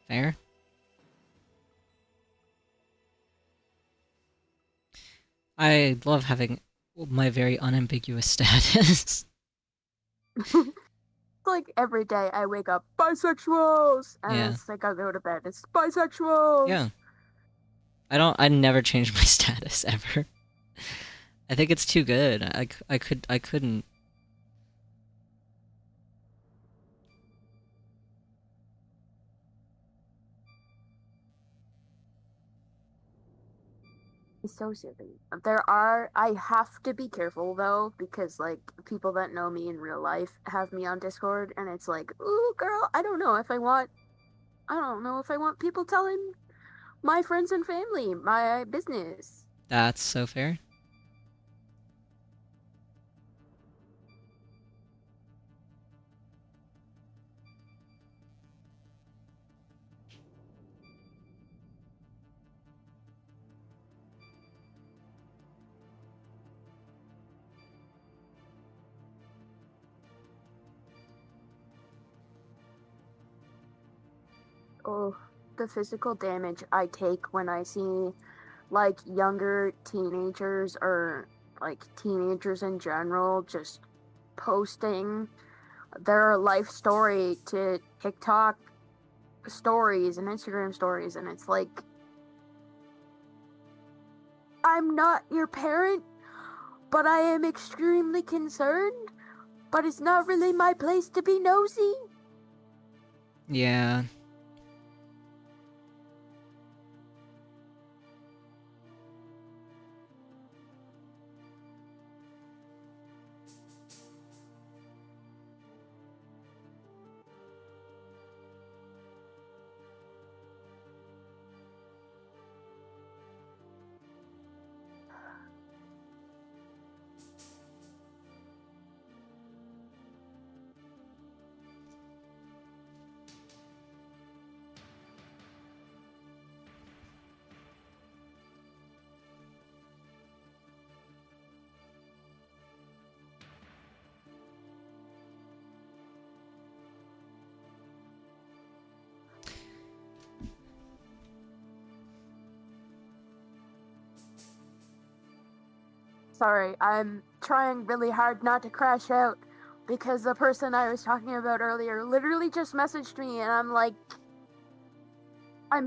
Fair? I love having my very unambiguous status.
Like, every day I wake up, bisexuals! And
Yeah.
it's like I go to bed, it's bisexuals!
Yeah. I never change my status, ever. I think it's too good. I couldn't.
It's so silly. I have to be careful though, because like people that know me in real life have me on Discord, and it's like, ooh, girl, I don't know if I want people telling my friends and family my business.
That's so fair.
Oh, the physical damage I take when I see, like, younger teenagers or, like, teenagers in general just posting their life story to TikTok stories and Instagram stories, and it's like, I'm not your parent, but I am extremely concerned, but it's not really my place to be nosy.
Yeah.
Sorry, I'm trying really hard not to crash out because the person I was talking about earlier literally just messaged me, and I'm like, I'm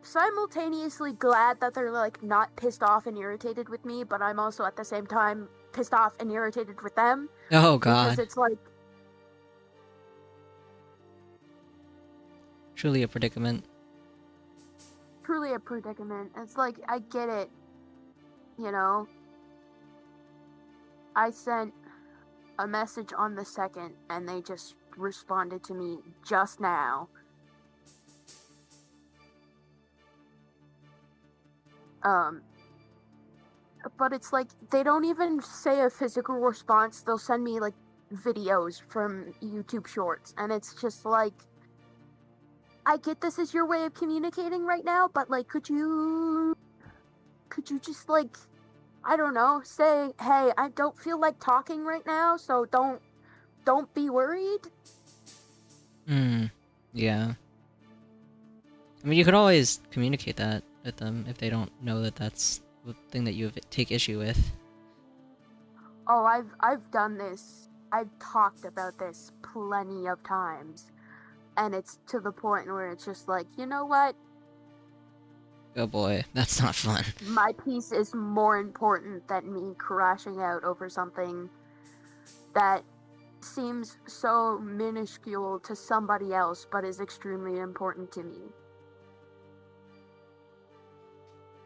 simultaneously glad that they're like not pissed off and irritated with me, but I'm also at the same time pissed off and irritated with them
Oh
because
god.
it's like,
Truly a predicament.
truly a predicament. It's like, I get it, you know? I sent a message on the 2nd, and they just responded to me just now. But it's like, they don't even say a physical response. They'll send me, like, videos from YouTube Shorts, and it's just like, I get this is your way of communicating right now, but, like, could you just, like, I don't know, say, hey, I don't feel like talking right now, so don't be worried?
Yeah. I mean, you could always communicate that with them if they don't know that that's the thing that you take issue with.
Oh, I've done this. I've talked about this plenty of times. And it's to the point where it's just like, you know what?
Oh boy, that's not fun.
My peace is more important than me crashing out over something that seems so minuscule to somebody else, but is extremely important to me.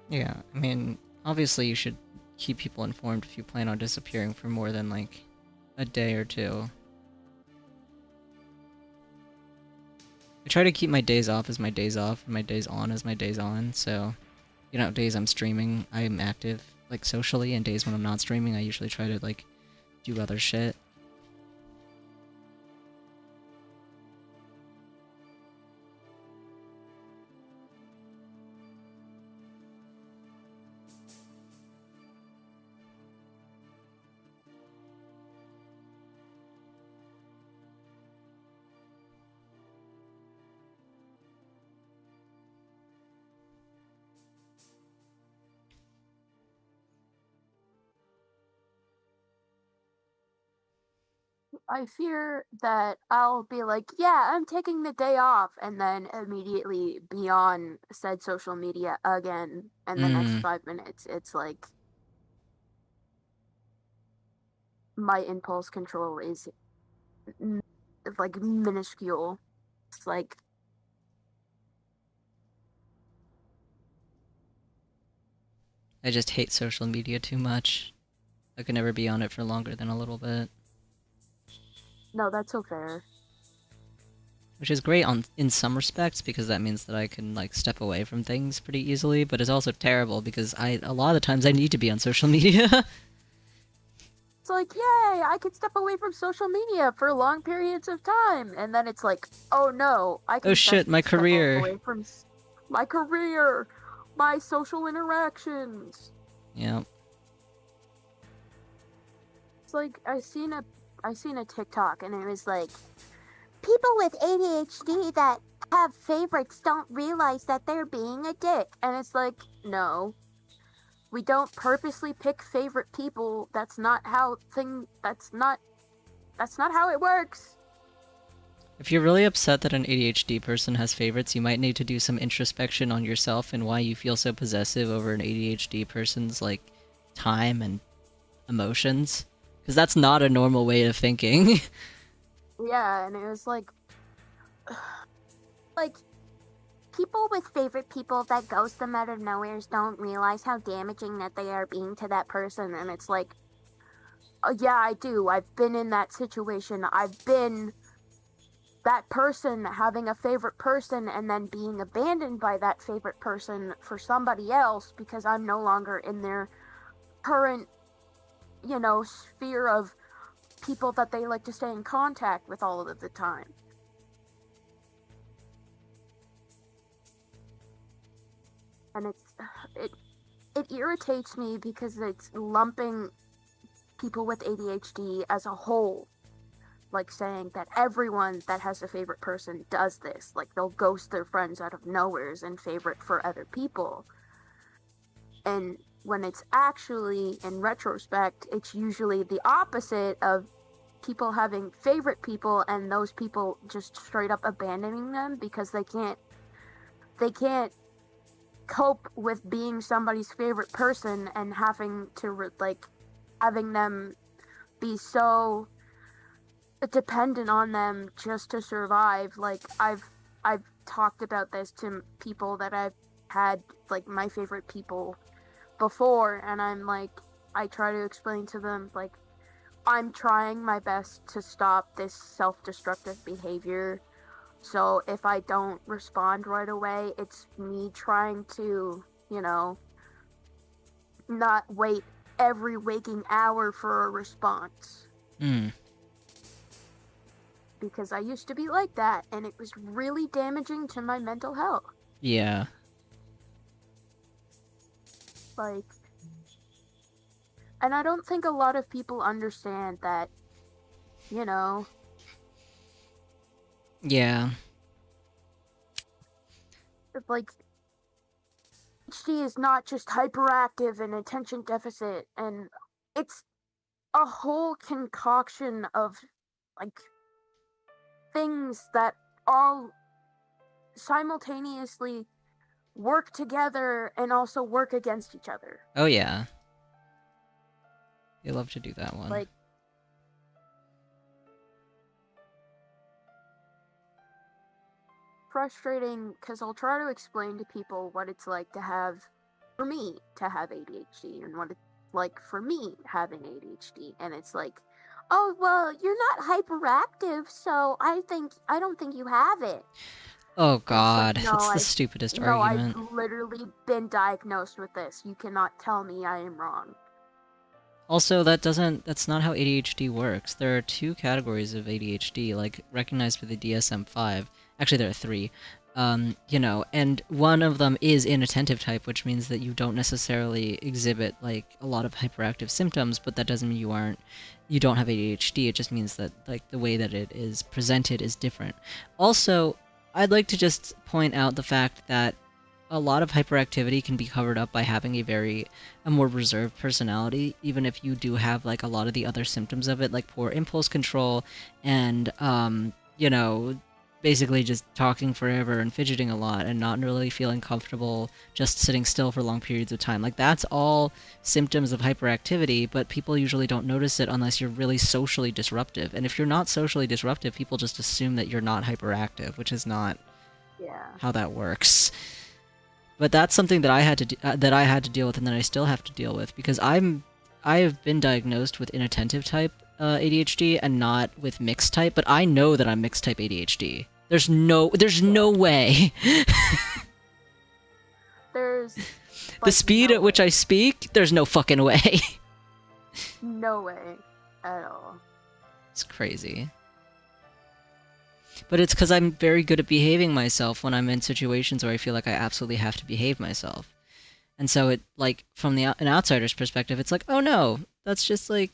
Yeah, I mean, obviously you should keep people informed if you plan on disappearing for more than, like, a day or two. I try to keep my days off as my days off, and my days on as my days on, so, you know, days I'm streaming, I'm active, like, socially, and days when I'm not streaming, I usually try to, like, do other shit.
I fear that I'll be like, yeah, I'm taking the day off, and then immediately be on said social media again in the next 5 minutes. It's like, my impulse control is like minuscule. It's like,
I just hate social media too much. I could never be on it for longer than a little bit.
no, that's so fair.
Which is great in some respects, because that means that I can, like, step away from things pretty easily, but it's also terrible because a lot of the times I need to be on social media.
It's like, yay, I can step away from social media for long periods of time, and then it's like, oh no, I can
Oh shit, my
step
career.
away from my career, my social interactions.
Yeah.
It's like, I seen a TikTok, and it was like, people with ADHD that have favorites don't realize that they're being a dick. And it's like, no. We don't purposely pick favorite people. That's not how it works.
If you're really upset that an ADHD person has favorites, you might need to do some introspection on yourself and why you feel so possessive over an ADHD person's, like, time and emotions. Because that's not a normal way of thinking.
Yeah, and it was like people with favorite people that ghost them out of nowhere don't realize how damaging that they are being to that person. And it's like, oh, yeah, I do. I've been in that situation. I've been that person having a favorite person and then being abandoned by that favorite person for somebody else because I'm no longer in their current, sphere of people that they like to stay in contact with all of the time. And it irritates me because it's lumping people with ADHD as a whole, like saying that everyone that has a favorite person does this, like they'll ghost their friends out of nowheres and favorite for other people. And when it's actually, in retrospect, it's usually the opposite of people having favorite people and those people just straight up abandoning them because they can't cope with being somebody's favorite person and having to having them be so dependent on them just to survive. Like I've talked about this to people that I've had, like, my favorite people before, and I try to explain to them, like, I'm trying my best to stop this self-destructive behavior. So if I don't respond right away, it's me trying to, not wait every waking hour for a response. Because I used to be like that, and it was really damaging to my mental health.
Yeah.
And I don't think a lot of people understand that,
Yeah.
like, ADHD is not just hyperactive and attention deficit, and it's a whole concoction of, like, things that all simultaneously work together and also work against each other.
Oh, yeah. They love to do that one.
Like, frustrating because I'll try to explain to people what it's like to have ADHD and what it's like for me having ADHD, and it's like, oh, well, you're not hyperactive, so I don't think you have it.
Oh god,
like, no,
that's the stupidest argument.
I've literally been diagnosed with this. You cannot tell me I am wrong.
Also, that's not how ADHD works. There are two categories of ADHD, like, recognized by the DSM-5. Actually, there are three. And one of them is inattentive type, which means that you don't necessarily exhibit, like, a lot of hyperactive symptoms, but that doesn't mean you don't have ADHD. It just means that, like, the way that it is presented is different. Also, I'd like to just point out the fact that a lot of hyperactivity can be covered up by having a more reserved personality, even if you do have, like, a lot of the other symptoms of it, like poor impulse control and, basically just talking forever and fidgeting a lot and not really feeling comfortable just sitting still for long periods of time. Like, that's all symptoms of hyperactivity, but people usually don't notice it unless you're really socially disruptive. And if you're not socially disruptive, people just assume that you're not hyperactive, which is not how that works. But that's something that I had to deal with, and that I still have to deal with, because I have been diagnosed with inattentive type ADHD and not with mixed type, but I know that I'm mixed type ADHD. There's no way.
There's
the speed at which I speak, there's no fucking way.
No way at all.
It's crazy. But it's because I'm very good at behaving myself when I'm in situations where I feel like I absolutely have to behave myself. And so it, like, from an outsider's perspective, it's like, oh no, that's just, like,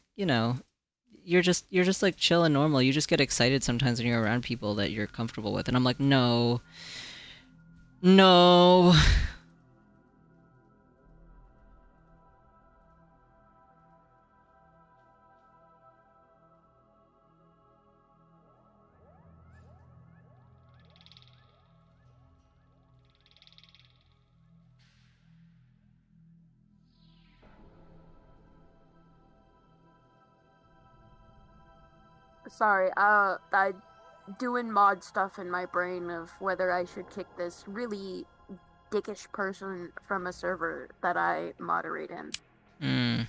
you're just like chill and normal. You just get excited sometimes when you're around people that you're comfortable with, and I'm like, no, no.
Sorry, I doing mod stuff in my brain of whether I should kick this really dickish person from a server that I moderate in.
Hmm.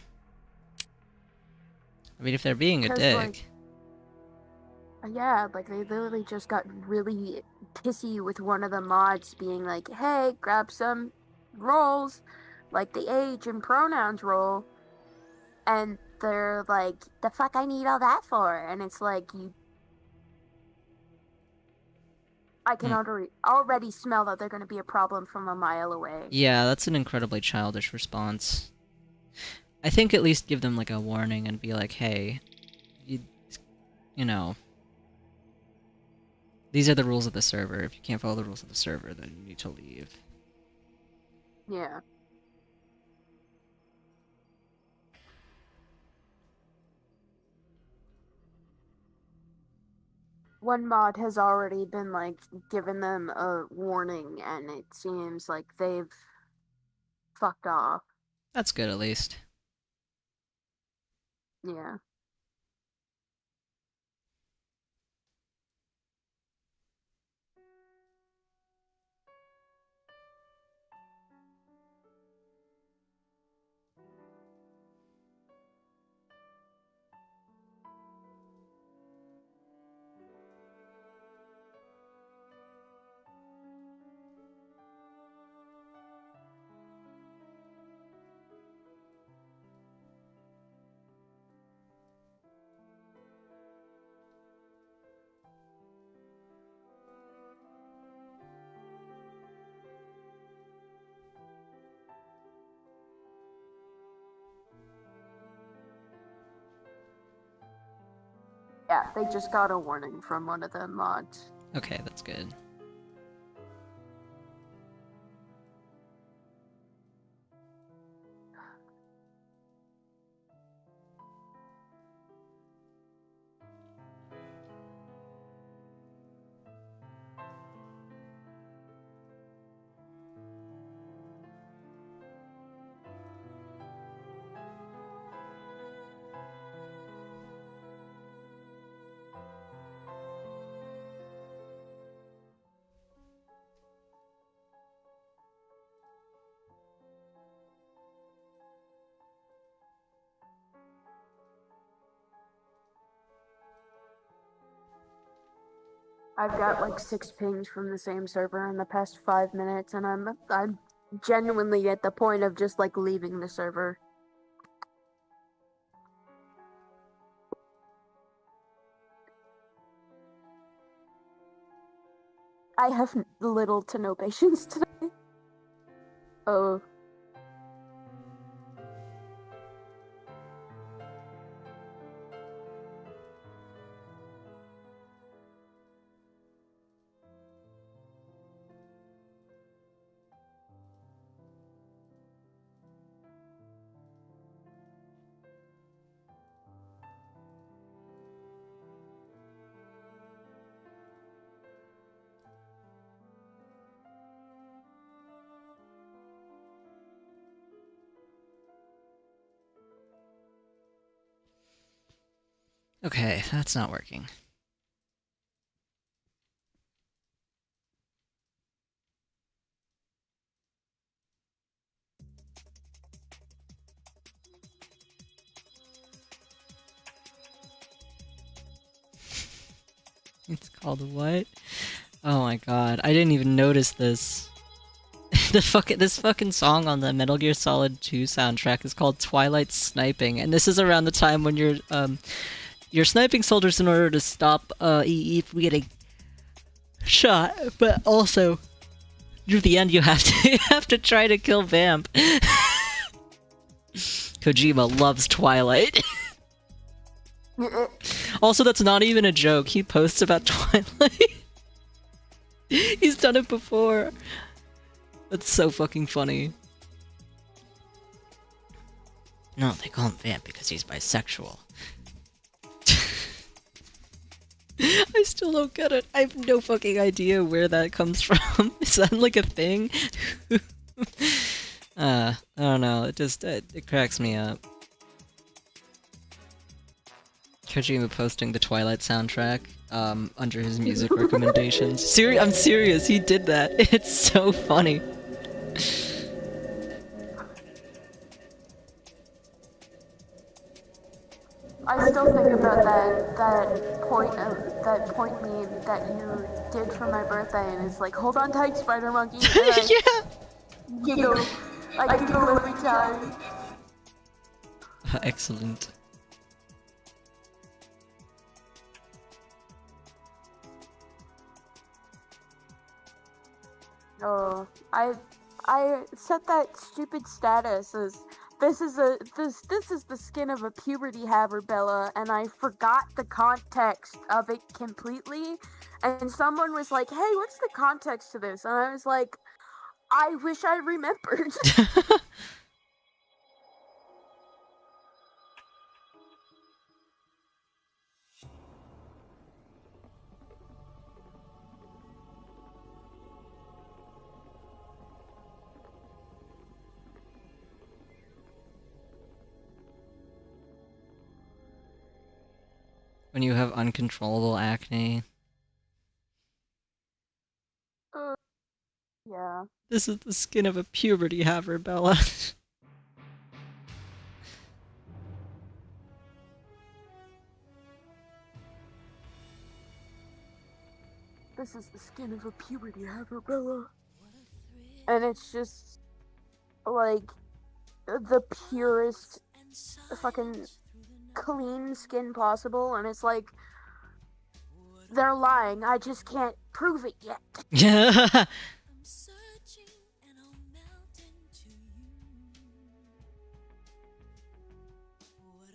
I mean, if they're being a
'Cause,
dick.
like, yeah, like they literally just got really pissy with one of the mods being like, hey, grab some roles, like the age and pronouns role. And they're like, the fuck I need all that for? And it's like, I can already smell that they're going to be a problem from a mile away.
Yeah, that's an incredibly childish response. I think at least give them like a warning and be like, hey, you know, these are the rules of the server. If you can't follow the rules of the server, then you need to leave.
Yeah. One mod has already been like given them a warning, and it seems like they've fucked off.
That's good at least.
Yeah. Yeah, they just got a warning from one of the mods.
Okay, that's good. I've got like 6 pings from the same server in the past 5 minutes, and I'm genuinely at the point of just like leaving the server. I have little to no patience today. Oh. Okay, that's not working. It's called what? Oh my god, I didn't even notice this. This fucking song on the Metal Gear Solid 2 soundtrack is called Twilight Sniping, and this is around the time when you're sniping soldiers in order to stop EE from getting shot, but also near the end you have to you have to try to kill Vamp. Kojima loves Twilight. Also, that's not even a joke. He posts about Twilight. He's done it before. That's so fucking funny. No, they call him Vamp because he's bisexual. I still don't get it. I have no fucking idea where that comes from. Is that like a thing? I don't know. It cracks me up. Kojima posting the Twilight soundtrack under his music recommendations. I'm serious. He did that. It's so funny.
I still think about that point meme that you did for my birthday, and it's like, hold on tight, Spider Monkey, and I
Yeah.
giggle. I giggle every time.
Excellent.
Oh, I set that stupid status as this is the skin of a puberty haver, Bella, and I forgot the context of it completely. And someone was like, "Hey, what's the context to this?" And I was like, "I wish I remembered."
When you have uncontrollable acne.
Yeah.
This is the skin of a puberty haver, Bella.
This is the skin of a puberty haver, Bella. And it's just like the purest fucking clean skin possible, and it's like they're lying. I just can't prove it yet.
Yeah.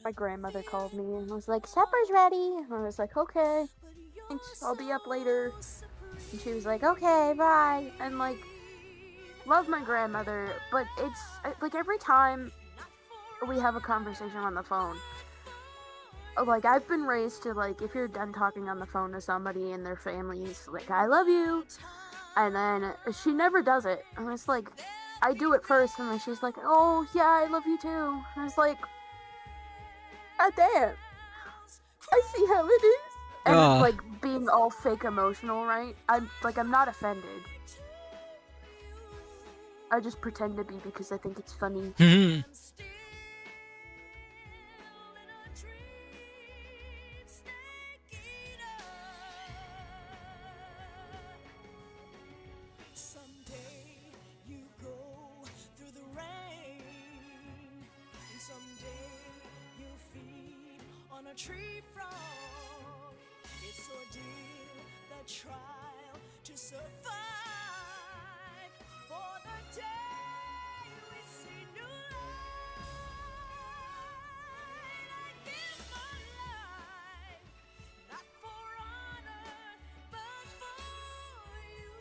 My grandmother called me and was like, "Supper's ready." And I was like, "Okay, thanks. I'll be up later." And she was like, "Okay, bye." And like, love my grandmother, but it's like every time we have a conversation on the phone, like I've been raised to like if you're done talking on the phone to somebody and their families, like I love you, and then she never does it. And it's like I do it first, and then she's like, "Oh yeah, I love you too." And it's like, God damn, I see how it is. And it's like being all fake emotional, right? I'm not offended. I just pretend to be because I think it's funny.
A tree frog, it's ordeal, the trial to survive. For the day we see new light, I give my life, not for honor, but for you.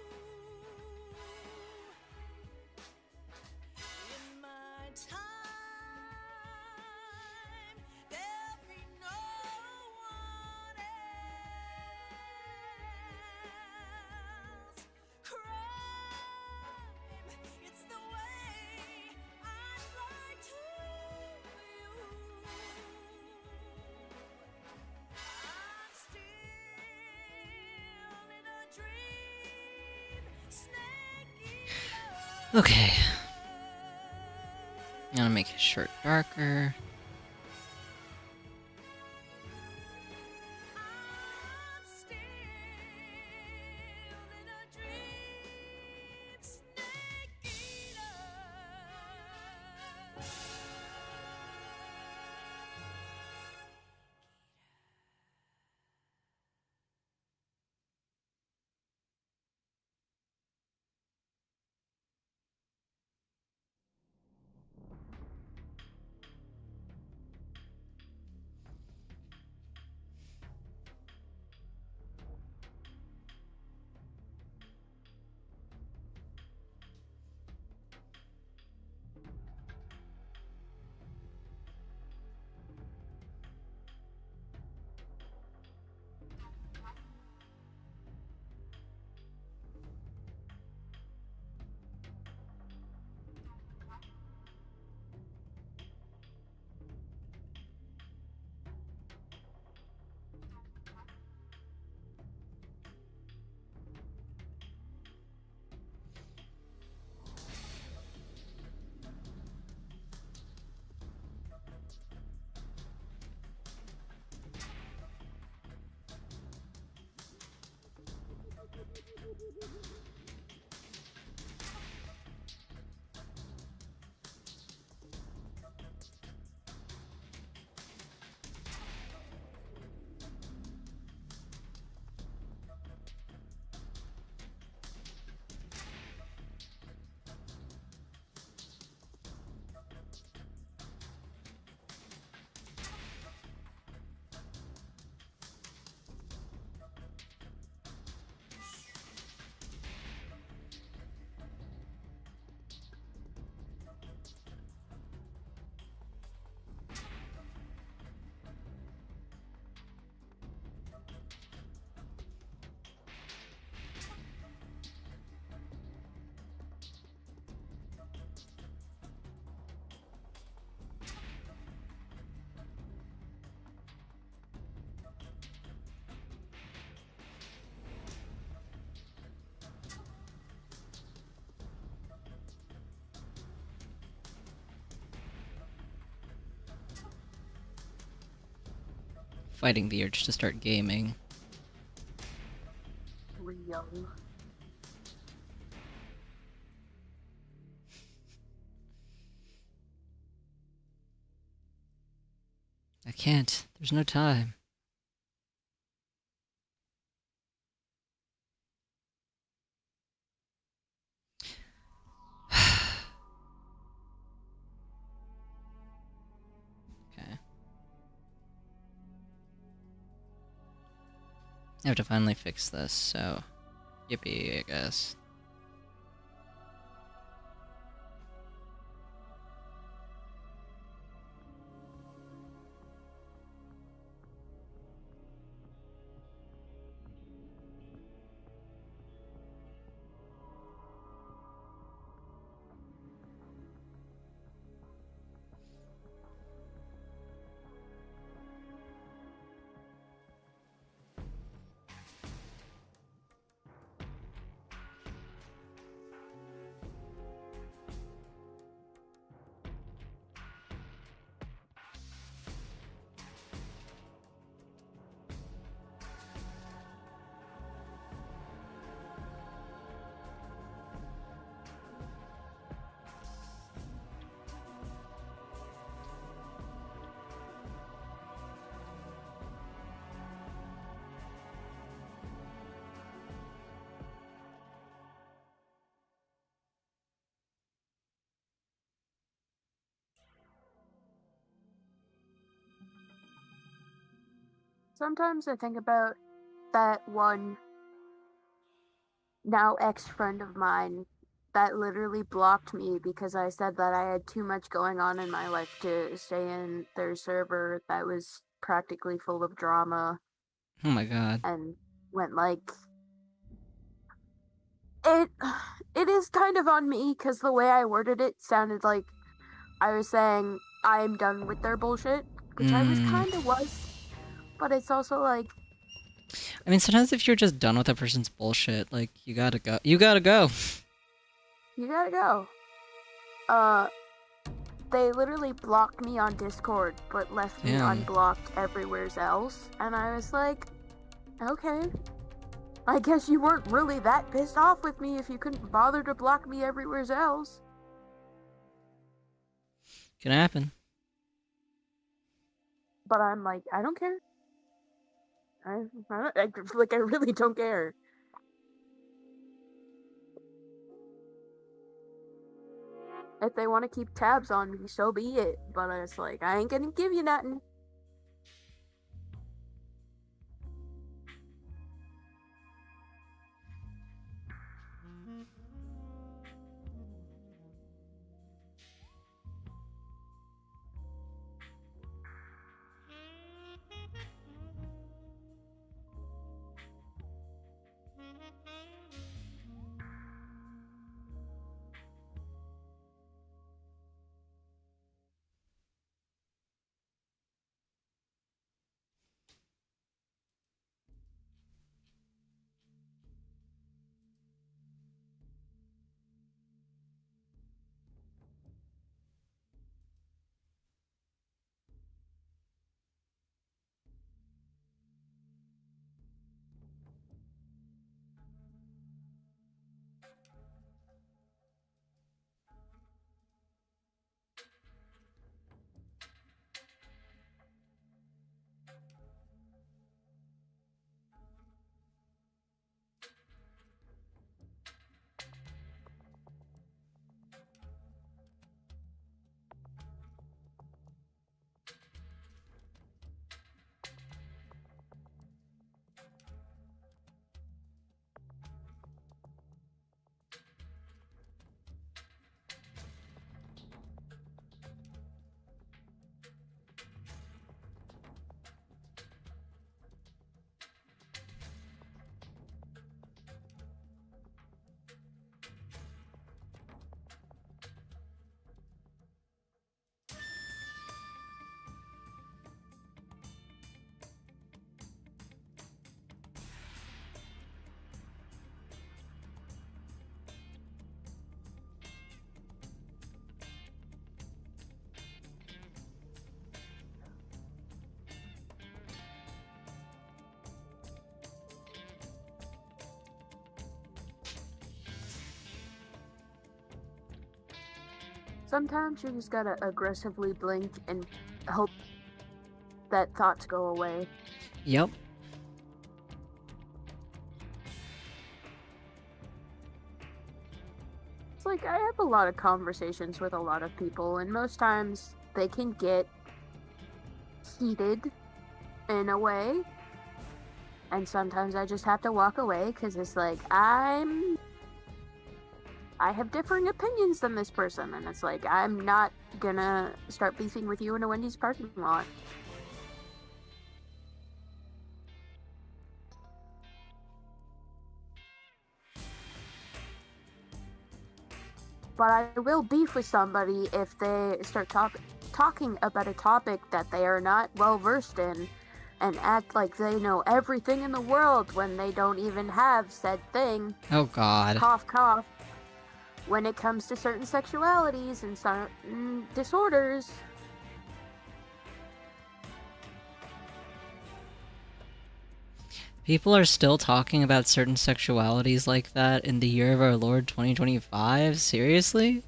In my time,
Okay. I'm gonna make his shirt darker. Fighting the urge to start gaming.
Real.
I can't. There's no time. Okay. I have to finally fix this, so yippee, I guess.
Sometimes I think about that one now ex-friend of mine that literally blocked me because I said that I had too much going on in my life to stay in their server that was practically full of drama,
Oh my god.
and went like it it is kind of on me because the way I worded it sounded like I was saying I am done with their bullshit, which I was
Mm.
kind of was, but it's also like
I mean, sometimes if you're just done with a person's bullshit, like, you gotta go. You gotta go!
you gotta go. Uh, they literally blocked me on Discord, but left me
Damn.
unblocked everywhere else, and I was like, okay. I guess you weren't really that pissed off with me if you couldn't bother to block me everywhere else.
Can happen.
But I'm like, I don't care. I really don't care. If they want to keep tabs on me, so be it. But it's like, I ain't gonna give you nothing. Sometimes you just gotta aggressively blink and hope that thoughts go away.
Yep.
It's like I have a lot of conversations with a lot of people, and most times they can get heated in a way, and sometimes I just have to walk away because it's like I have differing opinions than this person, and it's like I'm not gonna start beefing with you in a Wendy's parking lot. But I will beef with somebody if they start talking about a topic that they are not well versed in and act like they know everything in the world when they don't even have said thing.
Oh god.
Cough, cough. When it comes to certain sexualities and certain disorders.
People are still talking about certain sexualities like that in the year of our Lord 2025? Seriously?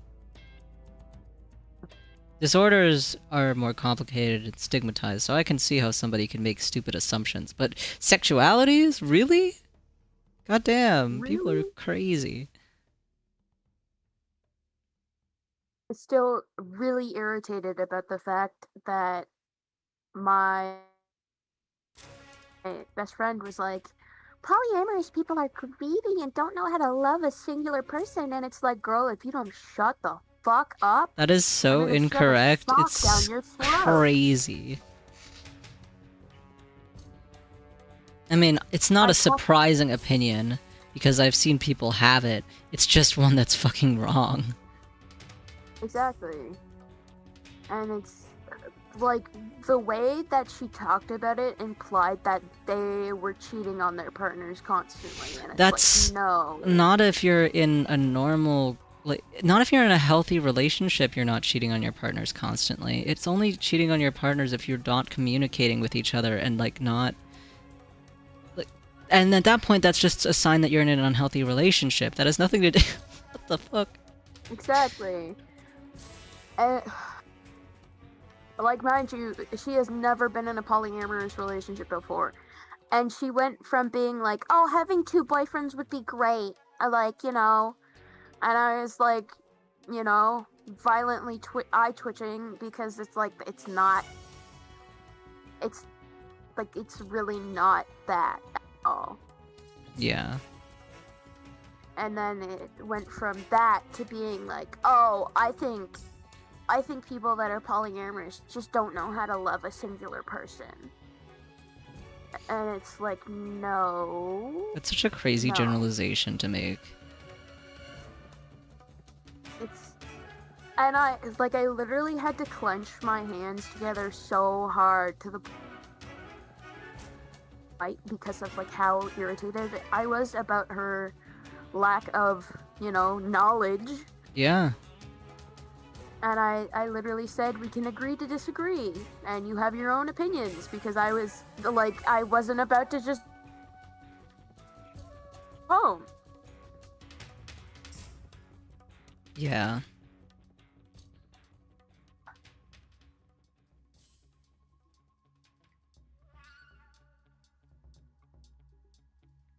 Disorders are more complicated and stigmatized, so I can see how somebody can make stupid assumptions. But sexualities? Really? Goddamn, people are
Really?
crazy.
I'm still really irritated about the fact that my best friend was like, polyamorous people are greedy and don't know how to love a singular person. And it's like, girl, if you don't shut the fuck up,
That is so
I'm gonna shove a
incorrect.
sock
It's
down your throat.
crazy. I mean, it's not a surprising opinion, because I've seen people have it. It's just one that's fucking wrong.
Exactly. And it's like the way that she talked about it implied that they were cheating on their partners constantly. And it's
That's
like, no.
Not if you're in a normal, like, not if you're in a healthy relationship, you're not cheating on your partners constantly. It's only cheating on your partners if you're not communicating with each other and, like, not... Like, and at that point, that's just a sign that you're in an unhealthy relationship. That has nothing to do... What the fuck?
Exactly. And, like, mind you, she has never been in a polyamorous relationship before. And she went from being like, oh, having 2 boyfriends would be great. Like, you know. And I was like, you know, violently eye twitching because it's like, it's not. It's like, it's really not that at all.
Yeah.
And then it went from that to being like, oh, I think people that are polyamorous just don't know how to love a singular person. And it's like, no.
That's such a crazy generalization to make.
And I literally had to clench my hands together so hard to the point because of like how irritated I was about her lack of, you know, knowledge.
Yeah.
And I literally said, we can agree to disagree, and you have your own opinions, because I was like, I wasn't about to just home.
Yeah.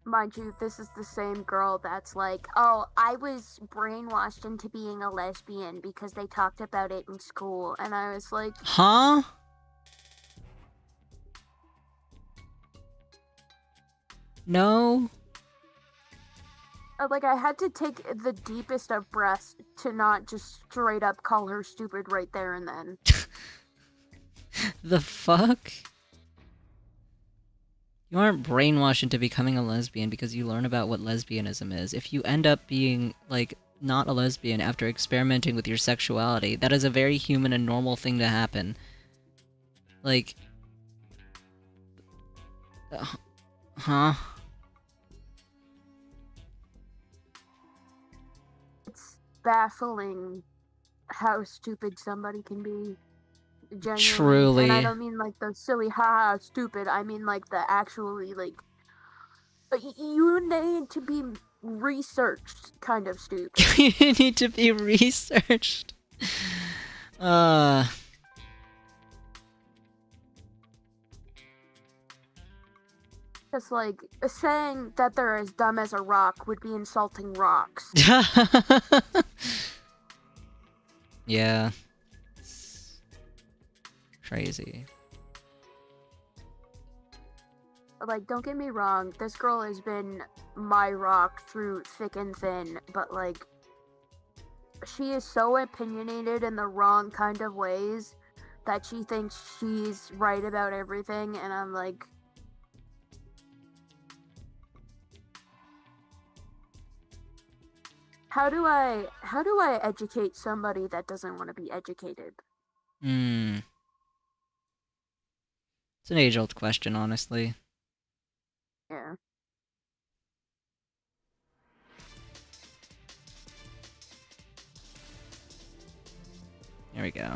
Mind you, this is the same girl that's like, oh, I was brainwashed into being a lesbian because they talked about it in school. And I was like,
huh? No?
Like, I had to take the deepest of breaths to not just straight up call her stupid right there and then.
The fuck? You aren't brainwashed into becoming a lesbian because you learn about what lesbianism is. If you end up being, like, not a lesbian after experimenting with your sexuality, that is a very human and normal thing to happen. Like... huh?
It's baffling how stupid somebody can be. Genuinely.
Truly.
And I don't mean like the silly haha stupid, I mean like the actually like you need to be researched kind of stupid.
You need to be researched. uh,
Just like saying that they're as dumb as a rock would be insulting rocks.
yeah. It's crazy.
Like, don't get me wrong, this girl has been my rock through thick and thin, but like, she is so opinionated in the wrong kind of ways that she thinks she's right about everything, and I'm like, how do I educate somebody that doesn't want to be educated?
Hmm. It's an age-old question, honestly.
Yeah.
There we go.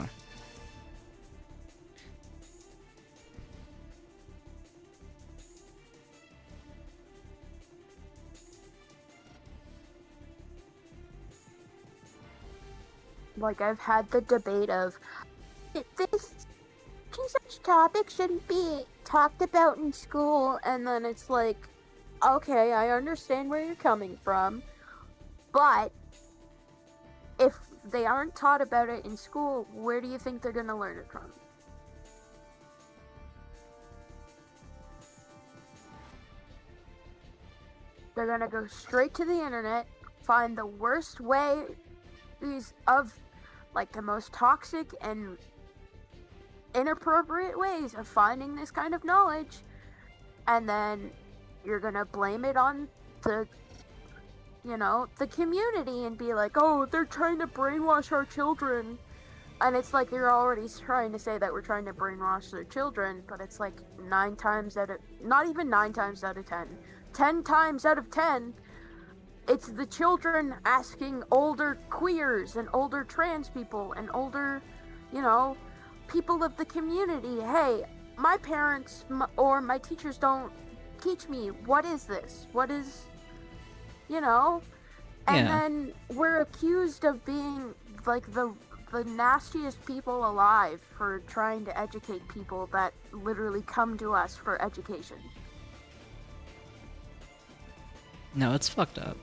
Like, I've had the debate of this such topic shouldn't be talked about in school, and then it's like, okay, I understand where you're coming from, but if they aren't taught about it in school, where do you think they're gonna learn it from? They're gonna go straight to the internet, find the worst ways of, like, the most toxic and inappropriate ways of finding this kind of knowledge, and then you're gonna blame it on the the community and be like, oh, they're trying to brainwash our children. And it's like you're already trying to say that we're trying to brainwash their children, but it's like 9 times out of, not even 9 times out of 10, 10 times out of 10, it's the children asking older queers and older trans people and older, people of the community, hey, my parents or my teachers don't teach me, what is this? What is, and
Yeah.
then we're accused of being like the nastiest people alive for trying to educate people that literally come to us for education.
No, it's fucked up.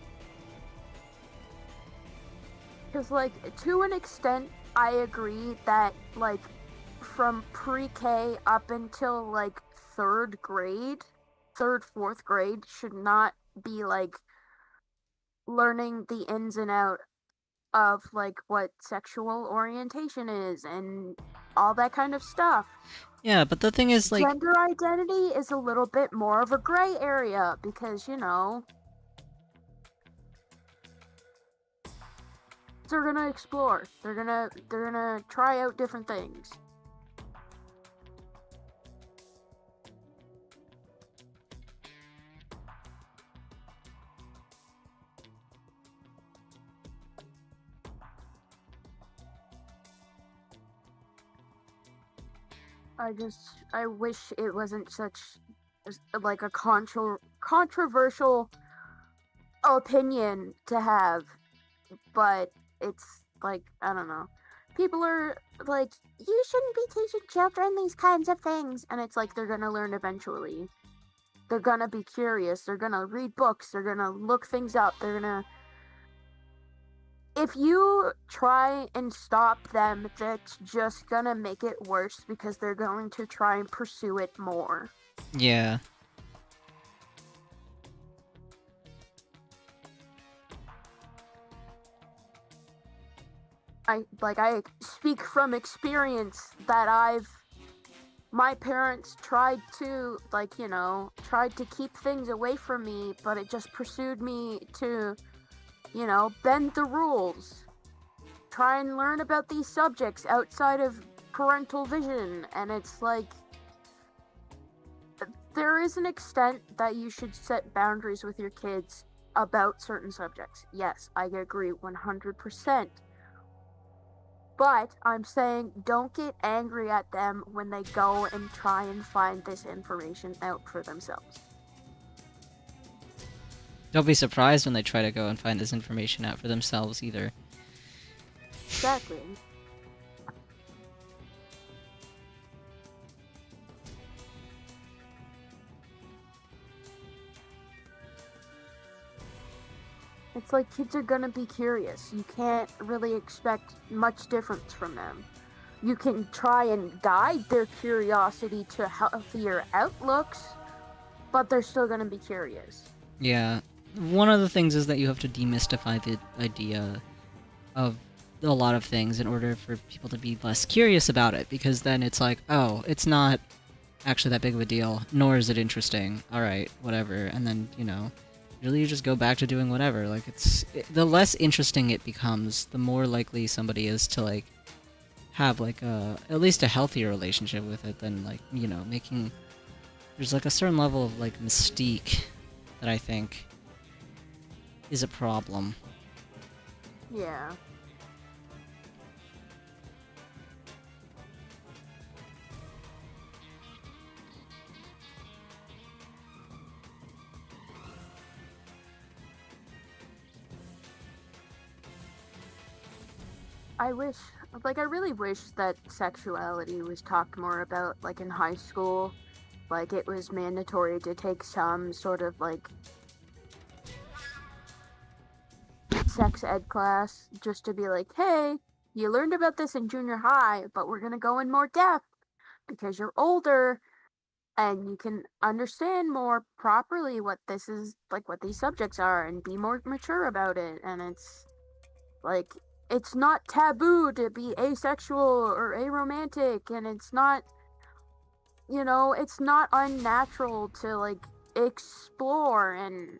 Because, like, to an extent, I agree that, like, from pre-K up until, like, 4th grade, should not be, like, learning the ins and out of, like, what sexual orientation is and all that kind of stuff.
Yeah, but the thing is, like...
Gender identity is a little bit more of a gray area because, they're gonna explore. They're gonna try out different things. I wish it wasn't such like a controversial opinion to have, but it's like, I don't know. People are like, you shouldn't be teaching children these kinds of things, and it's like they're gonna learn eventually. They're gonna be curious, they're gonna read books, they're gonna look things up, if you try and stop them, that's just gonna make it worse because they're going to try and pursue it more.
Yeah.
I speak from experience that my parents tried to, tried to keep things away from me, but it just pursued me to, bend the rules. Try and learn about these subjects outside of parental vision, and it's like, there is an extent that you should set boundaries with your kids about certain subjects. Yes, I agree 100%. But I'm saying don't get angry at them when they go and try and find this information out for themselves.
Don't be surprised when they try to go and find this information out for themselves either.
Exactly. It's like kids are gonna be curious. You can't really expect much difference from them. You can try and guide their curiosity to healthier outlooks, but they're still gonna be curious.
Yeah. One of the things is that you have to demystify the idea of a lot of things in order for people to be less curious about it, because then it's like, oh, it's not actually that big of a deal, nor is it interesting. Alright, whatever. And then, really you just go back to doing whatever. Like, the less interesting it becomes, the more likely somebody is to, like, have, like, at least a healthier relationship with it than, like, making... There's, like, a certain level of, like, mystique that I think is a problem.
Yeah. I really wish that sexuality was talked more about, like, in high school. Like, it was mandatory to take some sort of, like, sex ed class, just to be like, hey, you learned about this in junior high, but we're gonna go in more depth because you're older and you can understand more properly what this is, like, what these subjects are, and be more mature about it. And it's like, it's not taboo to be asexual or aromantic, and it's not, it's not unnatural to, like, explore, and,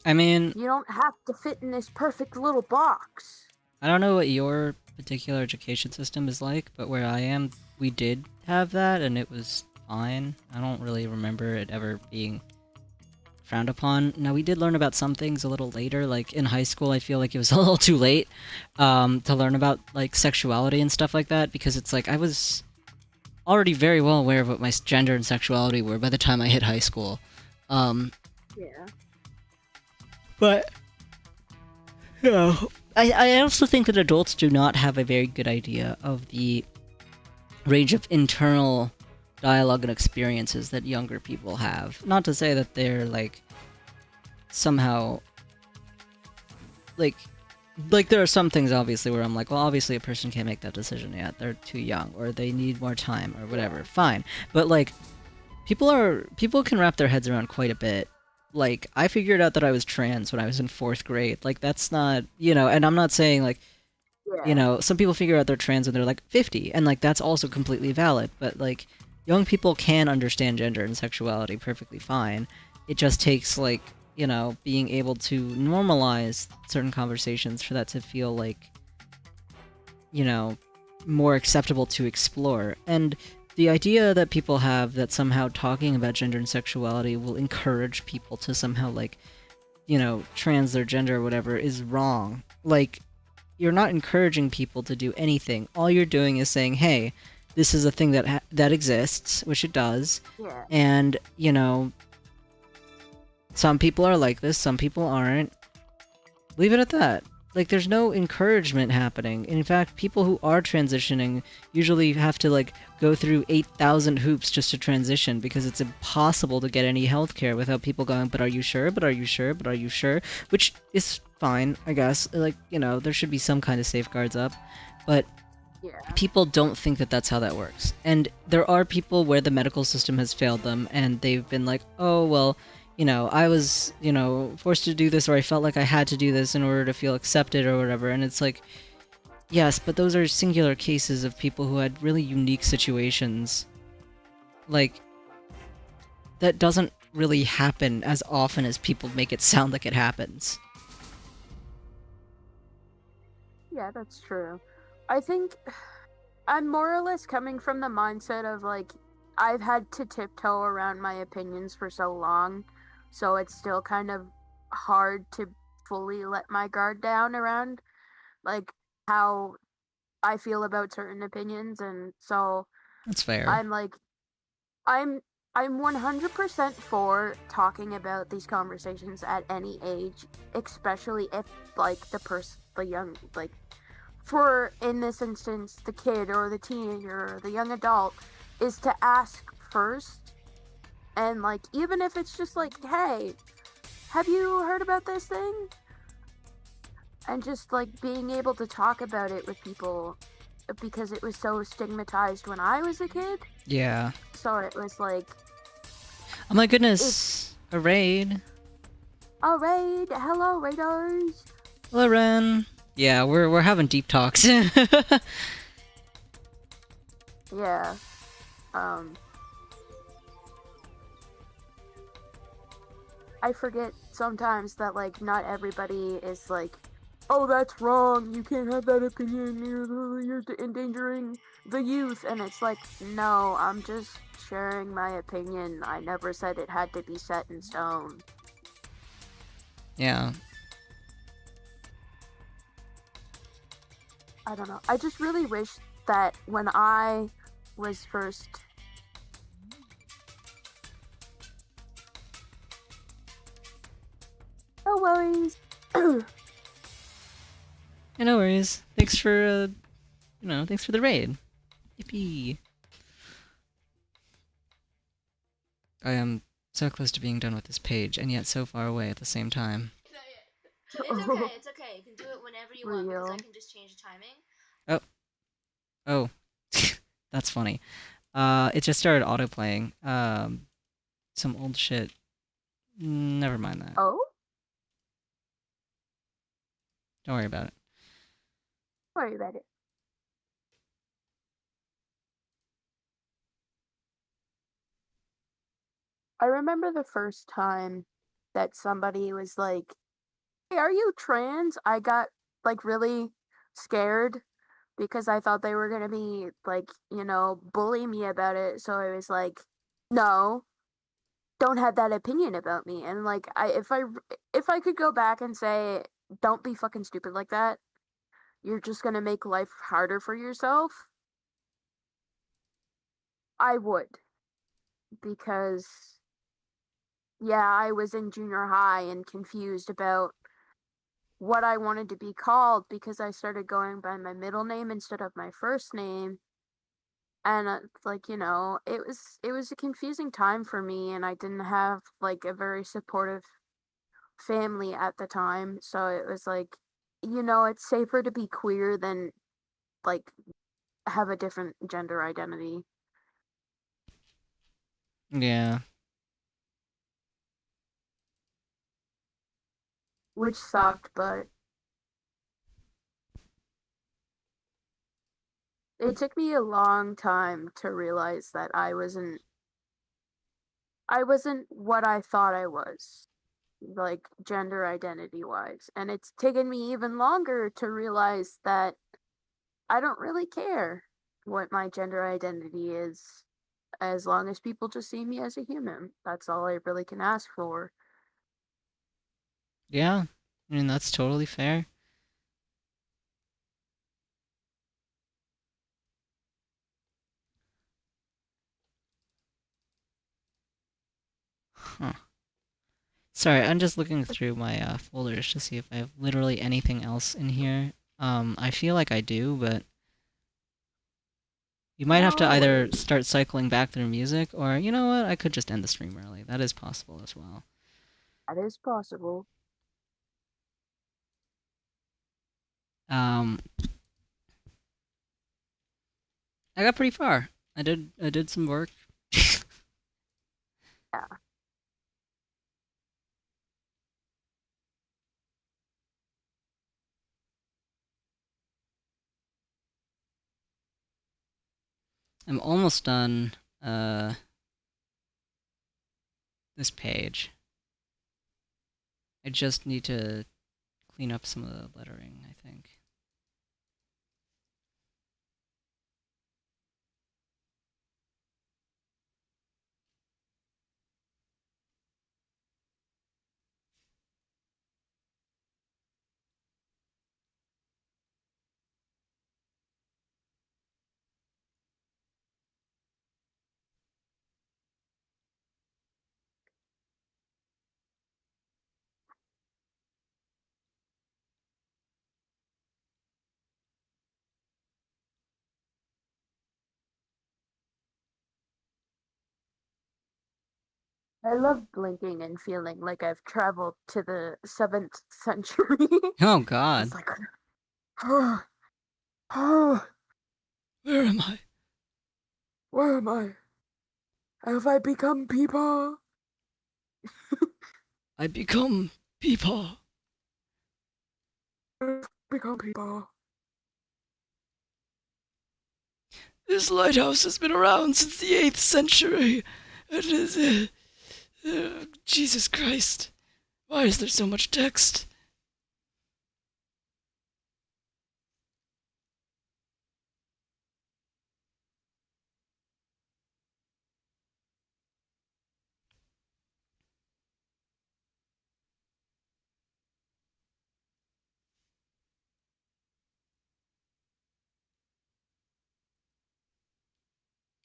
I mean,
you don't have to fit in this perfect little box.
I don't know what your particular education system is like, but where I am, we did have that, and it was fine. I don't really remember it ever being frowned upon. Now, we did learn about some things a little later, like in high school. I feel like it was a little too late to learn about, like, sexuality and stuff like that, because it's like I was already very well aware of what my gender and sexuality were by the time I hit high school.
Yeah.
But, I also think that adults do not have a very good idea of the range of internal dialogue and experiences that younger people have. Not to say that they're, like, somehow... Like, there are some things, obviously, where I'm like, well, obviously a person can't make that decision yet. They're too young, or they need more time, or whatever. Fine. But, like, people can wrap their heads around quite a bit. Like, I figured out that I was trans when I was in 4th grade. Like, that's not, and I'm not saying, like, some people figure out they're trans when they're, like, 50, and, like, that's also completely valid. But, like, young people can understand gender and sexuality perfectly fine. It just takes, like, being able to normalize certain conversations for that to feel like, more acceptable to explore. And the idea that people have that somehow talking about gender and sexuality will encourage people to somehow, like, trans their gender or whatever is wrong. Like, you're not encouraging people to do anything. All you're doing is saying, hey, this is a thing that exists, which it does, and, some people are like this, some people aren't. Leave it at that. Like, there's no encouragement happening. In fact, people who are transitioning usually have to, like, go through 8,000 hoops just to transition, because it's impossible to get any healthcare without people going, but are you sure? But are you sure? But are you sure? Which is fine, I guess. Like, there should be some kind of safeguards up. But people don't think that that's how that works. And there are people where the medical system has failed them, and they've been like, oh, well, I was, forced to do this, or I felt like I had to do this in order to feel accepted or whatever. And it's like, yes, but those are singular cases of people who had really unique situations. Like, that doesn't really happen as often as people make it sound like it happens.
Yeah, that's true. I think I'm more or less coming from the mindset of, like, I've had to tiptoe around my opinions for so long, so it's still kind of hard to fully let my guard down around, like, how I feel about certain opinions. And so
That's fair.
I'm like, I'm 100% for talking about these conversations at any age, especially if, like, the young, like, for, in this instance, the kid or the teenager or the young adult, is to ask first. And, like, even if it's just like, hey, have you heard about this thing? And just like being able to talk about it with people because it was so stigmatized when I was a kid.
Yeah.
So it was like,
Oh my
it's
goodness. A raid.
a raid. Hello, raiders.
Hello, Ren. Yeah, we're having deep talks.
Yeah. Um, I forget sometimes that like not everybody is like, oh, that's wrong. You can't have that opinion. You're endangering the youth. And it's like, no, I'm just sharing my opinion. I never said it had to be set in stone.
Yeah.
I don't know. I just really wish that when I was first. No worries.
Yeah, no worries. Thanks for thanks for the raid. Yippee. I am so close to being done with this page, and yet so far away at the same time.
It's okay. It's okay. You can do it whenever you want because I
Real.
can just change the timing.
Oh, oh, that's funny. It just started autoplaying. Some old shit. Never mind that.
Oh?
Don't worry about it.
Worry about it. I remember the first time that somebody was like, hey, are you trans? I got like really scared because I thought they were gonna be like, bully me about it. So I was like, no, don't have that opinion about me. And like, if I could go back and say, don't be fucking stupid like that, you're just gonna make life harder for yourself. I would, because yeah, I was in junior high and confused about what I wanted to be called because I started going by my middle name instead of my first name. And like, it was a confusing time for me, and I didn't have like a very supportive family at the time. So it was like, it's safer to be queer than like have a different gender identity,
Yeah.
which sucked, but it took me a long time to realize that I wasn't what I thought I was, like gender identity wise. And it's taken me even longer to realize that I don't really care what my gender identity is, as long as people just see me as a human. That's all I really can ask for.
Yeah. I mean, that's totally fair. Huh. Sorry, I'm just looking through my folders to see if I have literally anything else in here. I feel like I do, but you might have to
No
either
worries.
start cycling back through music, or you know what? I could just end the stream early. That is possible as well.
That is possible.
Um, I got pretty far. I did some work.
Yeah.
I'm almost done uh this page. I just need to clean up some of the lettering, I think.
I love blinking and feeling like I've traveled to the 7th century.
Oh
It's
God,
like, oh, oh,
where am I?
where am I? Have I become people?
I become Peepaw.
I've become people.
This lighthouse has been around since the 8th century. It is. Jesus Christ. Why is there so much text?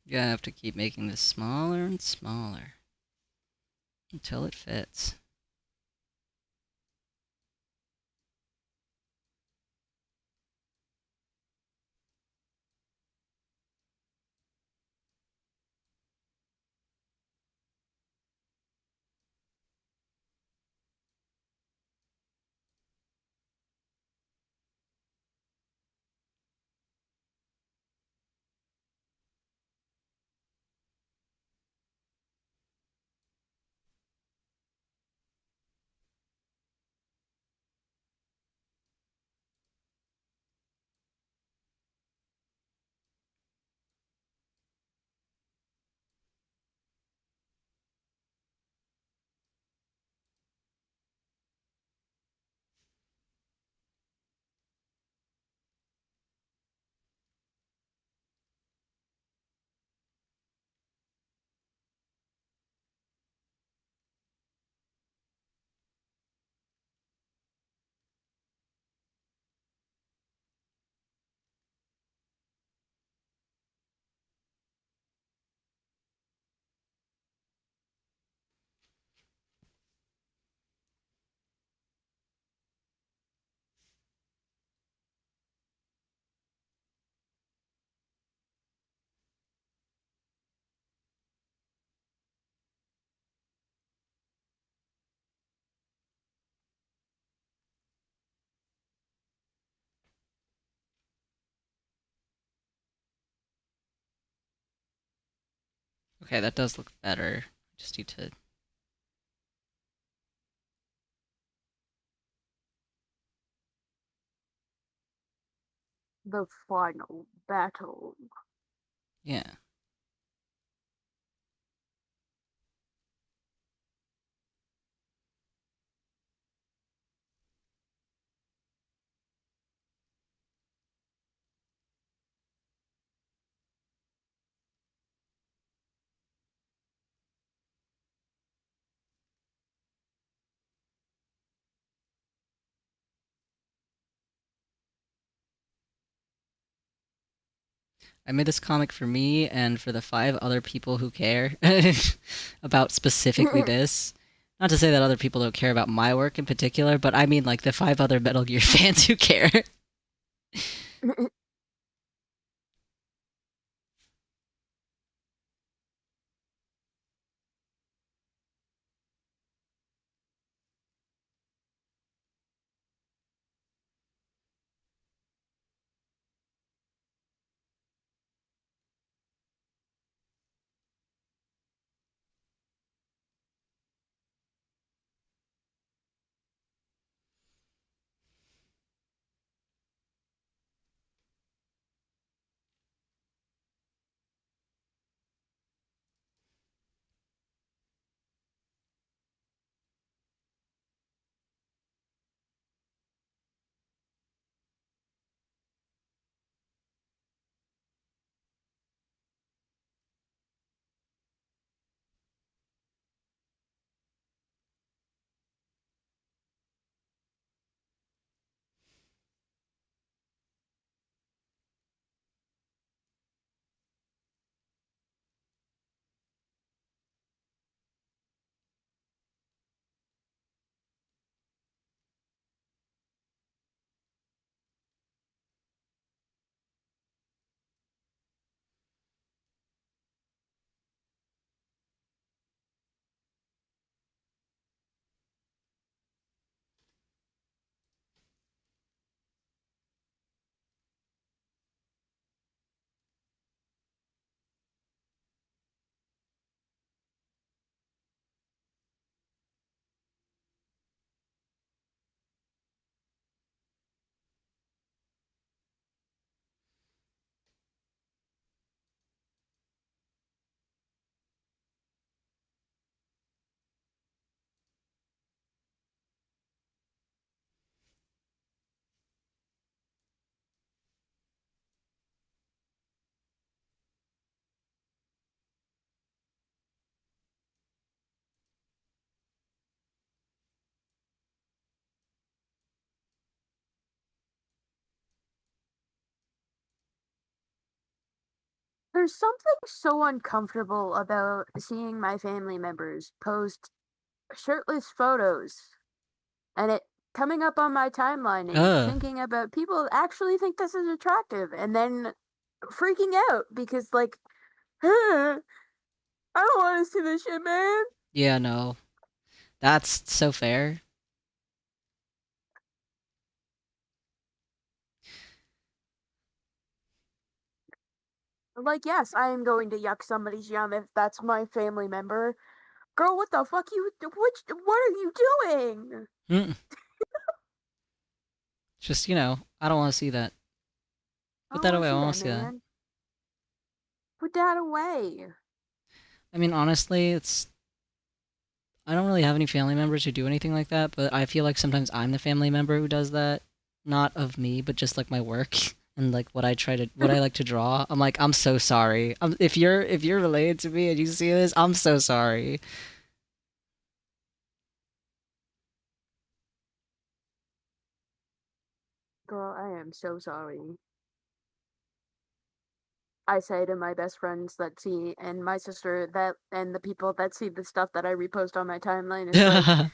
Yeah, I have to keep making this smaller and smaller until it fits. Okay, that does look better. Just need to.
The final battle.
Yeah. I made this comic for me and for the 5 other people who care about specifically this. Not to say that other people don't care about my work in particular, but I mean like the 5 other Metal Gear fans who care.
There's something so uncomfortable about seeing my family members post shirtless photos and it coming up on my timeline and
Ugh.
thinking about people actually think this is attractive and then freaking out because like I don't want to see this shit, man.
Yeah, no. That's so fair.
Like, yes, I am going to yuck somebody's yum if that's my family member. Girl, what the fuck what are you doing?
Mm. Just, I don't want to see that.
I
Put
don't
that
want
away.
to
I
see
don't want
that,
to see that.
man. Put that away.
I mean, honestly, I don't really have any family members who do anything like that, but I feel like sometimes I'm the family member who does that. Not of me, but just like my work and like what I like to draw. I'm like, I'm so sorry. If you're related to me and you see this, I'm so sorry.
Girl, I am so sorry. I say to my best friends that see and my sister that and the people that see the stuff that I repost on my timeline is like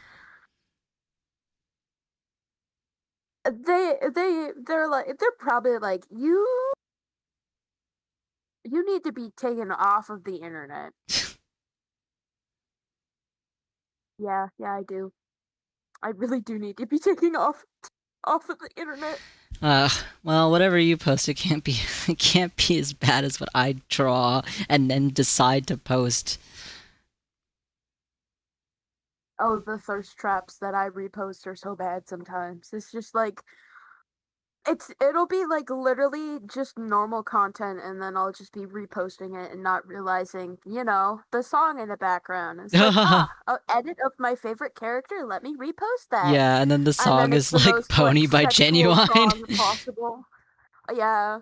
they're probably like you need to be taken off of the internet. Yeah, yeah, I do. I really do need to be taken off of the internet.
Uh, well, whatever you post, it can't be it can't be as bad as what I draw and then decide to post.
Oh, the thirst traps that I repost are so bad sometimes. It's just like it'll be like literally just normal content and then I'll just be reposting it and not realizing, the song in the background. It's like, a edit of my favorite character, let me repost that.
Yeah, and then the
And then
song
it's
is
the
like
most like
Pony by
sexual
Genuine.
song possible. Yeah.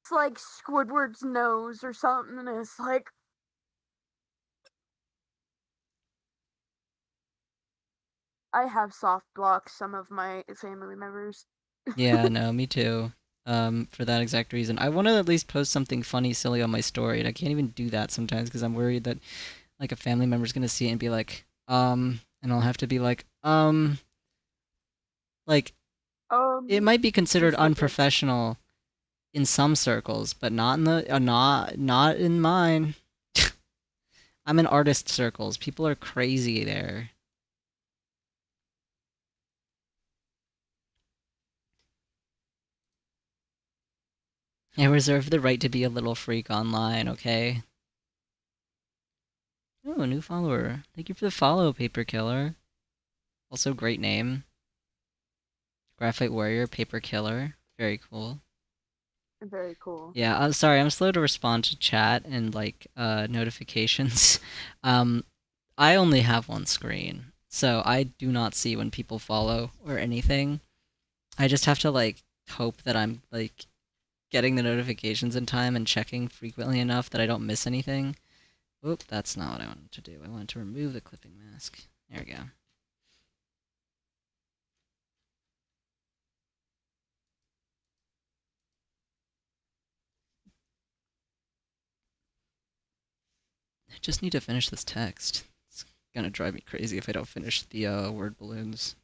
It's like Squidward's nose or something and it's like I have soft blocked some of my family members.
Yeah, no, me too. For that exact reason. I want to at least post something funny, silly on my story, and I can't even do that sometimes because I'm worried that like a family member's gonna see it and be like, and I'll have to be like it might be considered
just like it.
unprofessional in some circles, but not in the not in mine. I'm in artist circles. People are crazy there. I reserve the right to be a little freak online, okay? Oh, a new follower. Thank you for the follow, Paper Killer. Also, great name. Graphite-warrior, Paper Killer. Very cool.
Very cool.
Yeah, sorry, I'm slow to respond to chat and notifications. Um, I only have one screen, so I do not see when people follow or anything. I just have to hope that I'm getting the notifications in time and checking frequently enough that I don't miss anything. Oop, that's not what I wanted to do. I wanted to remove the clipping mask. There we go. I just need to finish this text. It's gonna drive me crazy if I don't finish the word balloons.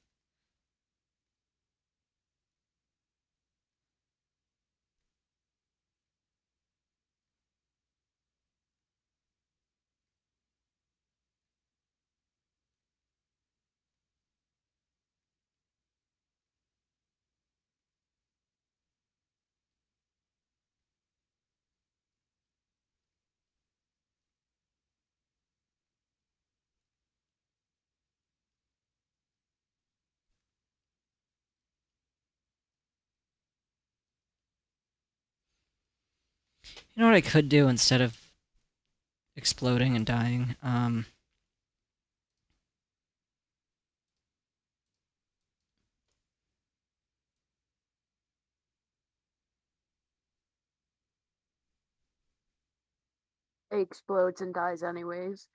You know what I could do instead of exploding and dying?
It explodes and dies anyways.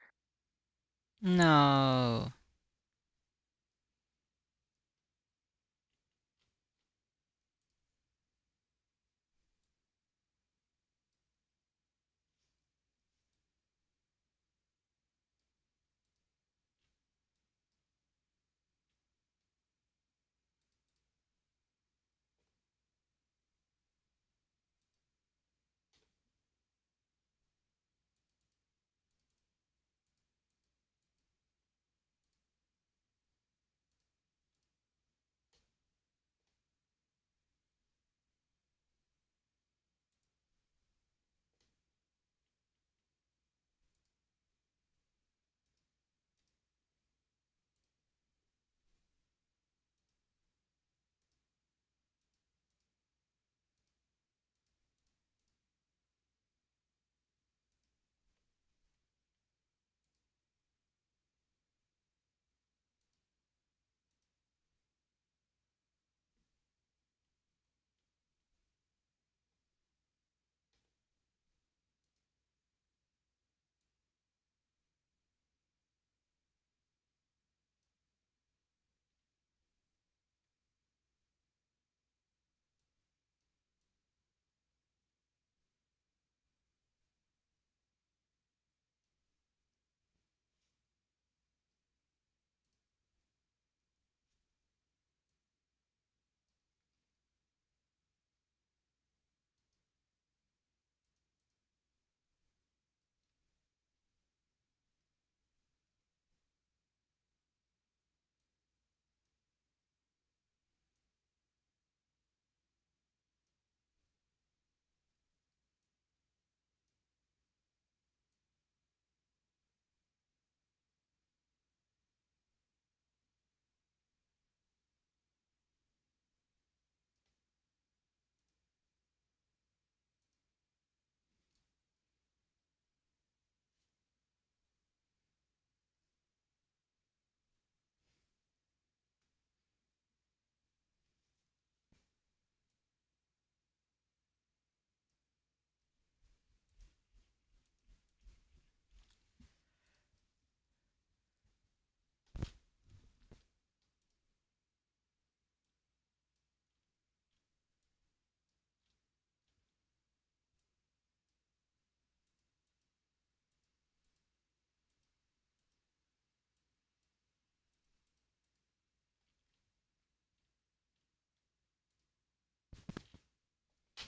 No.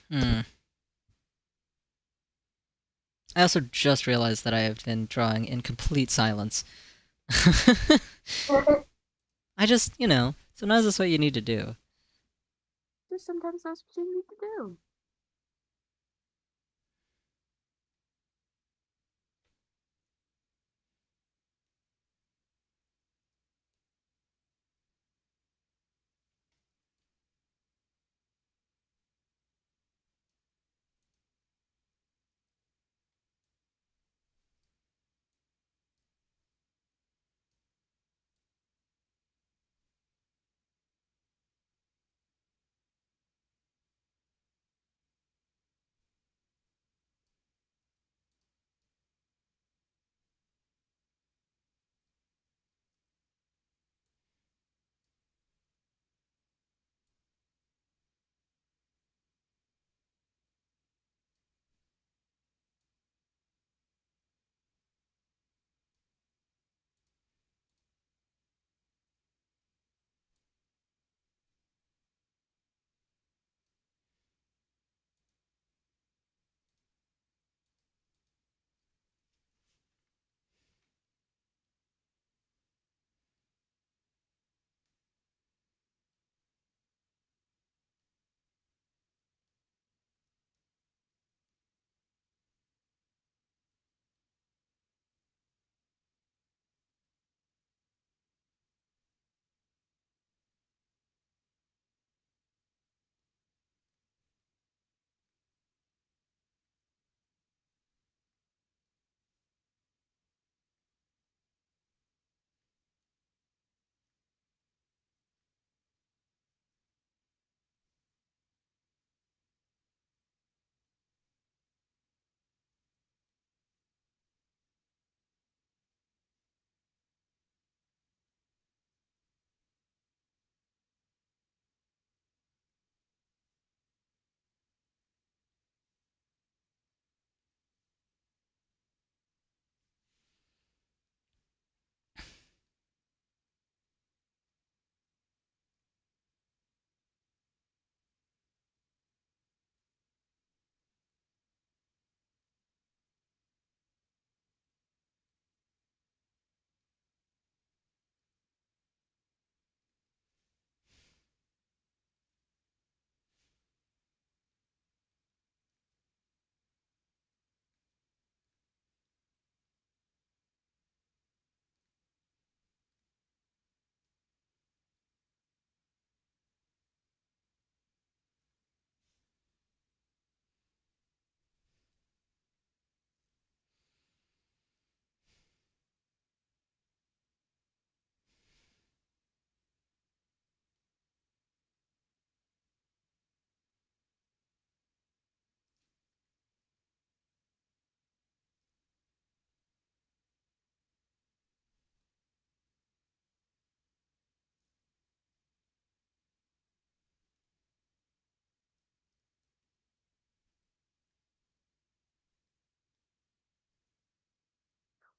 Hmm. I also just realized that I have been drawing in complete silence. I just, sometimes that's what you need to do.
Just sometimes that's what you need to do.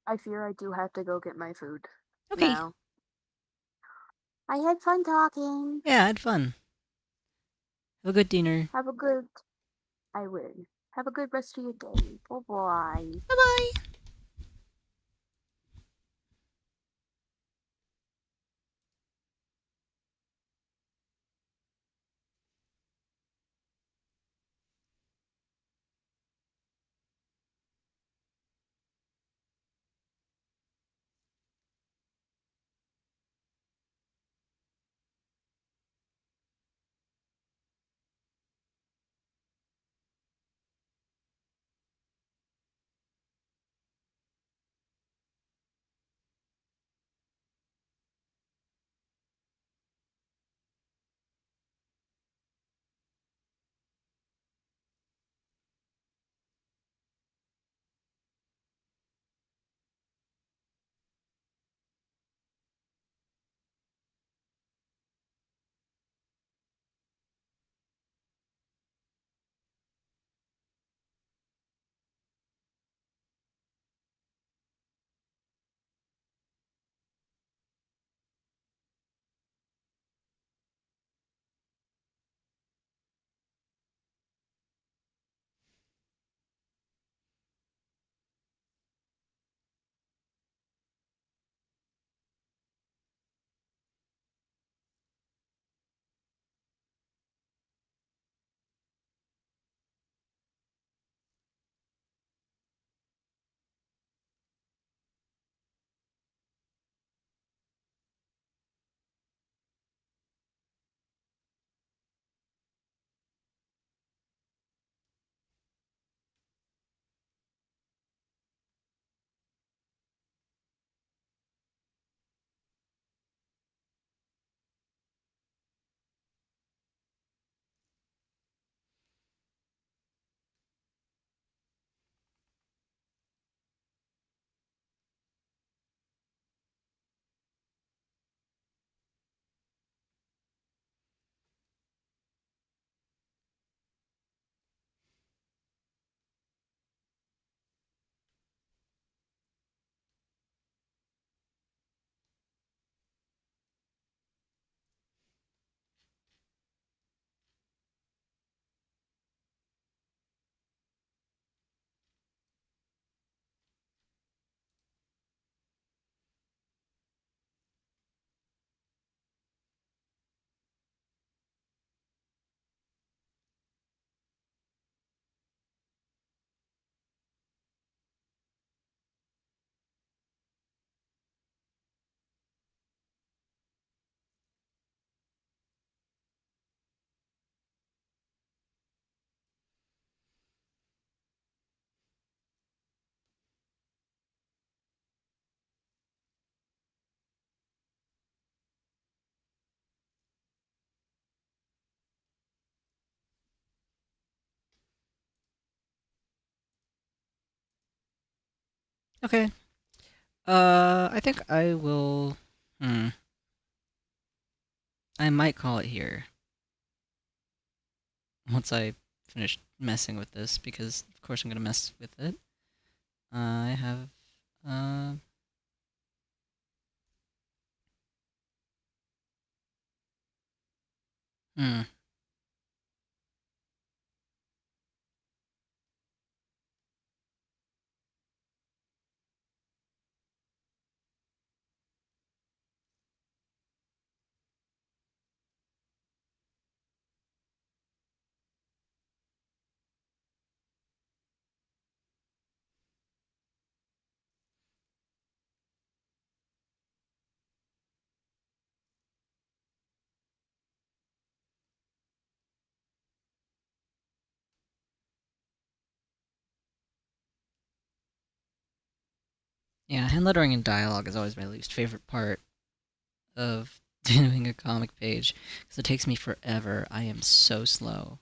I fear I do have to go get my food
Okay.
now. I had fun talking.
Yeah, I had fun. Have a good dinner.
Have a good. I will. Have a good rest of your day. Bye bye.
Bye bye. Okay. I think I will. Hmm. I might call it here once I finish messing with this, because of course I'm gonna mess with it. I have. Uh. Hmm. Yeah, hand lettering and dialogue is always my least favorite part of doing a comic page because it takes me forever. I am so slow.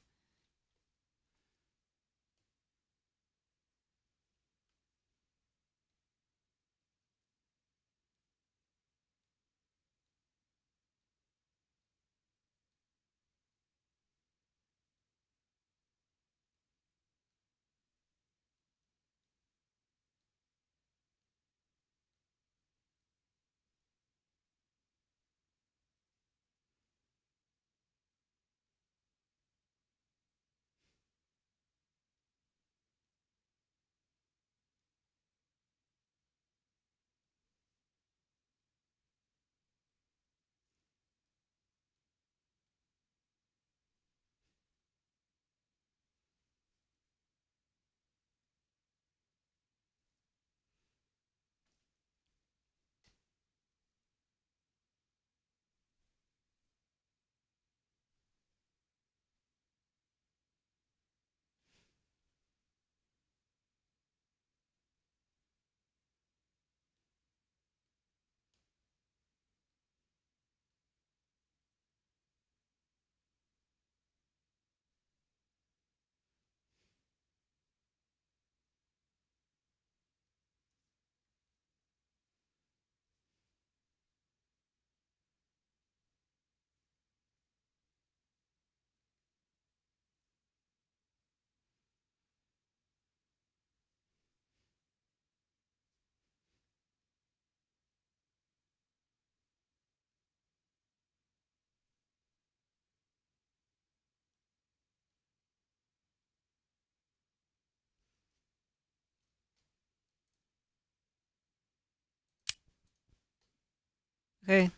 Okay.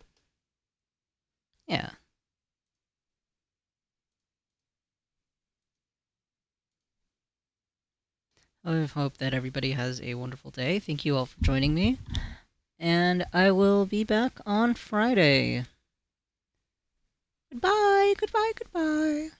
Yeah. I hope that everybody has a wonderful day. Thank you all for joining me. And I will be back on Friday. Goodbye, goodbye, goodbye.